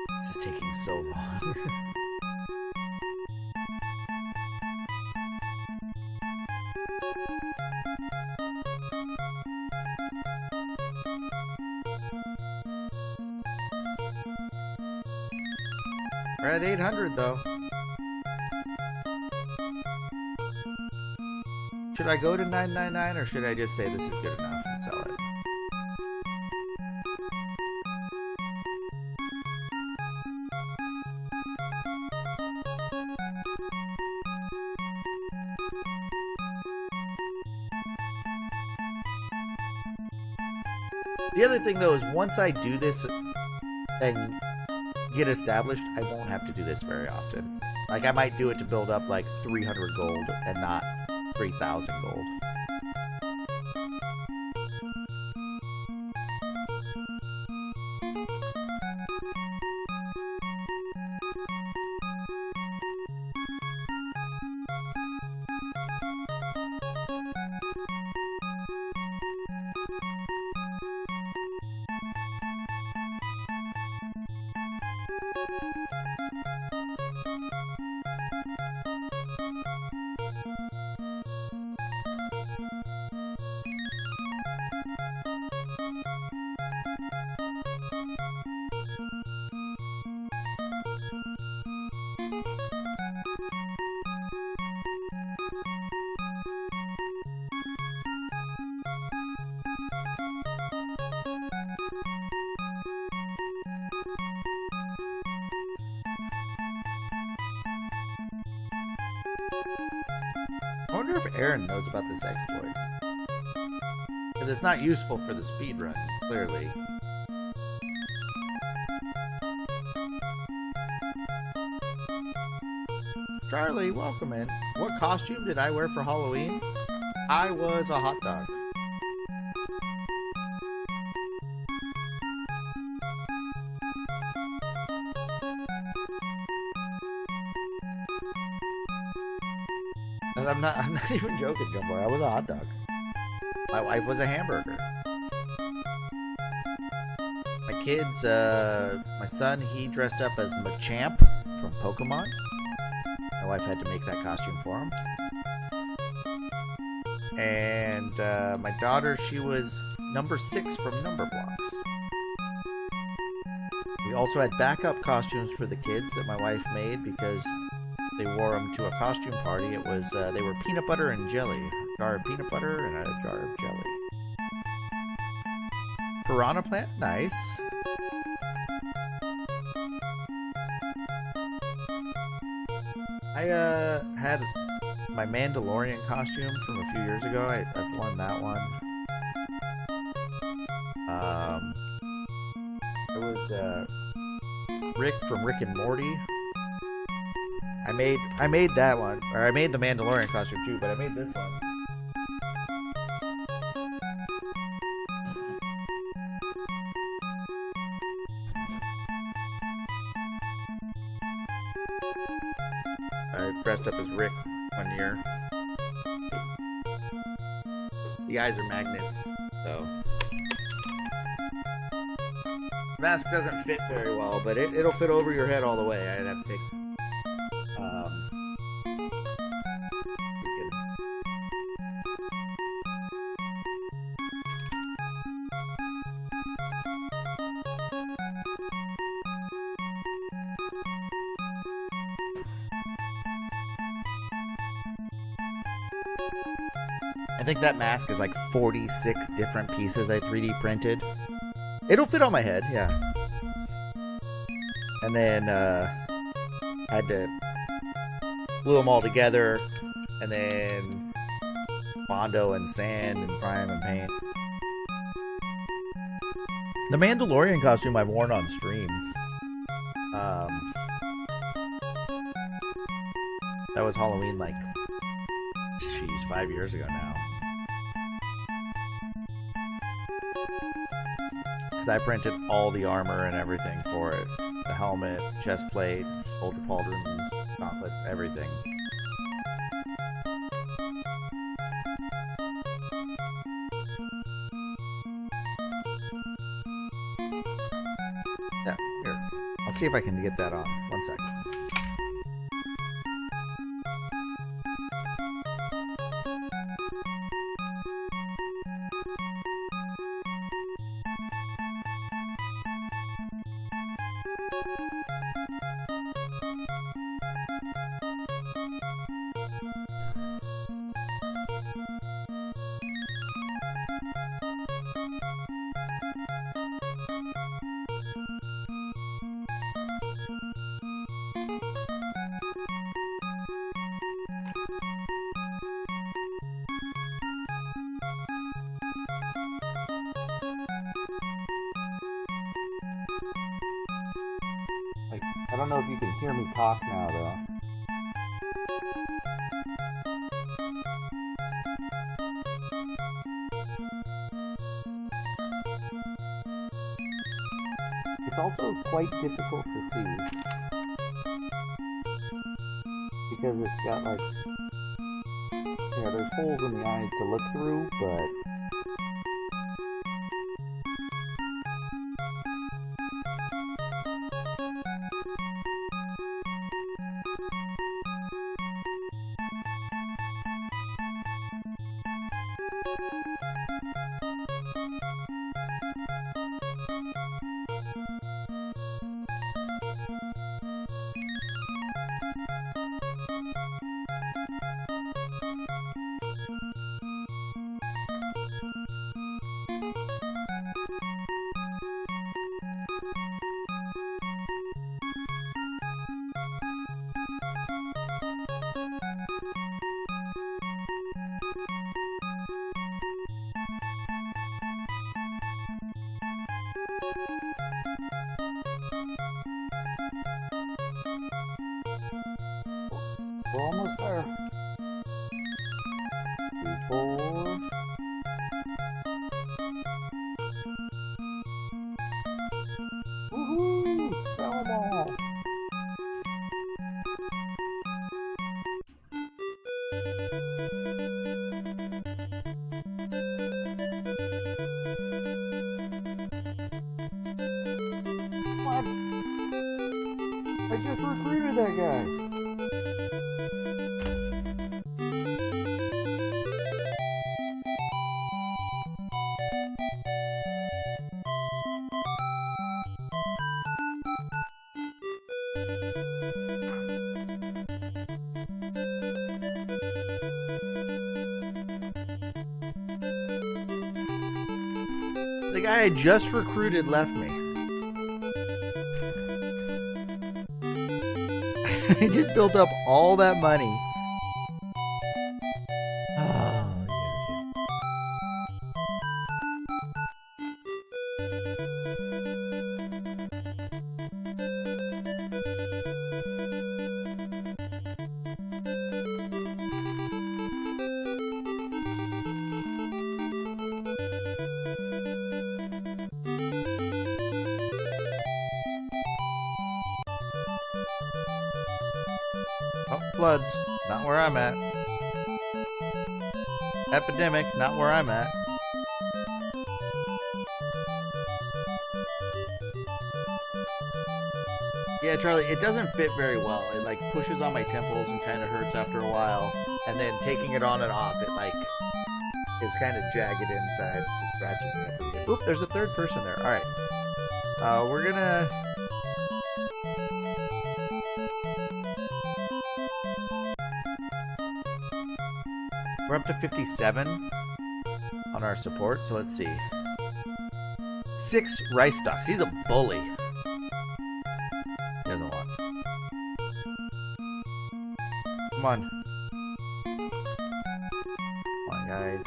This is taking so long. We're at 800 though. Should I go to 999 or should I just say this is good enough and sell it? The other thing though is once I do this and get established, I won't have to do this very often. Like I might do it to build up like 300 gold and not 3,000 gold. I wonder if Aaron knows about this exploit. Because it's not useful for the speedrun, clearly. Charlie, welcome in. What costume did I wear for Halloween? I was a hot dog. I'm not even joking, Jumbo. I was a hot dog. My wife was a hamburger. My kids, my son, he dressed up as Machamp from Pokemon. My wife had to make that costume for him. And my daughter, she was number 6 from Number Blocks. We also had backup costumes for the kids that my wife made because they wore them to a costume party. It was, they were peanut butter and jelly. A jar of peanut butter and a jar of jelly. Piranha plant, nice. I had my Mandalorian costume from a few years ago. I've worn that one. It was Rick from Rick and Morty. I made that one, or I made the Mandalorian costume too, but I made this one. I dressed up as Rick one year. The eyes are magnets, so the mask doesn't fit very well, but it'll fit over your head all the way. I'd have to take I think that mask is like 46 different pieces I 3D printed. It'll fit on my head, yeah. And then had to glue them all together, and then Bondo and sand and prime and paint. The Mandalorian costume I've worn on stream. That was Halloween, like, jeez, 5 years ago now. Because I printed all the armor and everything for it. The helmet, chest plate, shoulder pauldrons, gauntlets, everything. Yeah, here. I'll see if I can get that on. 1 second. I don't know if you can hear me talk now, though. It's also quite difficult to see because it's got, like, you know, there's holes in the eyes to look through, but we're almost there. 3, 4. Woohoo! Sell 'em all! What? I just recruited that guy! The guy I just recruited left me. I just built up all that money. Oh, yeah. Oh, floods. Not where I'm at. Epidemic. Not where I'm at. Yeah, Charlie, it doesn't fit very well. It like pushes on my temples and kind of hurts after a while. And then taking it on and off, it like is kind of jagged inside. So it scratches me up pretty good. Oop, there's a third person there. All right. We're gonna... We're up to 57 on our support, so let's see. 6 rice stalks. He's a bully. He doesn't want. Come on. Come on, guys.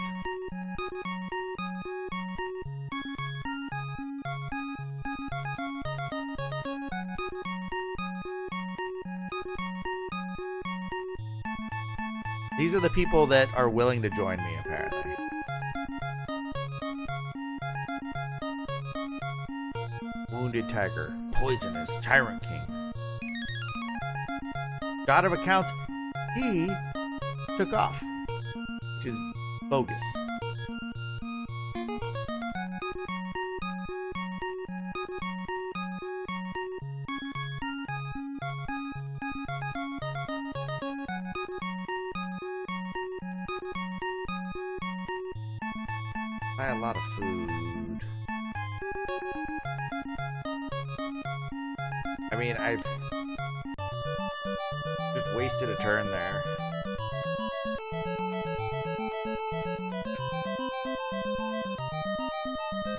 These are the people that are willing to join me, apparently. Wounded Tiger. Poisonous. Tyrant King. God of Accounts. He took off. Which is bogus. Buy a lot of food. I mean, I've just wasted a turn there.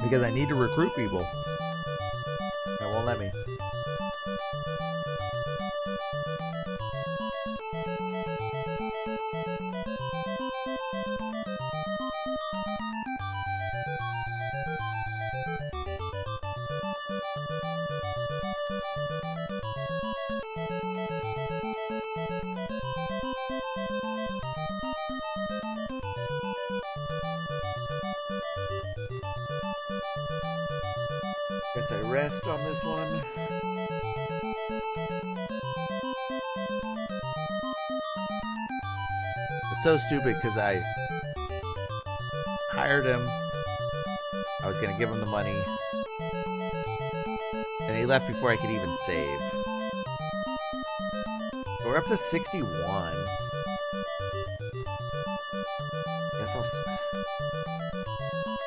Because I need to recruit people. That won't let me. Guess I rest on this one. It's so stupid because I hired him. I was going to give him the money. And he left before I could even save. So we're up to 61. Guess I'll...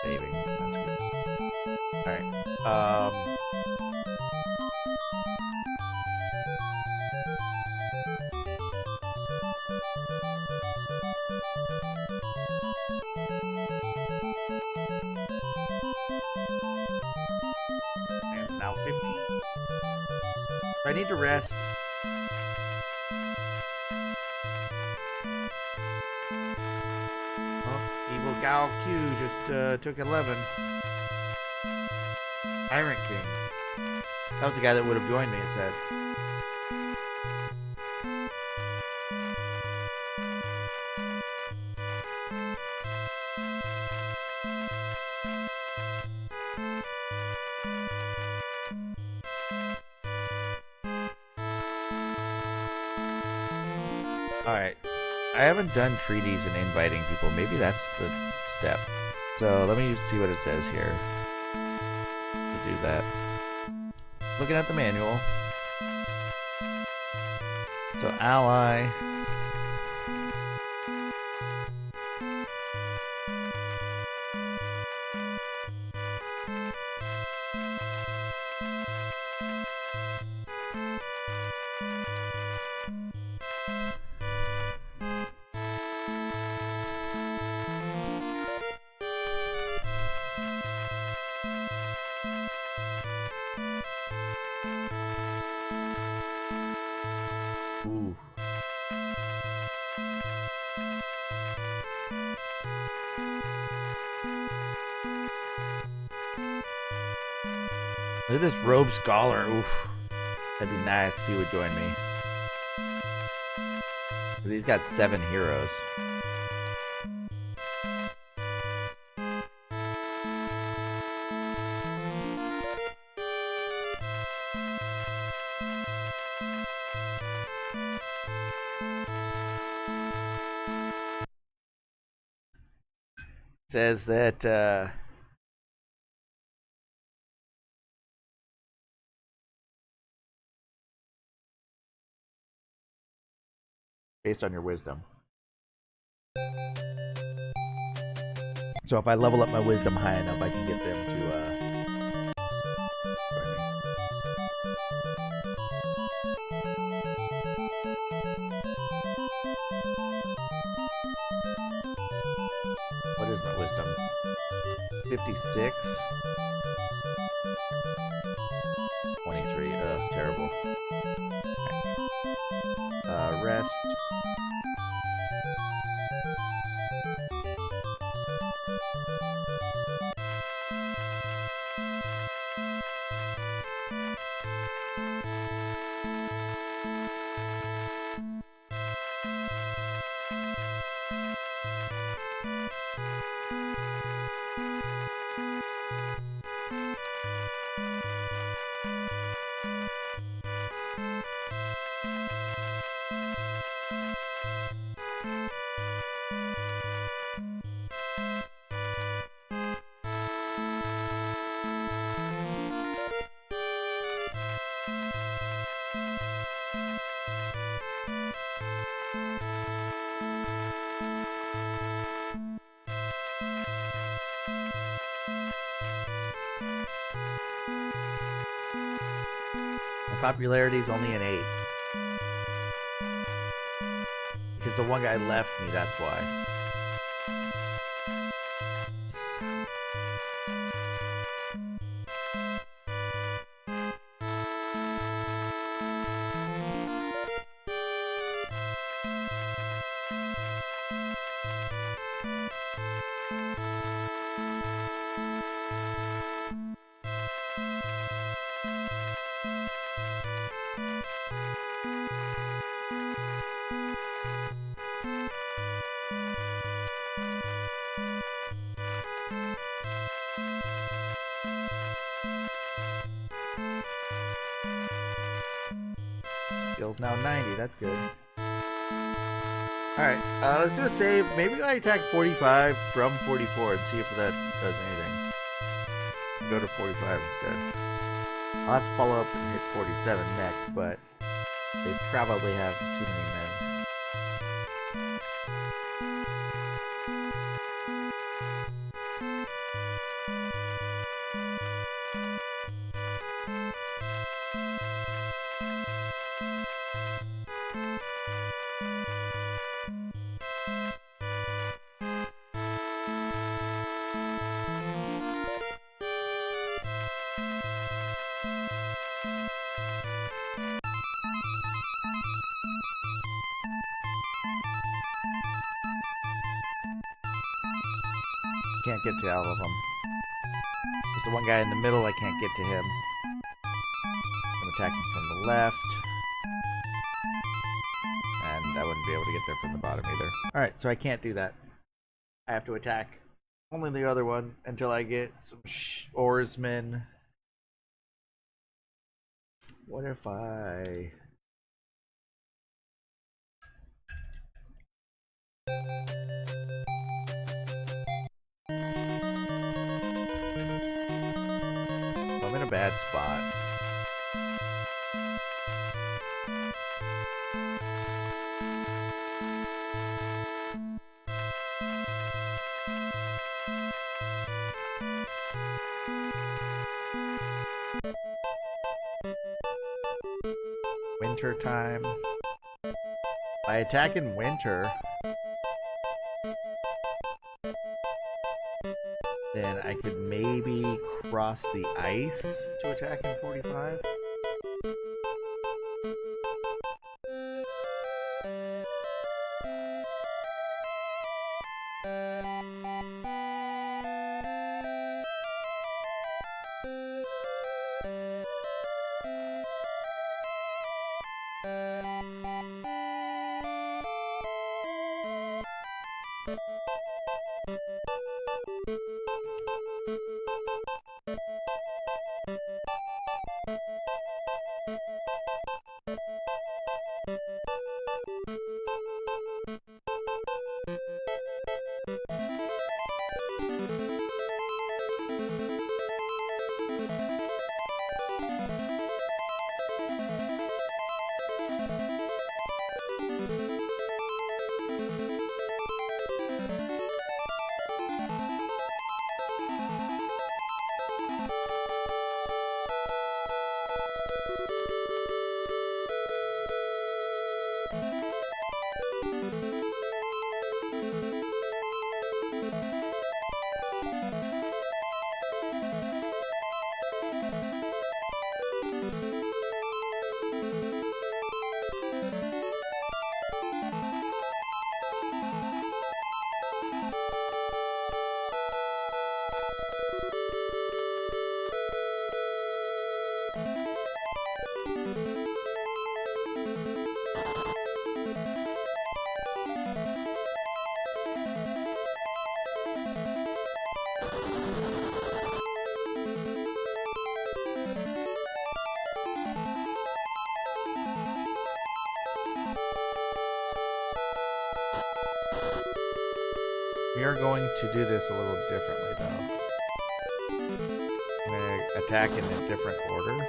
Saving. That's good. Alright. And it's now 15. I need to rest. Oh, Evil Gal Q just took 11. Tyrant King. That was the guy that would have joined me, it said. Alright. I haven't done treaties and inviting people. Maybe that's the step. So let me see what it says here. Do that. Looking at the manual. So ally. Ooh. Look at this robe scholar. Oof. That'd be nice if he would join me. Because he's got 7 heroes. says that based on your wisdom. So if I level up my wisdom high enough, I can get them to join me. What is my wisdom? 56? 23. Terrible. Rest. Popularity is only an 8. Because the one guy left me, that's why. Skills now 90, that's good. Alright, let's do a save. Maybe I attack 45 from 44 and see if that does anything. Go to 45 instead. I'll have to follow up and hit 47 next, but they probably have too many men. Can't get to all of them. There's the one guy in the middle, I can't get to him. I'm attacking from the left. And I wouldn't be able to get there from the bottom either. Alright, so I can't do that. I have to attack only the other one until I get some oarsmen. What if I... I'm in a bad spot. Winter time. I attack in winter. Then I could maybe cross the ice to attack in 45. We are going to do this a little differently, though. I'm going to attack in a different order.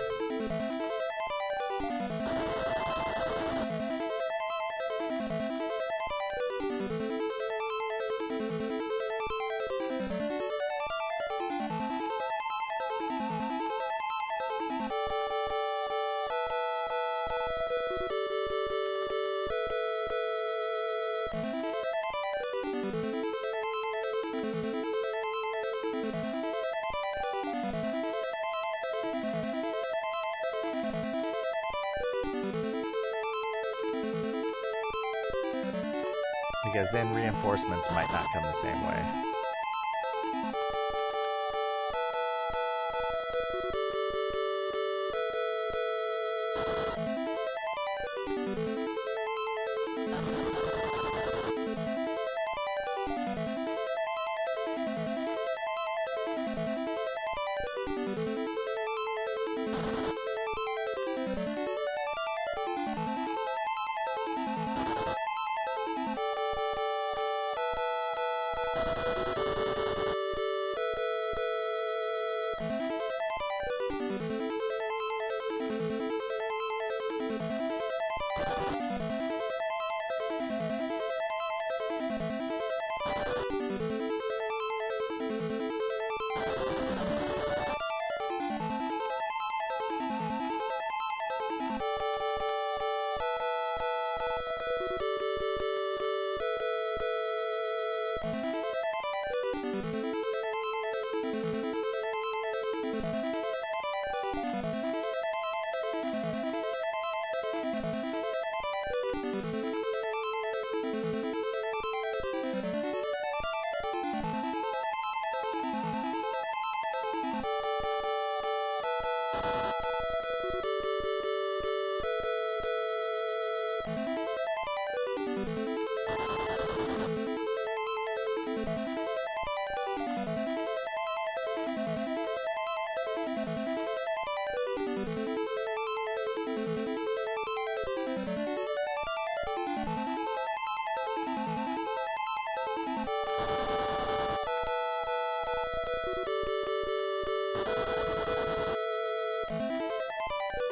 Because then reinforcements might not come the same way.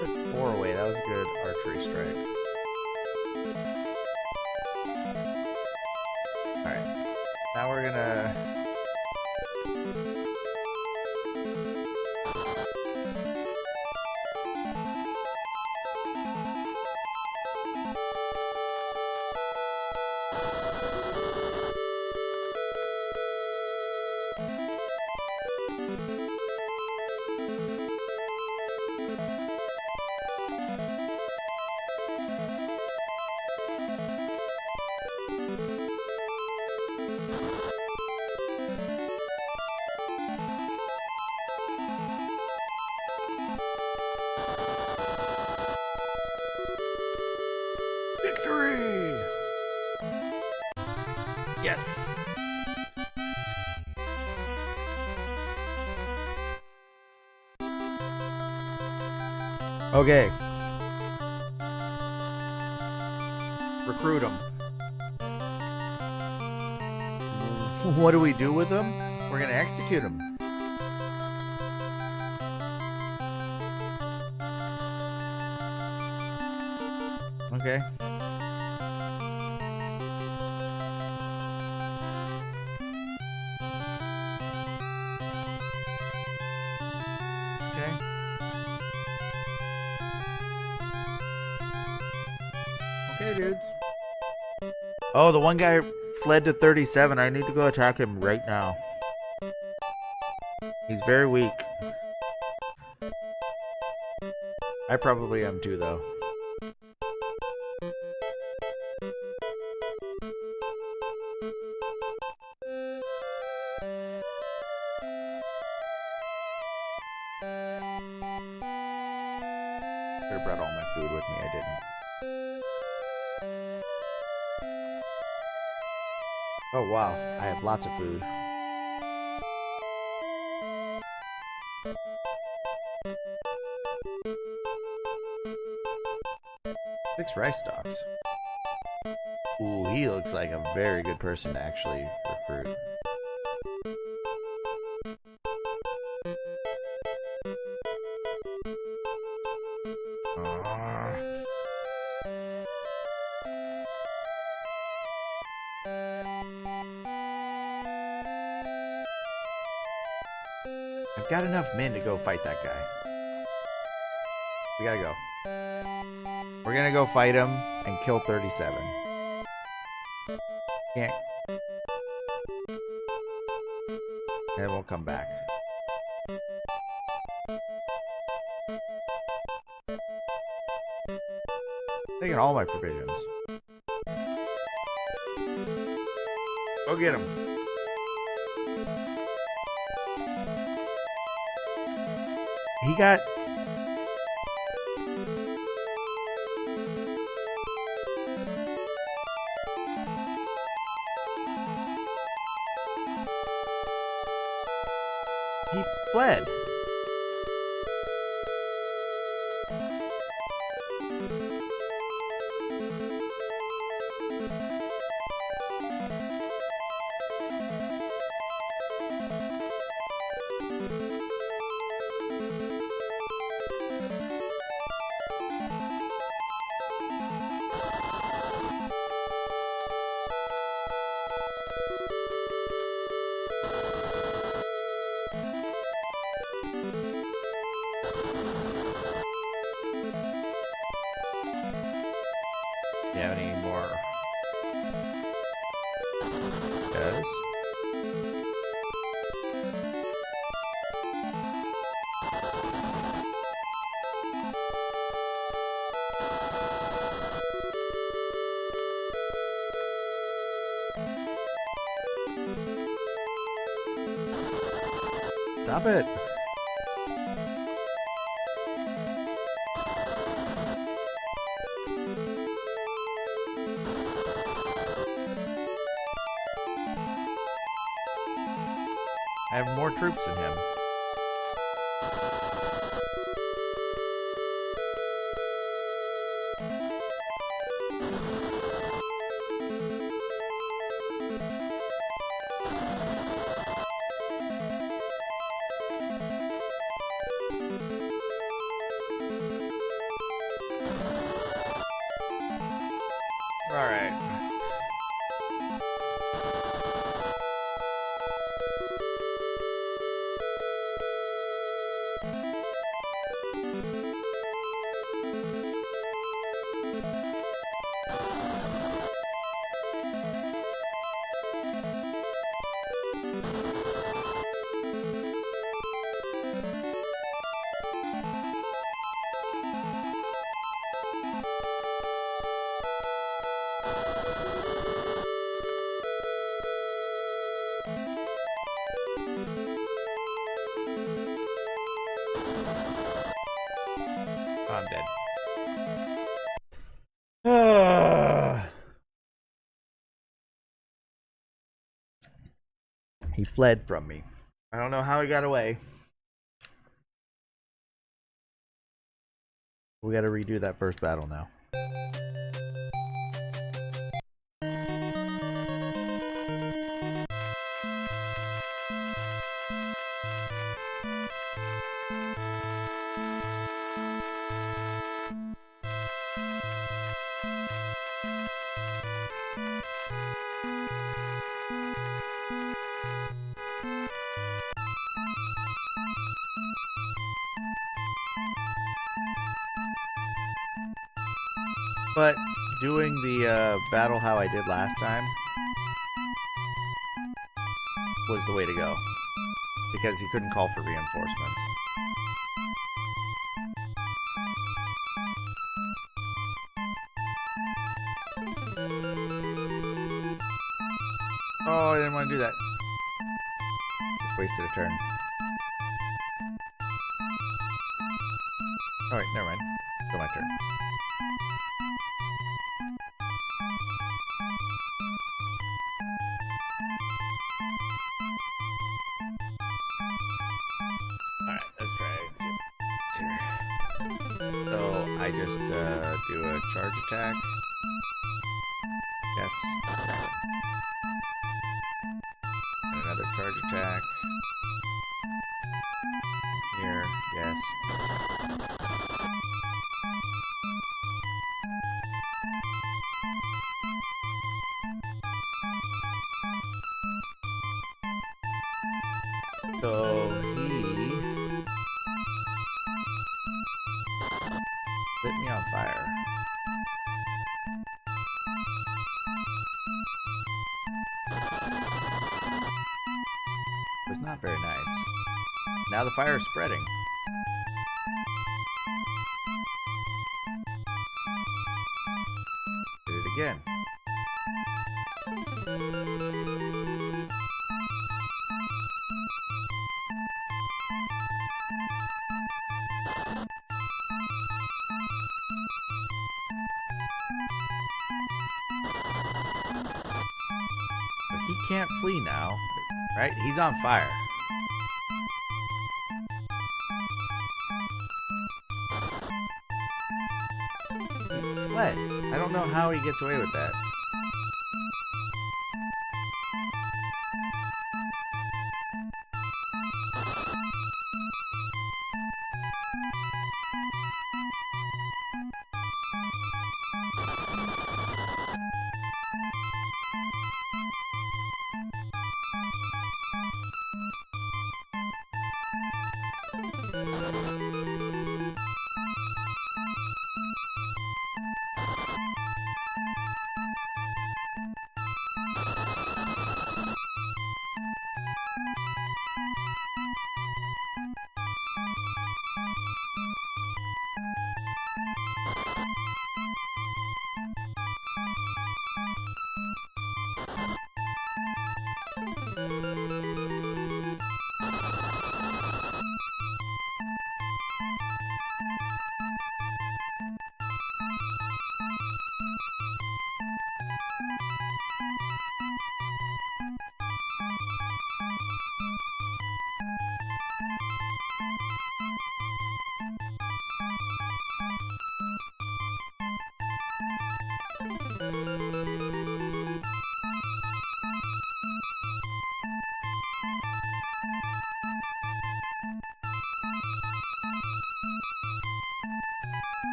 Put 4 away, that was a good archery strike. Alright, now we're gonna... Victory! Yes! Okay. Recruit them. What do we do with them? We're gonna execute them. Okay. Okay. Okay, dudes. Oh, the one guy fled to 37. I need to go attack him right now. He's very weak. I probably am too, though. Should have brought all my food with me. I didn't. Oh wow, I have lots of food. Six rice stalks. Ooh, he looks like a very good person to actually recruit. I've got enough men to go fight that guy. We gotta go. We're gonna go fight him and kill 37. Can't. And we'll come back. Taking all my provisions. Go get him. He got... He fled. Do you have any more? Yes. Stop it. I have more troops than him. All right. I'm dead. He fled from me. I don't know how he got away. We gotta redo that first battle now. But doing the battle how I did last time was the way to go, because he couldn't call for reinforcements. Oh, I didn't want to do that. Just wasted a turn. Alright, never mind. Go my turn. Alright, let's try it. So I just do a charge attack. Yes. Okay. And another charge attack. Here, yes. So he lit me on fire. It was not very nice. Now the fire is spreading. Did it again. But he can't flee now, right? He's on fire. He fled. I don't know how he gets away with that.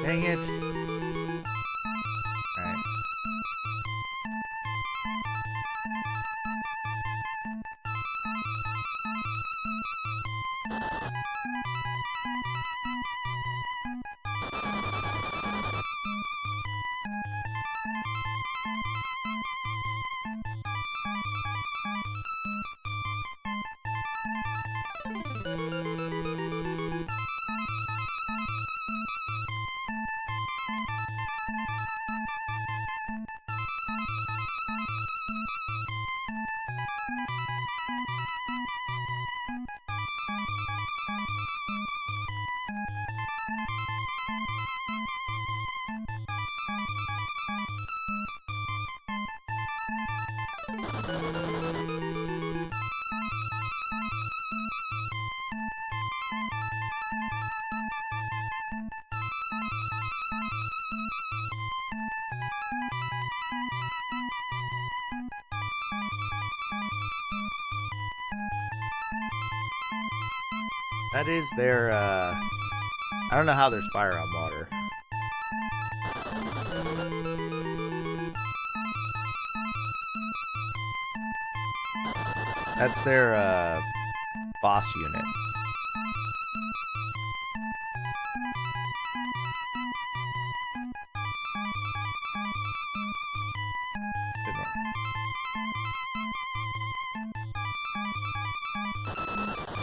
Dang it. Alright. That is their, I don't know how there's fire on water. That's their, boss unit. Good one.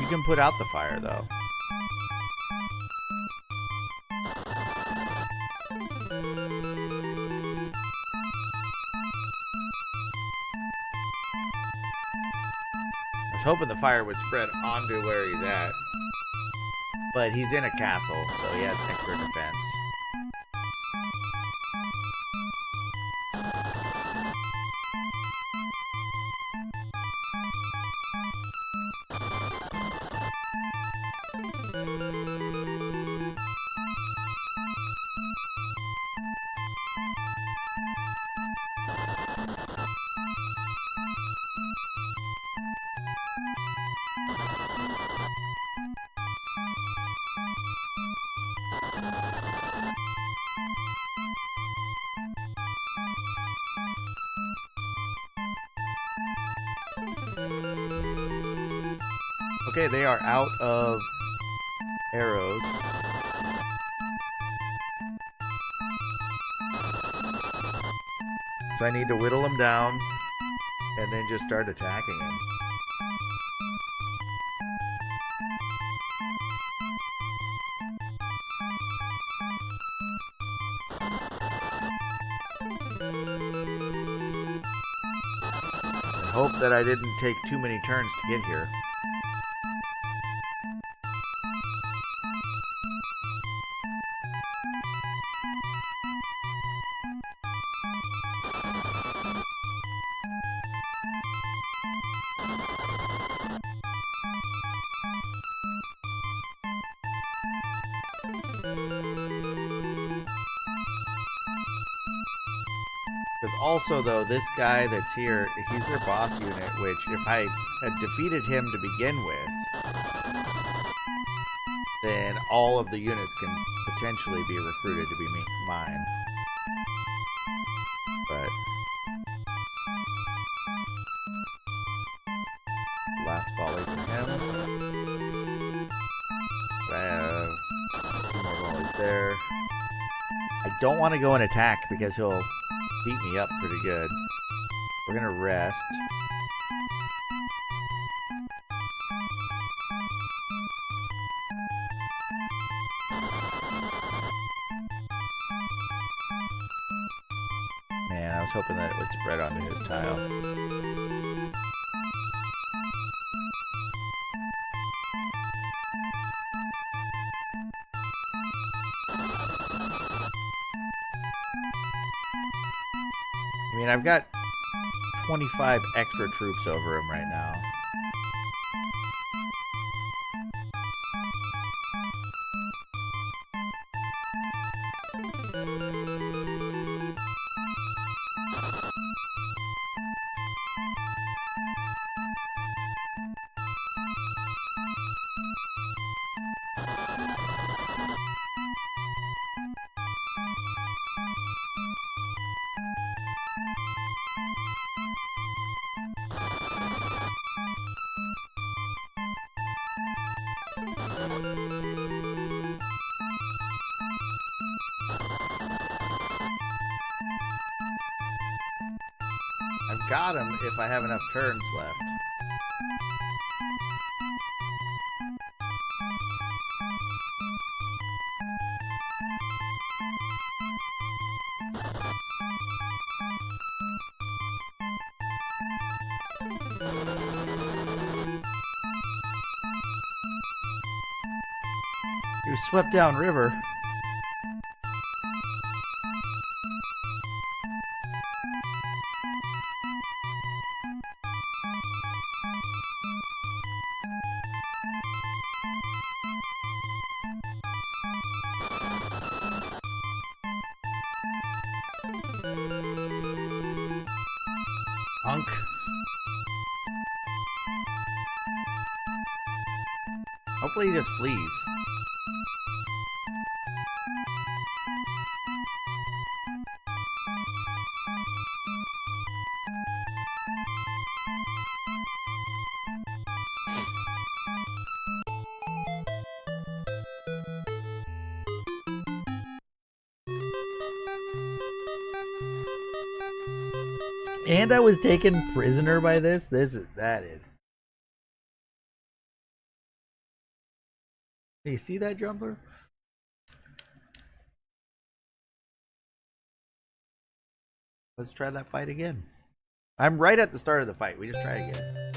You can put out the fire, though. I was hoping the fire would spread onto where he's at. But he's in a castle, so he has extra defense. Okay, they are out of arrows. So I need to whittle them down and then just start attacking them. I hope that I didn't take too many turns to get here. Because also, though, this guy that's here, he's their boss unit, which if I had defeated him to begin with, then all of the units can potentially be recruited to be mine. But last volley for him. But I have 2 more volleys there. I don't want to go and attack because he'll beat me up pretty good. We're gonna rest. Man, I was hoping that it would spread onto his tile. I mean, I've got 25 extra troops over him right now. I've got him if I have enough turns left. He was swept downriver. Punk. Hopefully he just flees. And I was taken prisoner by this. That is Hey, you see that, Jumper? Let's try that fight again. I'm right at the start of the fight. We just try again.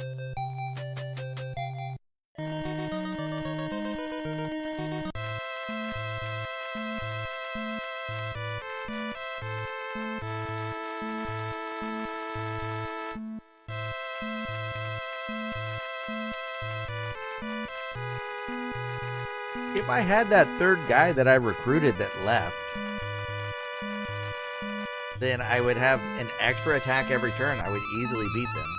If I had that third guy that I recruited that left, then I would have an extra attack every turn. I would easily beat them.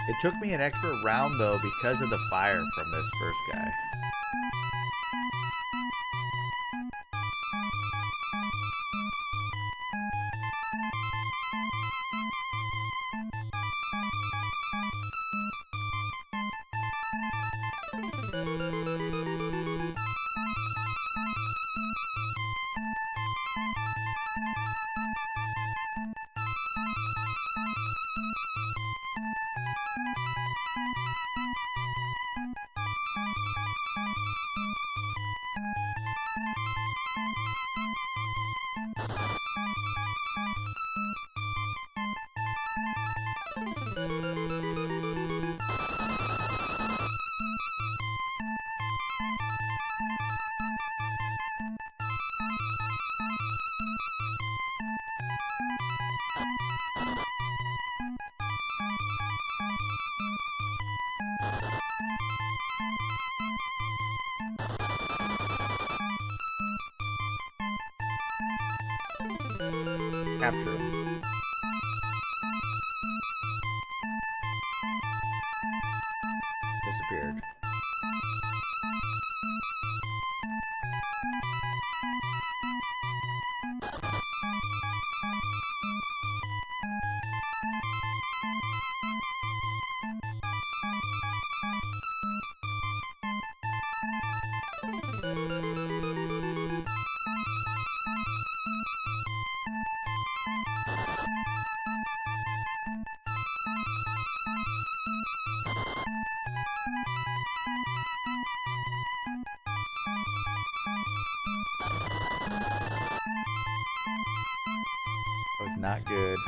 It took me an extra round, though, because of the fire from this first guy. Capture him. Disappeared. That was not good.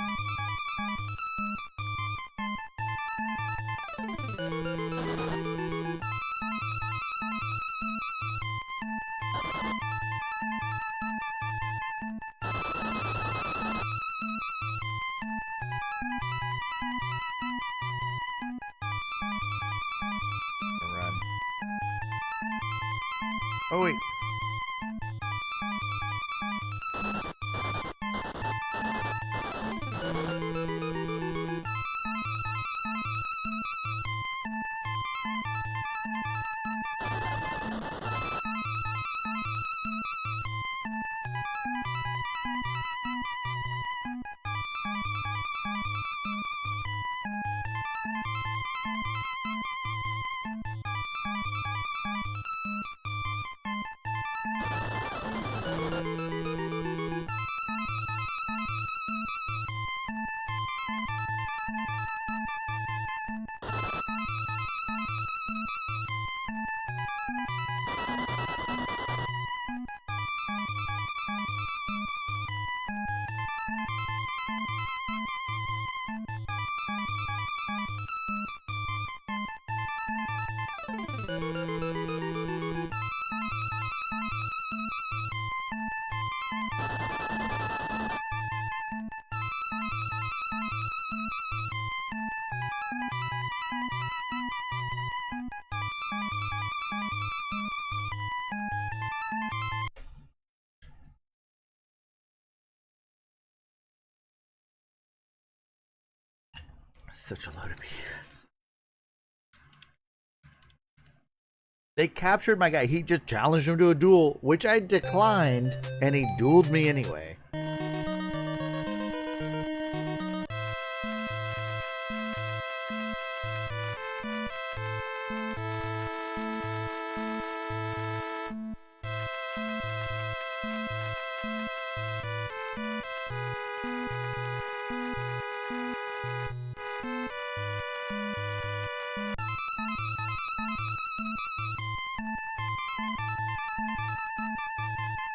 Run. Oh wait. Such a load of BS. They captured my guy. He just challenged him to a duel, which I declined, and he dueled me anyway.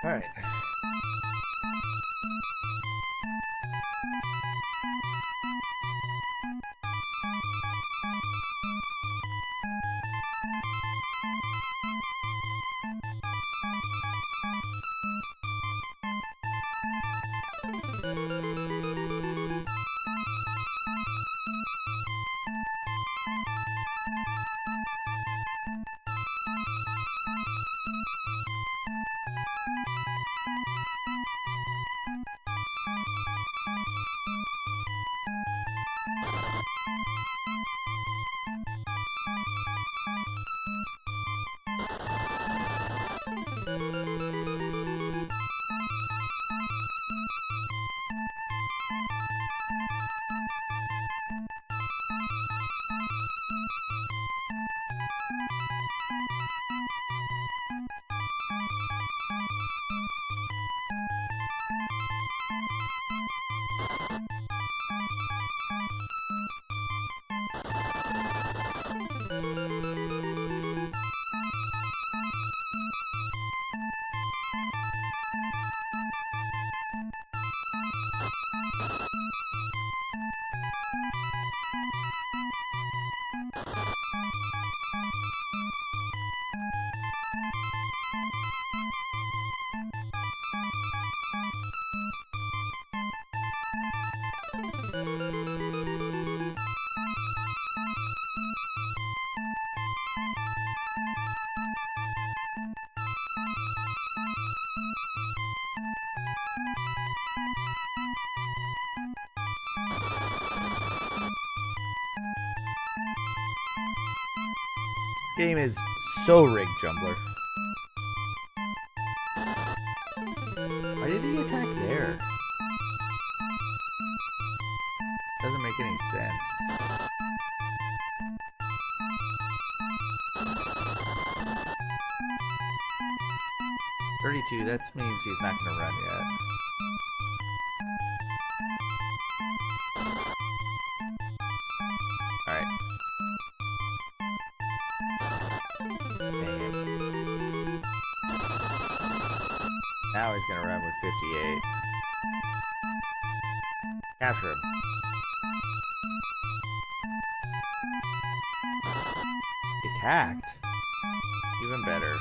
All right. This game is so rigged, Jumbler. Why did he attack there? Doesn't make any sense. $32, that means he's not going to run yet. Alright. Dang it. Now he's going to run with 58. Capture him. Attacked? Even better.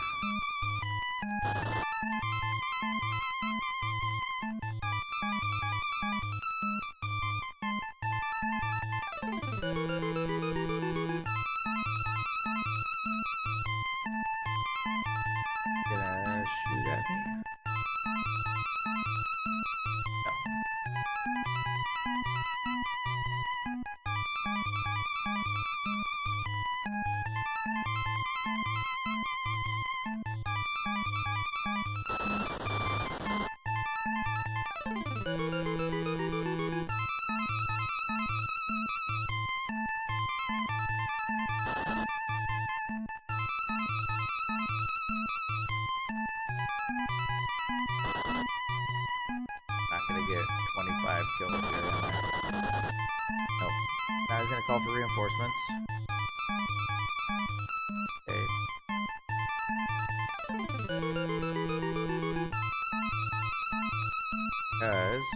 Gonna shoot at me? No. Not gonna get 25 kills here, am I? Nope. Now he's gonna call for reinforcements. Okay. Because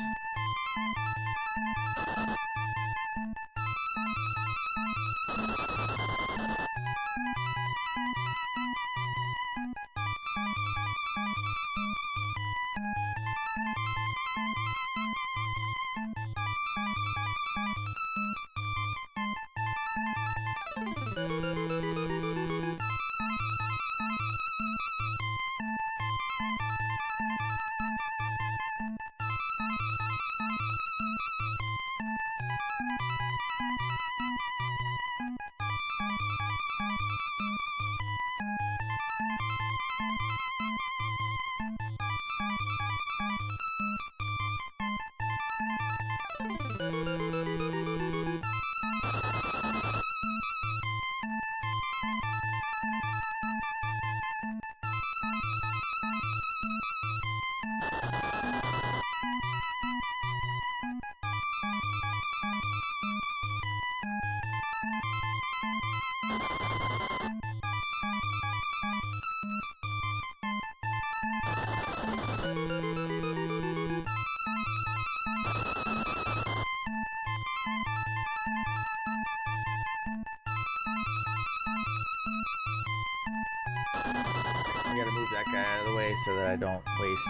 I gotta move that guy out of the way so that I don't waste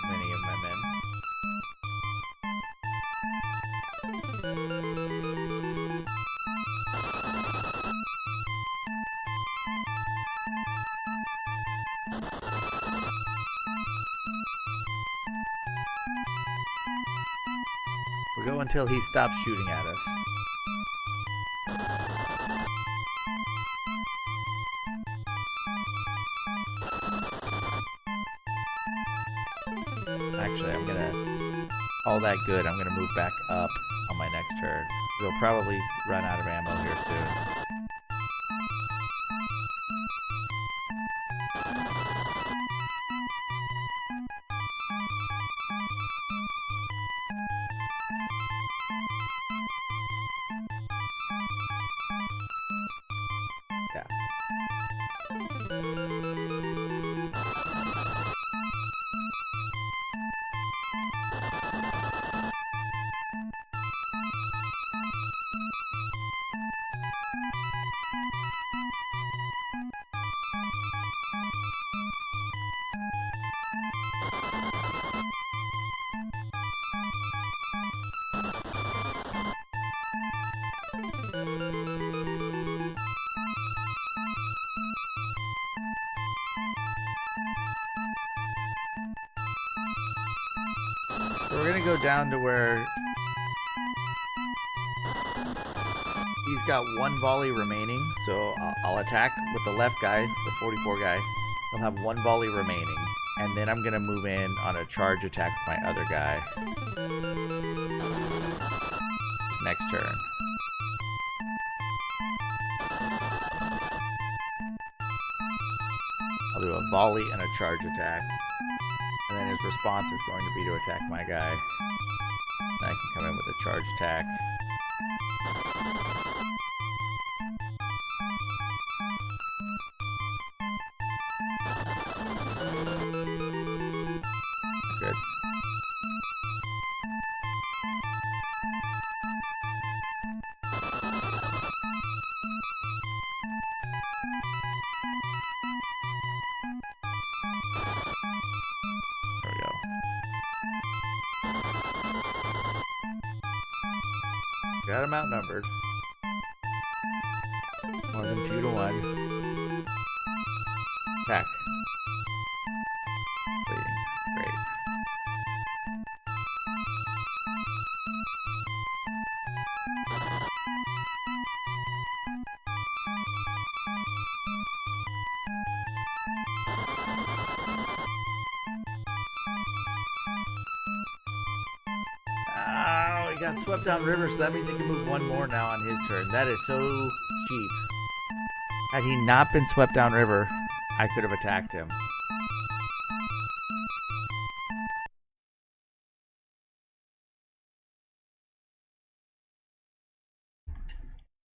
many of my men. We'll go until he stops shooting at us. Actually, I'm gonna... all that good, I'm gonna move back up on my next turn. They'll probably run out of ammo here soon. Yeah. So we're gonna go down to where he's got one volley remaining. So I'll attack with the left guy, the 44 guy. He'll have one volley remaining, and then I'm gonna move in on a charge attack with my other guy. Next turn. I'll do a volley and a charge attack. And then his response is going to be to attack my guy. And I can come in with a charge attack. Good. There we go. Got him outnumbered. More than 2 to 1. Attack. Great. Oh, he got swept down river, so that means he can move one more now on his turn. That is so cheap. Had he not been swept down river, I could have attacked him.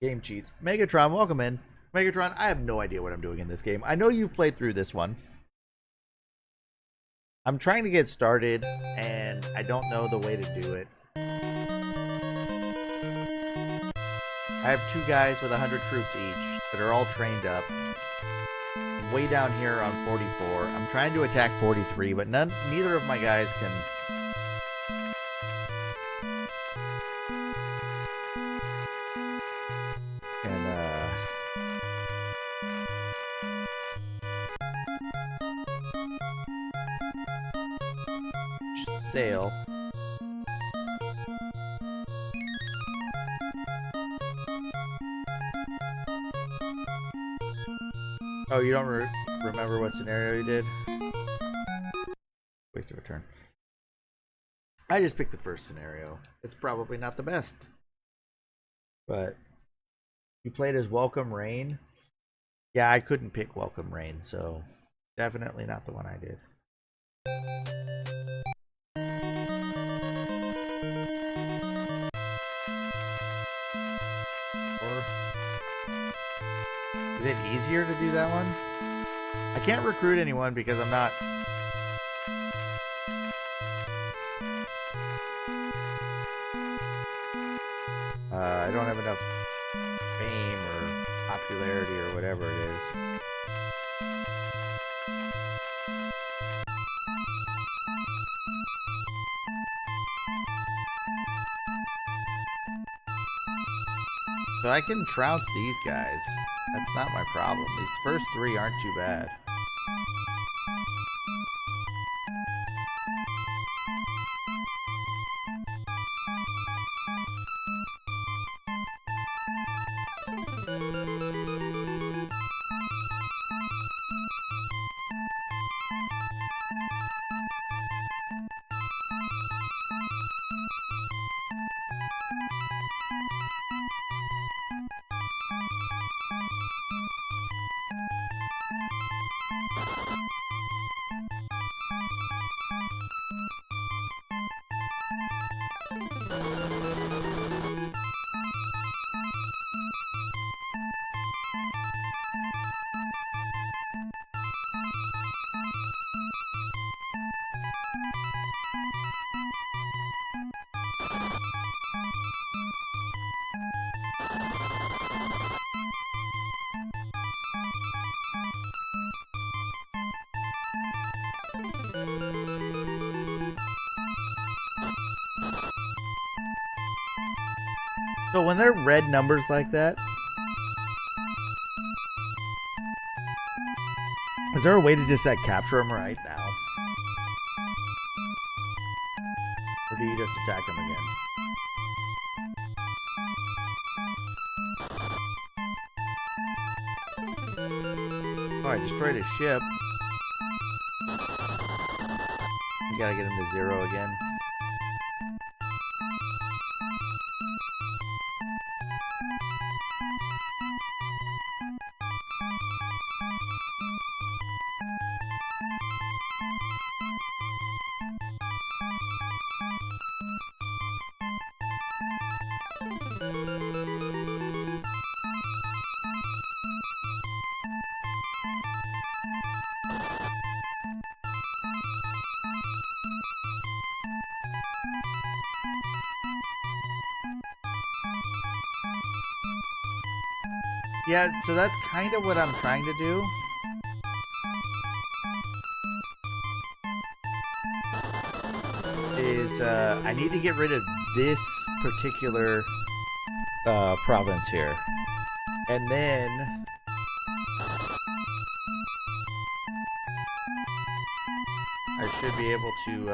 Game cheats. Megatron, welcome in. Megatron, I have no idea what I'm doing in this game. I know you've played through this one. I'm trying to get started, and I don't know the way to do it. I have 2 guys with 100 troops each that are all trained up. Way down here on 44. I'm trying to attack 43, but neither of my guys can... sail. Oh, you don't remember what scenario you did? Waste of a turn. I just picked the first scenario. It's probably not the best. But you played as Welcome Rain. Yeah, I couldn't pick Welcome Rain, so definitely not the one I did. Is it easier to do that one? I can't recruit anyone because I'm not... I don't have enough fame or popularity or whatever it is. So I can trounce these guys. That's not my problem. These first three aren't too bad. So when they're red numbers like that, is there a way to just capture them right now? Or do you just attack them again? Oh, I destroyed his ship. You gotta get him to 0 again. Yeah, so that's kind of what I'm trying to do. Is I need to get rid of this particular province here. And then I should be able to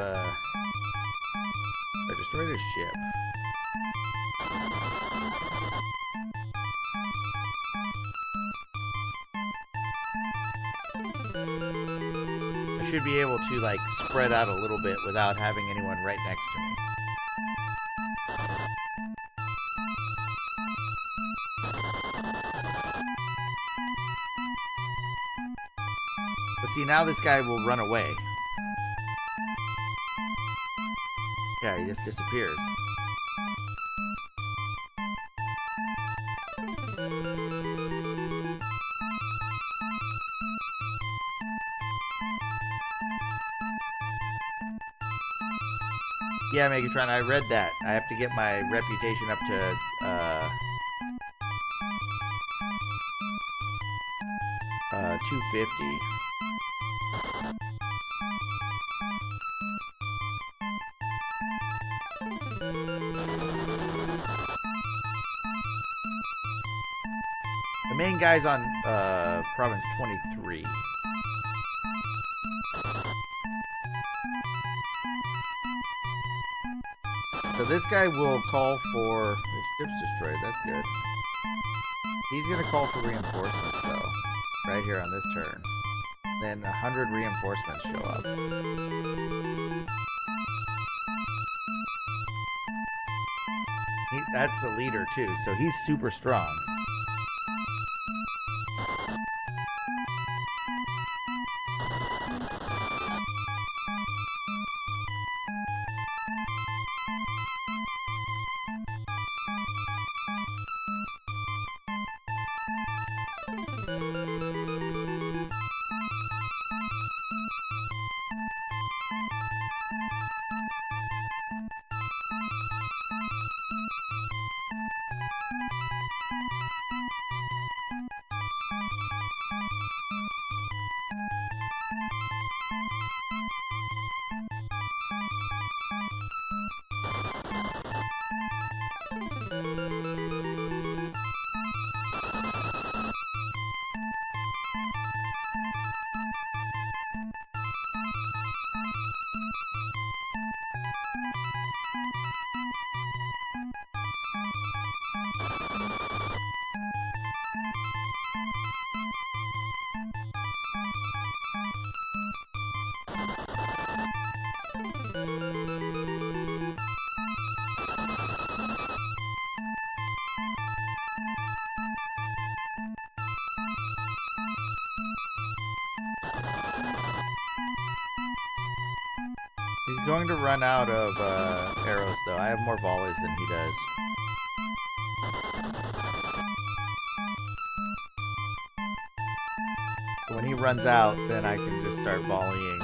I destroyed his ship. Should be able to like spread out a little bit without having anyone right next to me. But see, now this guy will run away. Yeah, he just disappears. Yeah, Megatron, I read that. I have to get my reputation up to, 250. The main guy's on, Province 23. So this guy will call for... The ship's destroyed, that's good. He's going to call for reinforcements, though. Right here on this turn. Then 100 reinforcements show up. That's the leader, too, so he's super strong. He's going to run out of arrows, though. I have more volleys than he does. When he runs out, then I can just start volleying.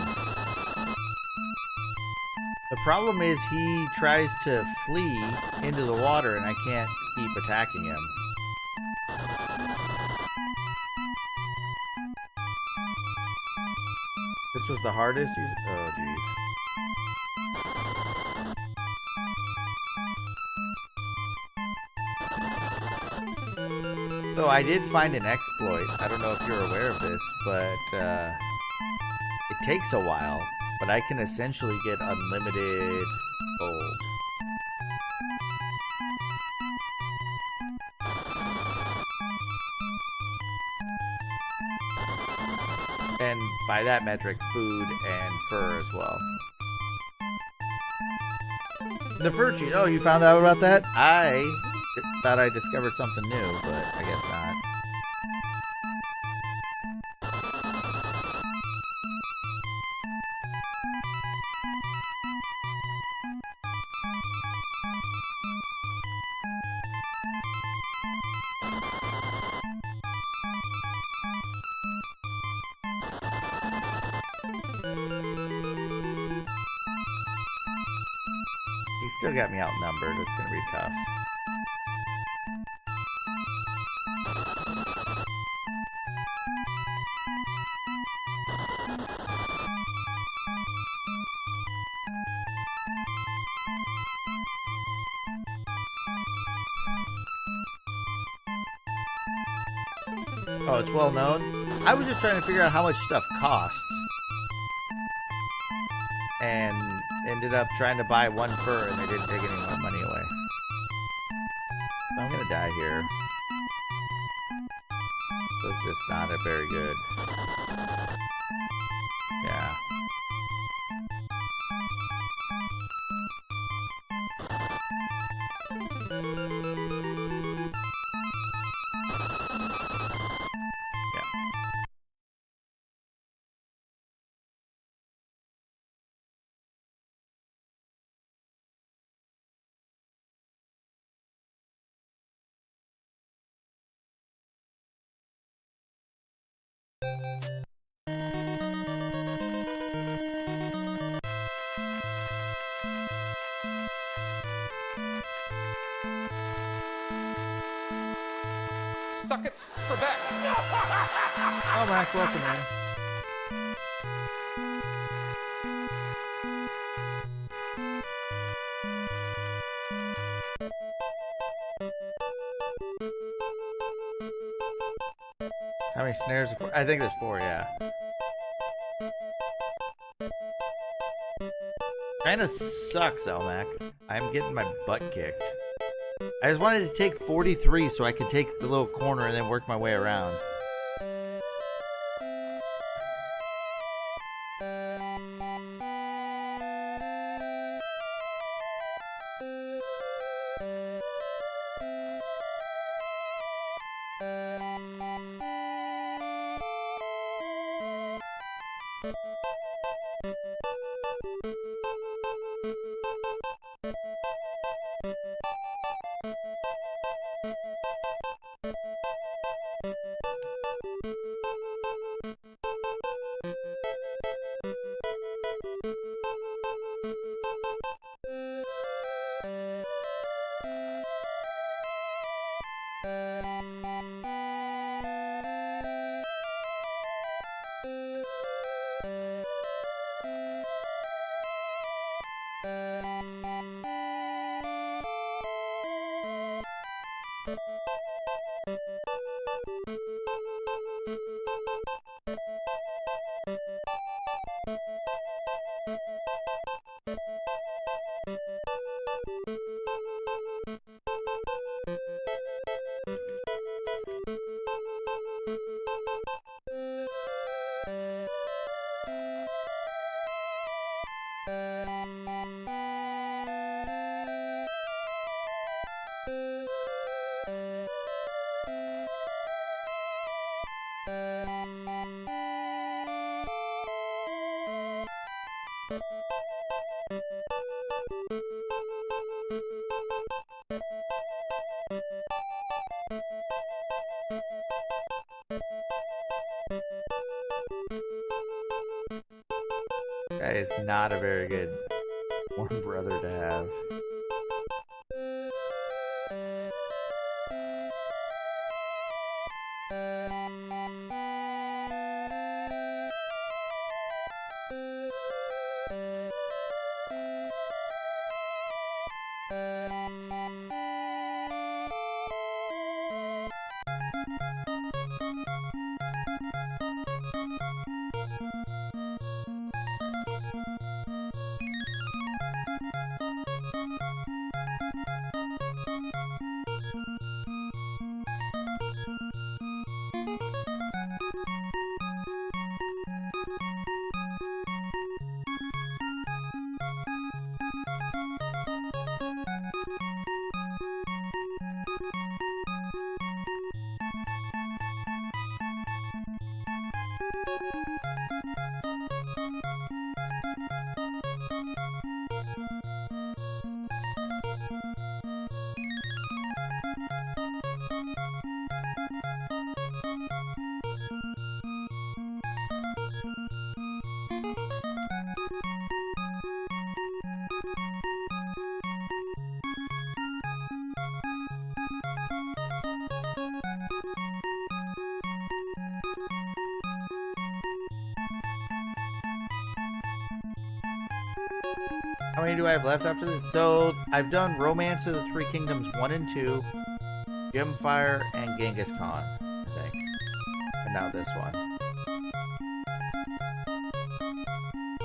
The problem is he tries to flee into the water, and I can't keep attacking him. This was the hardest? Oh, jeez. So I did find an exploit. I don't know if you're aware of this, but it takes a while. But I can essentially get unlimited gold. And by that metric, food and fur as well. The fur cheat. Oh, you found out about that? I thought I discovered something new, but I guess not. He still got me outnumbered. It's going to be tough. Oh, it's well known? I was just trying to figure out how much stuff cost. And ended up trying to buy one fur and they didn't take any more money away. So I'm gonna die here. This is just not a very good. Yeah. Suck it, Trebek. Oh, Mac, welcome in. How many snares are 4? I think there's 4, yeah. Kinda sucks, Elmac. I'm getting my butt kicked. I just wanted to take 43 so I could take the little corner and then work my way around. That is not a very good one brother to have. How many do I have left after this? So, I've done Romance of the Three Kingdoms 1 and 2, Gemfire, and Genghis Khan, I think. And now this one.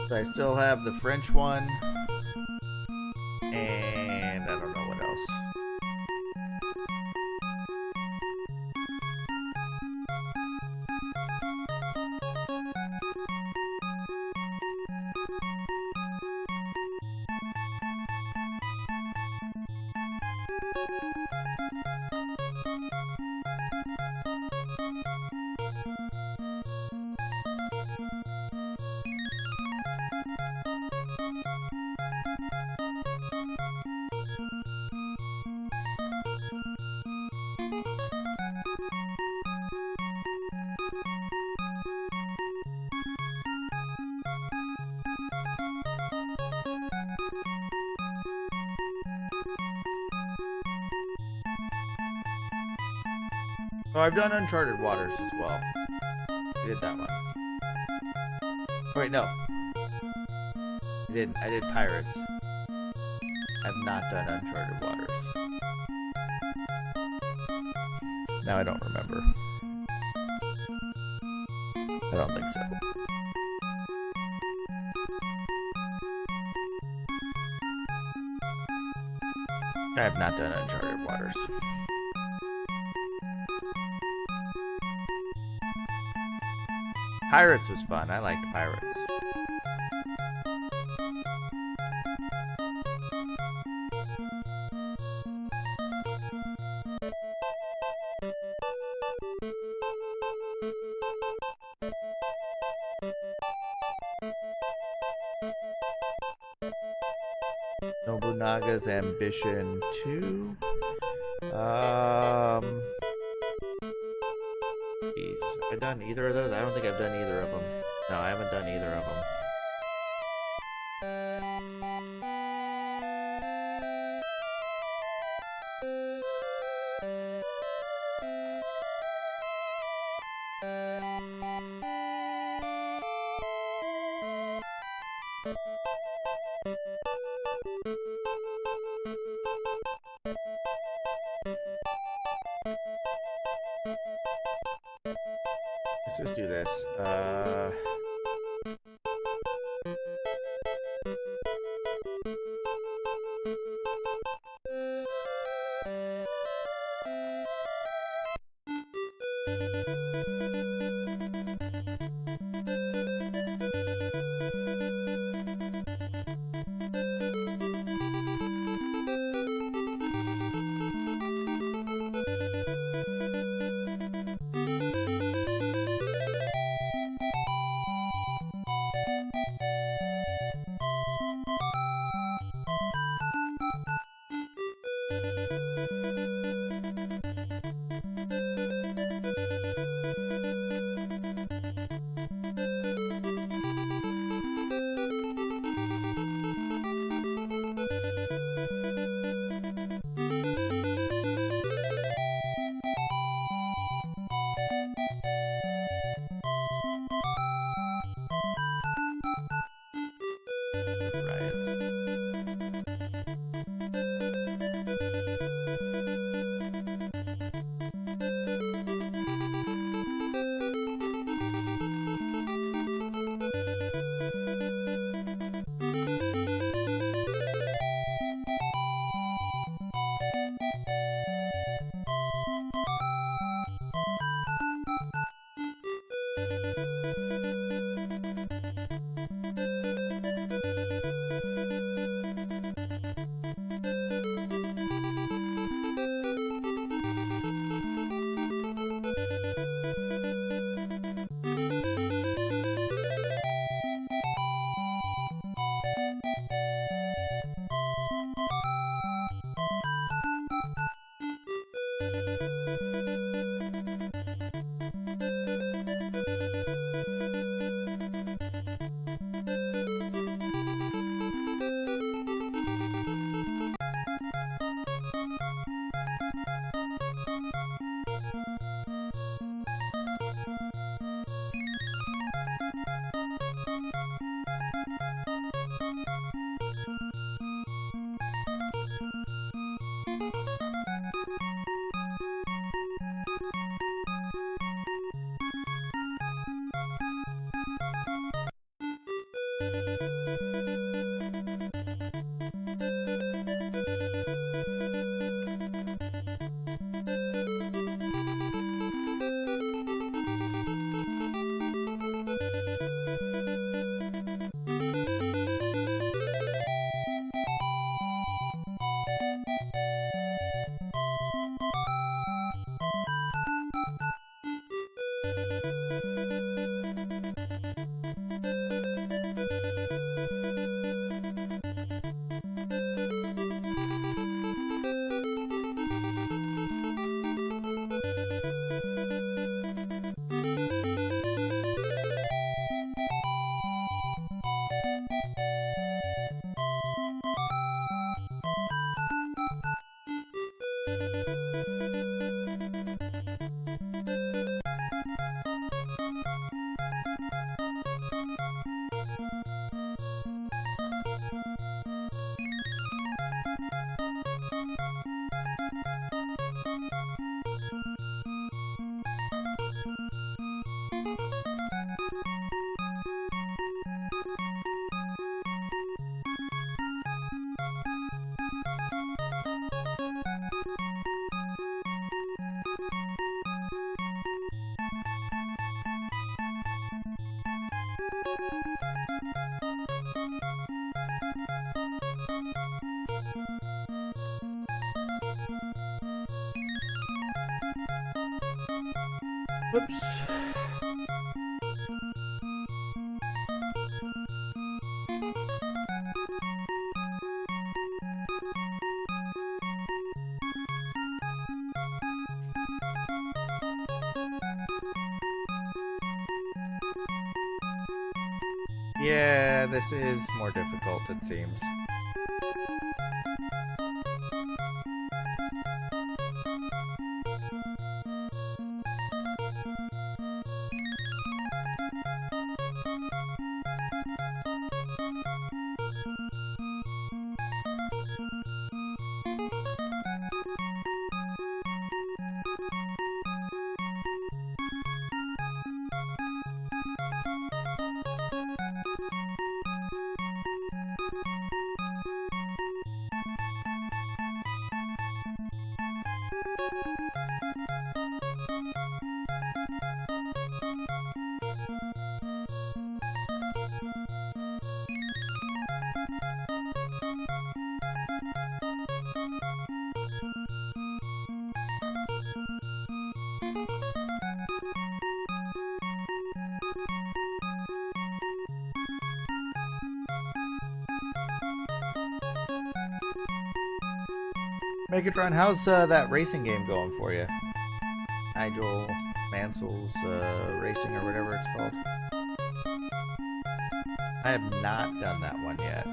So I still have the French one, and I don't know what else. Oh, I've done Uncharted Waters as well. I did that one. Wait, no. I didn't. I did Pirates. I've not done Uncharted Waters. Now I don't remember. I don't think so. I have not done Uncharted Waters. Pirates was fun. I liked Pirates. Nobunaga's Ambition 2. Jeez, have I done either of those? I don't think I've done either of them. No, I haven't done either of them. Let's just do this. Whoops. Yeah, this is more difficult, it seems. Megatron, how's that racing game going for you? Nigel Mansell's Racing or whatever it's called. I have not done that one yet.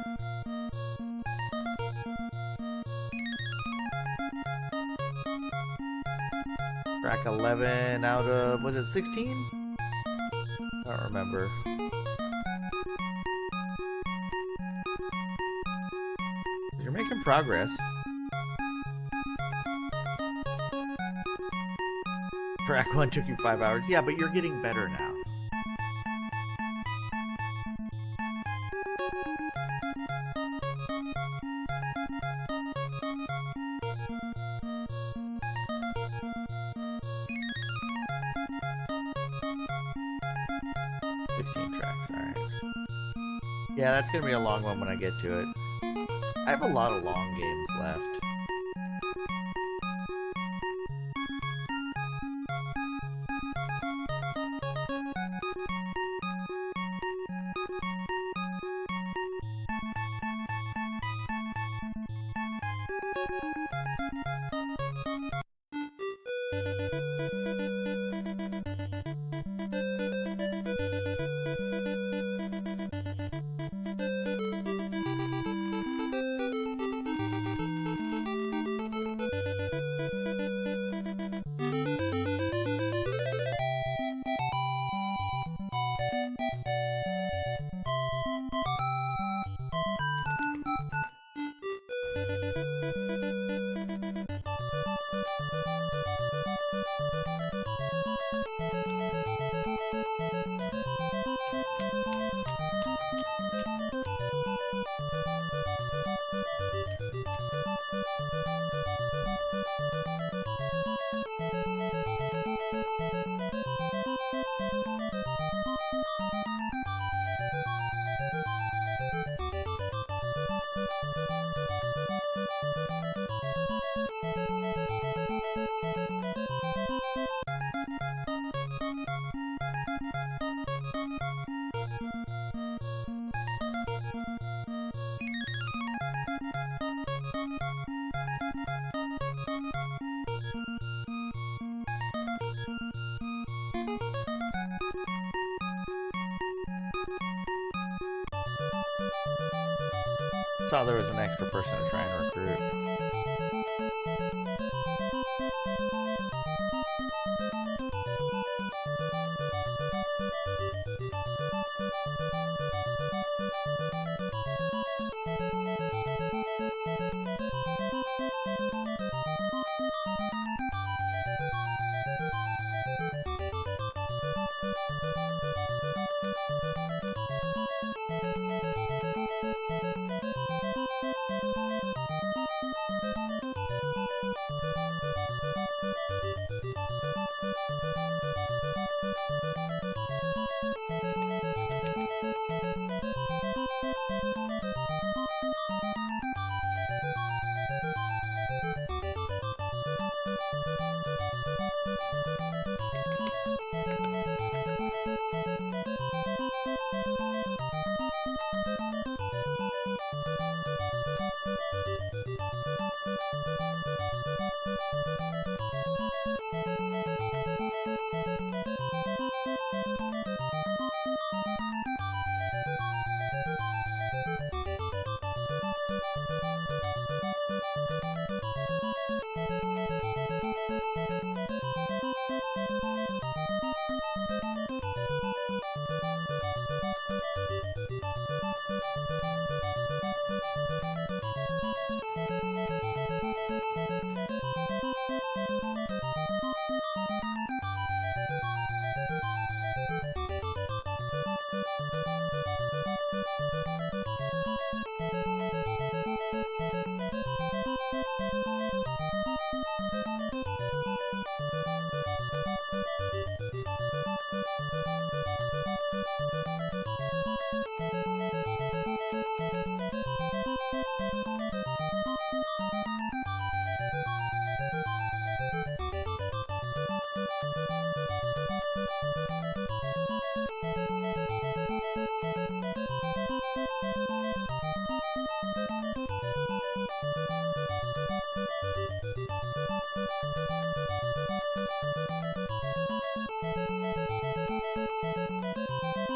Track 11 out of, was it 16? I don't remember. You're making progress. Track 1 took you 5 hours. Yeah, but you're getting better now. Yeah, that's gonna be a long one when I get to it. I have a lot of long games left. Saw there was an extra person to try and recruit.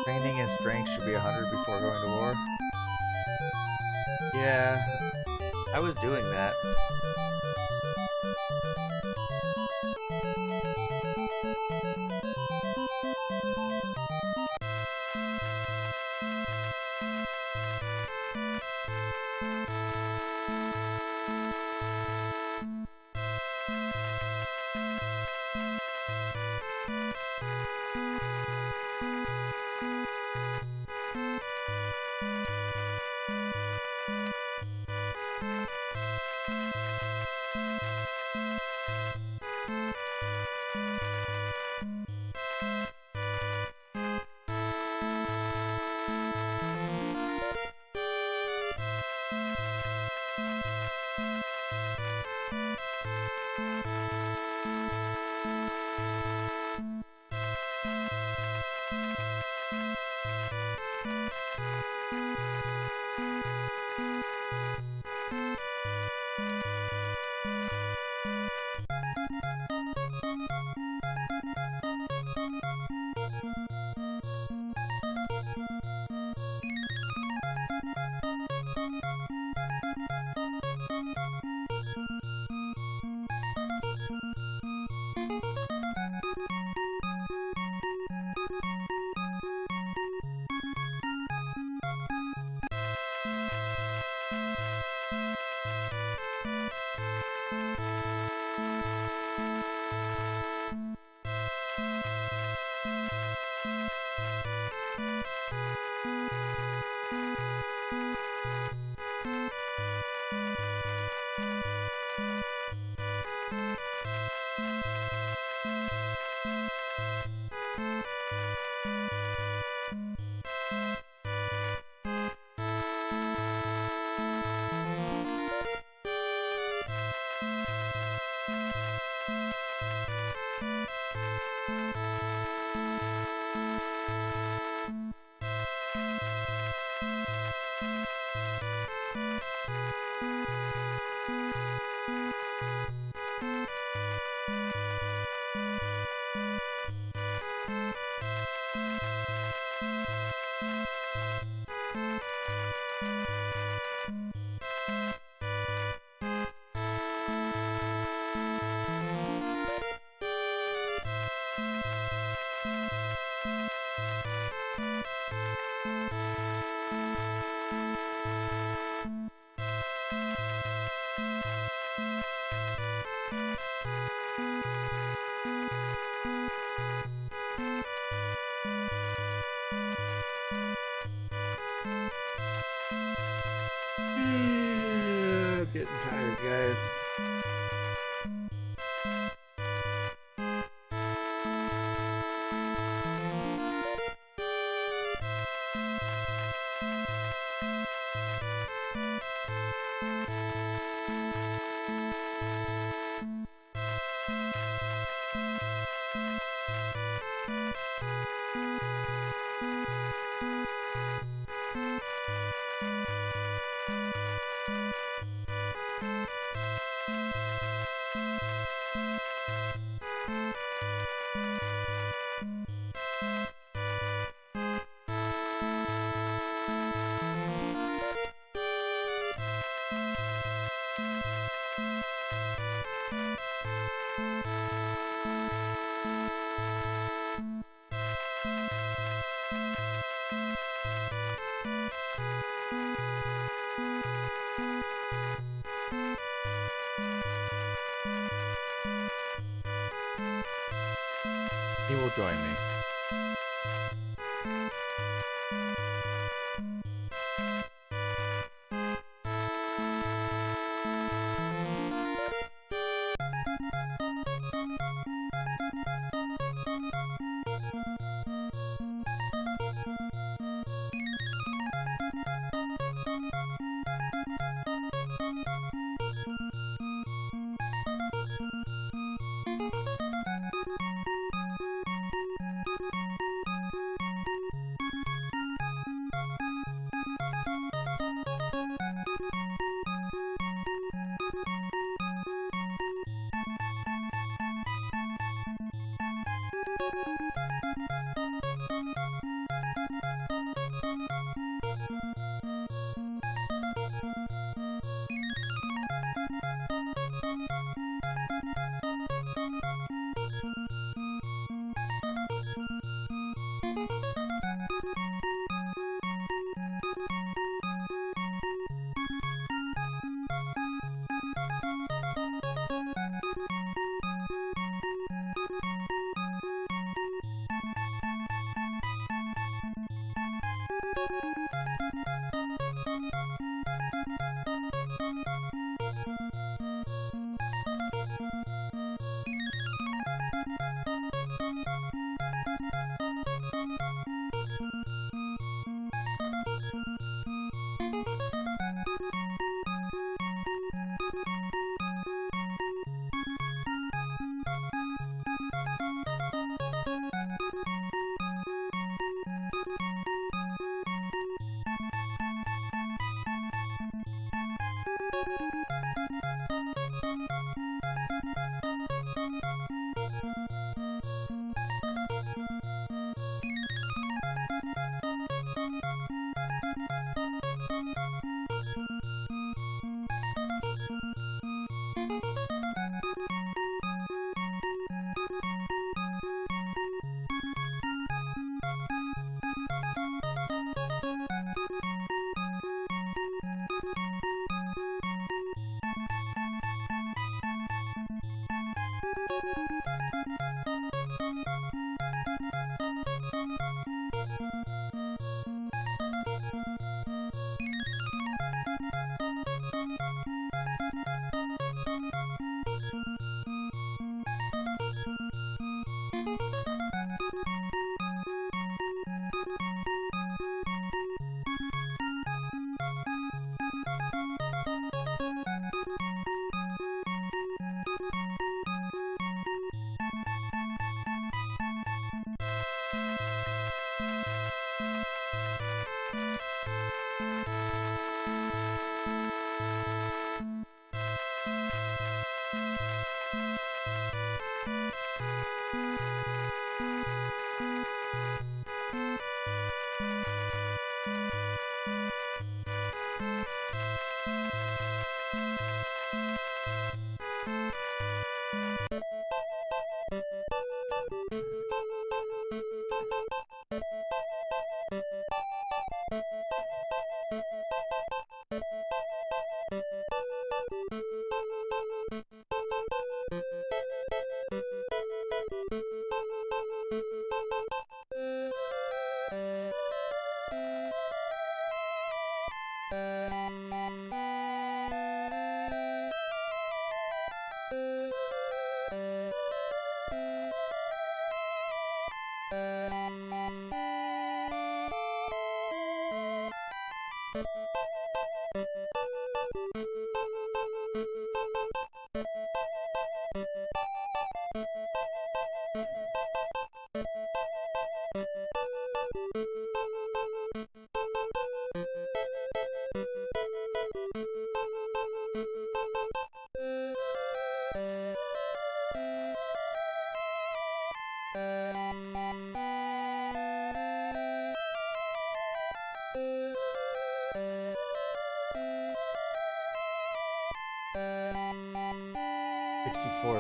Training and strength should be 100 before going to war. Yeah, I was doing that. I'm getting tired, guys. He will join me.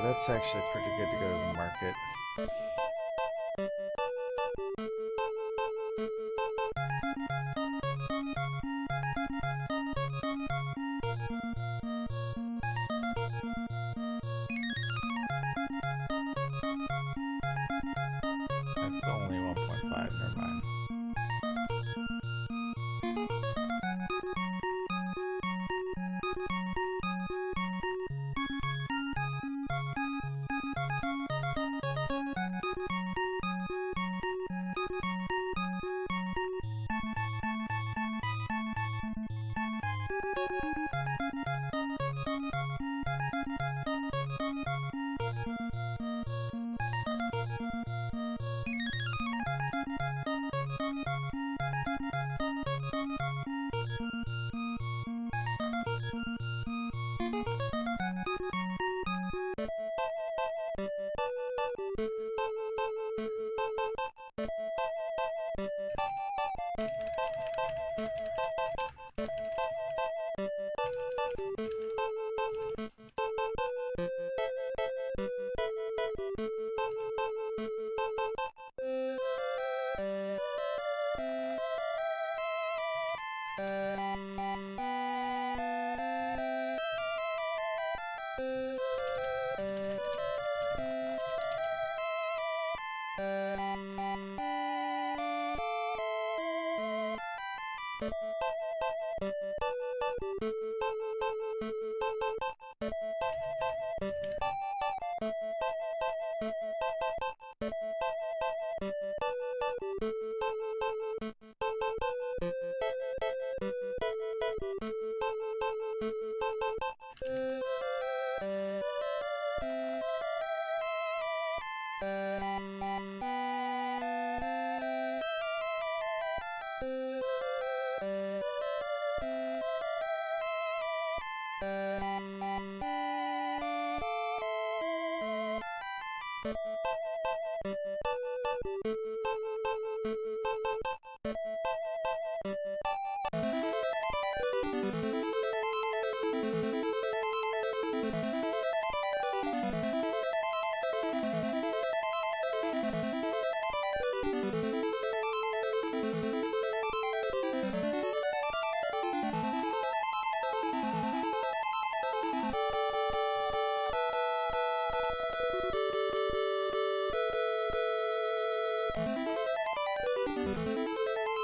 That's actually pretty good to go to the market. That's only 1.5, never mind.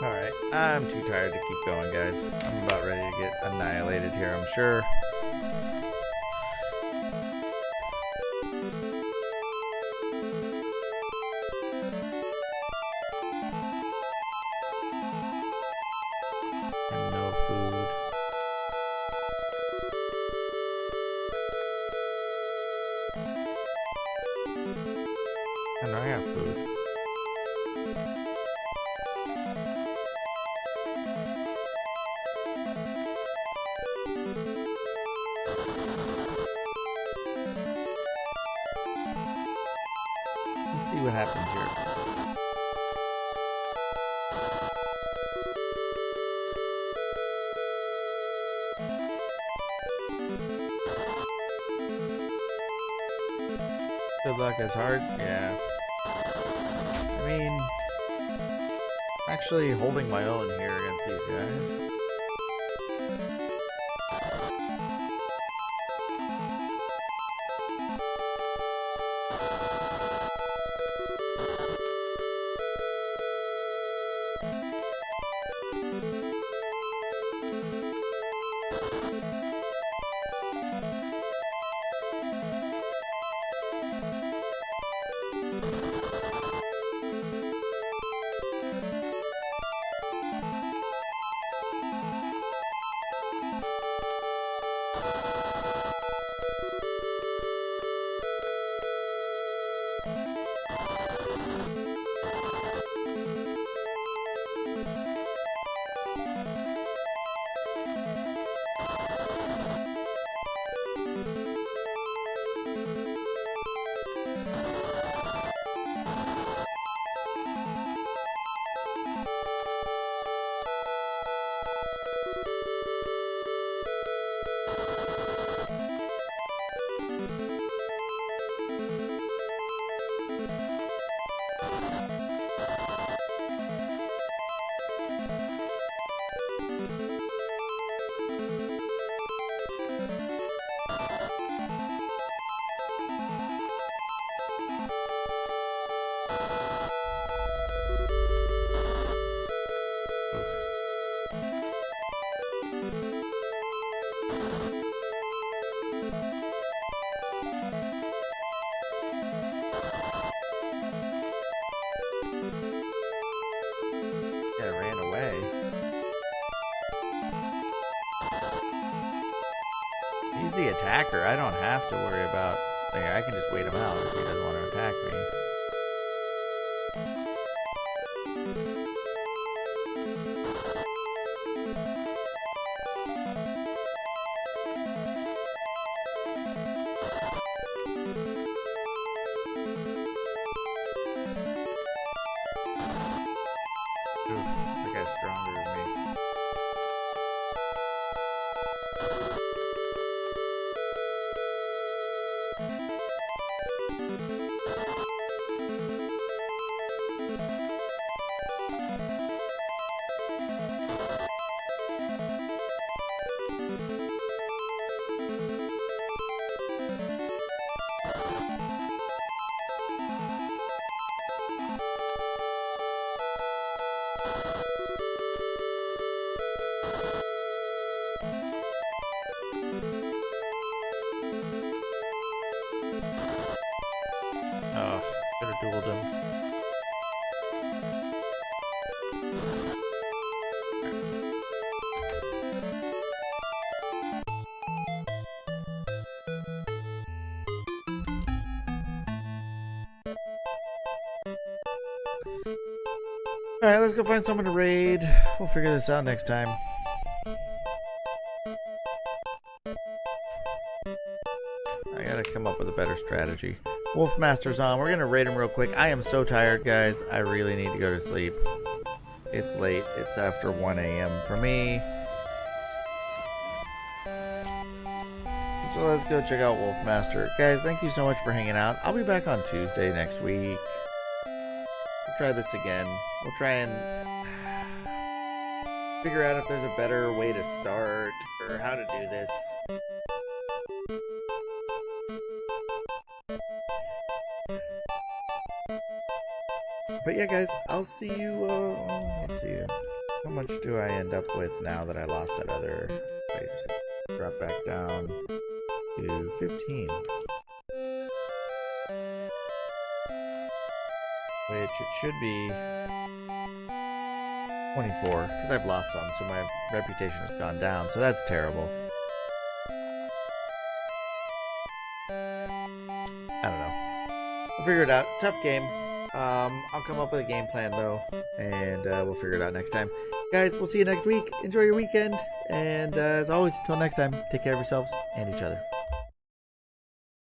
Alright, I'm too tired to keep going, guys. I'm about ready to get annihilated here, I'm sure. And no food. And I have food. See what happens here. Good luck is hard? Yeah. I mean, actually holding my own here against these guys. Yeah, it ran away. He's the attacker. I don't have to worry about... Like, I can just wait him out if he doesn't want to attack me. Ooh, that guy's stronger than me. Oh, could have dueled him. Alright, let's go find someone to raid. We'll figure this out next time. I gotta come up with a better strategy. Wolfmaster's on. We're gonna raid him real quick. I am so tired, guys. I really need to go to sleep. It's late. It's after 1 a.m. for me. So let's go check out Wolfmaster. Guys, thank you so much for hanging out. I'll be back on Tuesday next week. We'll try this again. We'll try and figure out if there's a better way to start or how to do this. But yeah, guys, I'll see you, let's see, how much do I end up with now that I lost that other place? Drop back down to 15. Which it should be 24, because I've lost some, so my reputation has gone down, so that's terrible. I don't know. We'll figure it out. Tough game. I'll come up with a game plan though, and we'll figure it out next time. Guys, we'll see you next week. Enjoy your weekend, and as always, until next time, take care of yourselves and each other.